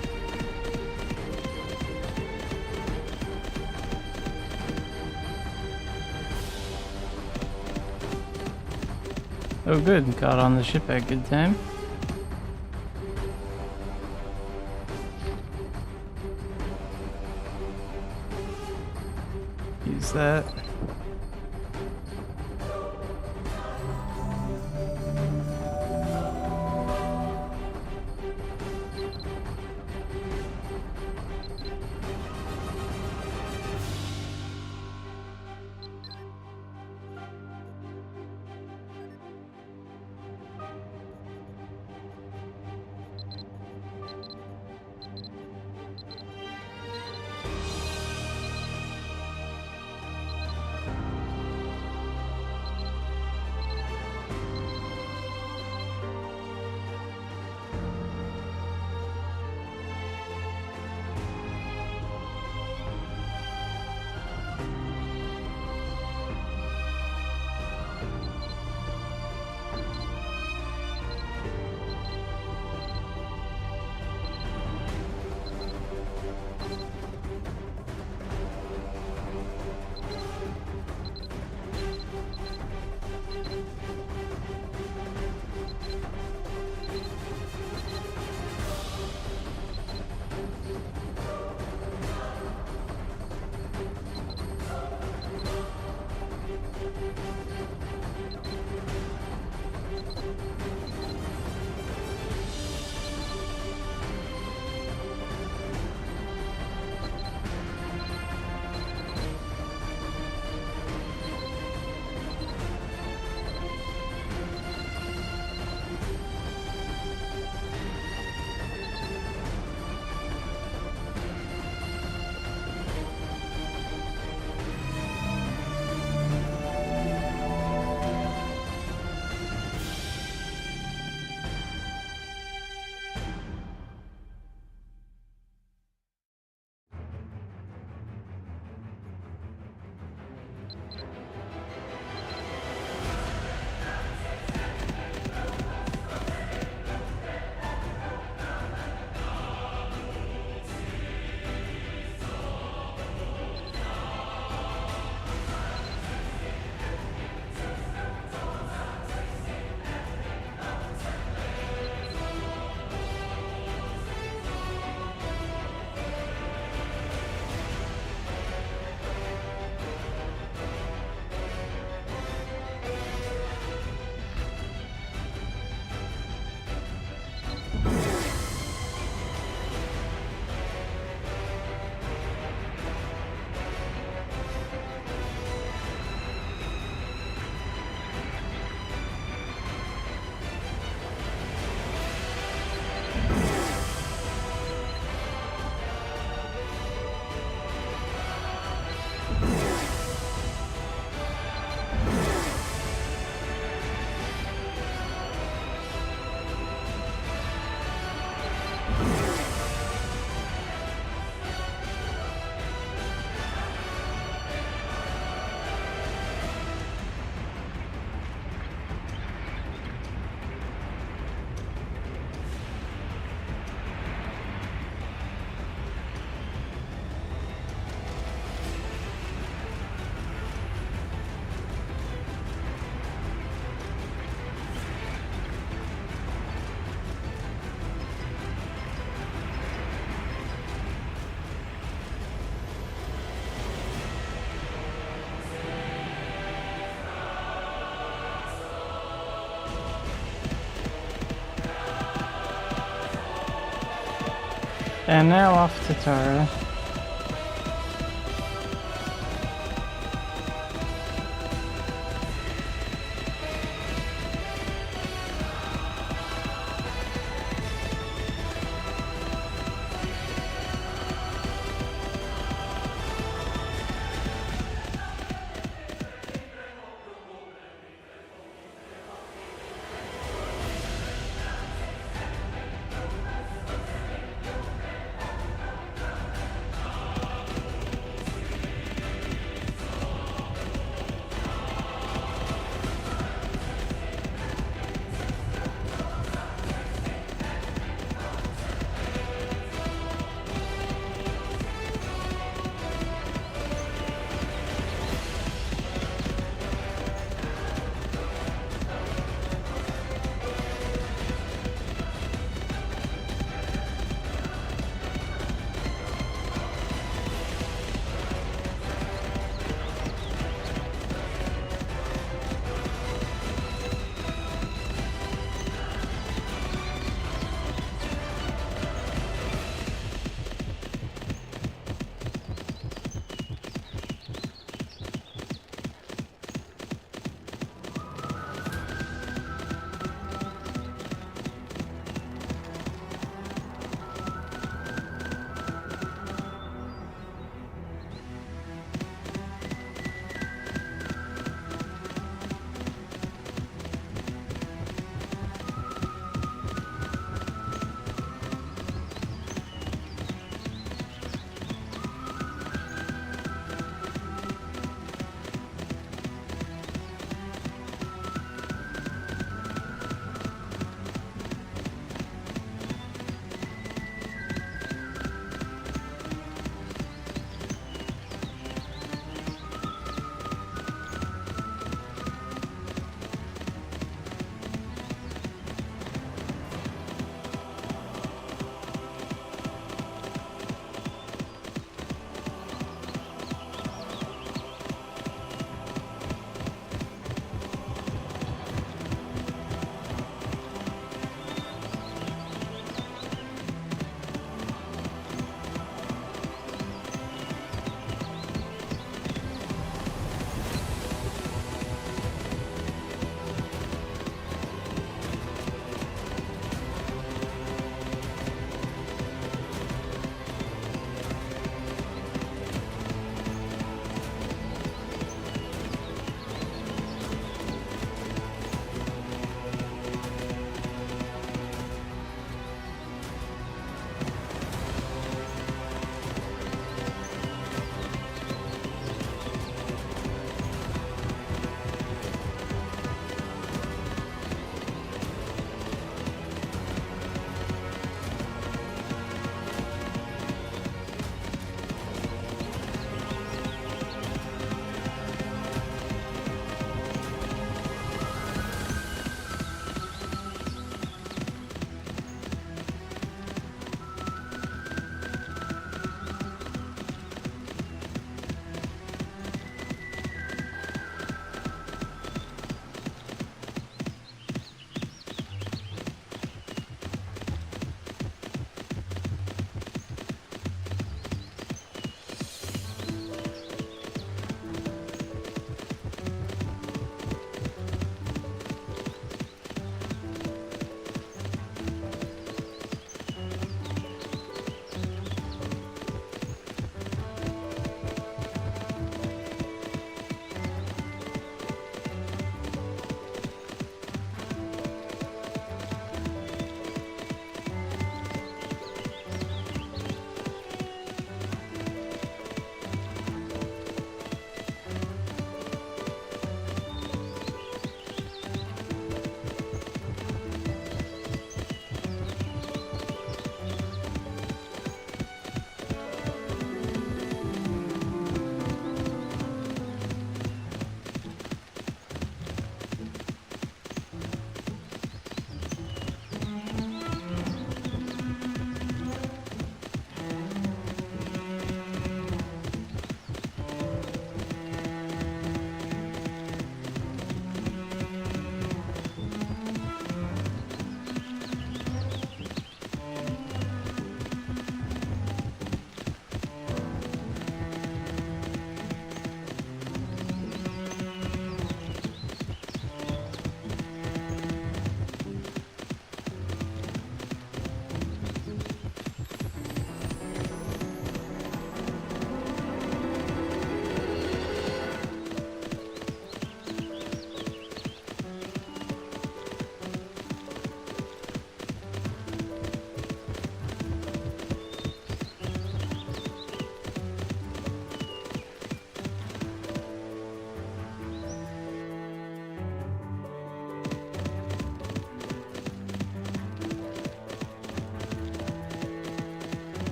Oh good, got on the ship at good time. Use that. And now off to Tara.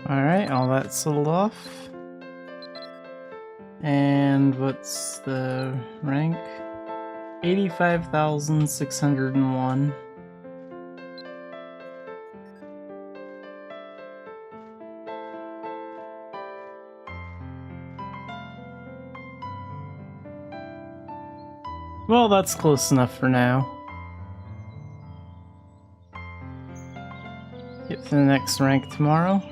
Alright, all that's sold off. And what's the rank? 85,601. Well, that's close enough for now. Get to the next rank tomorrow.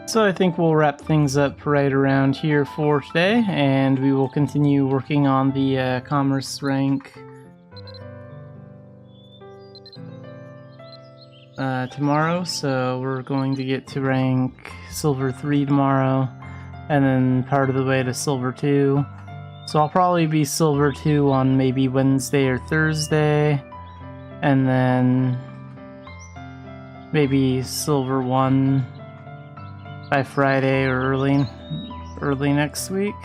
So I think we'll wrap things up right around here for today, and we will continue working on the commerce rank tomorrow. So we're going to get to rank Silver 3 tomorrow, and then part of the way to Silver 2. So I'll probably be Silver 2 on maybe Wednesday or Thursday, and then maybe Silver 1 by Friday or early next week.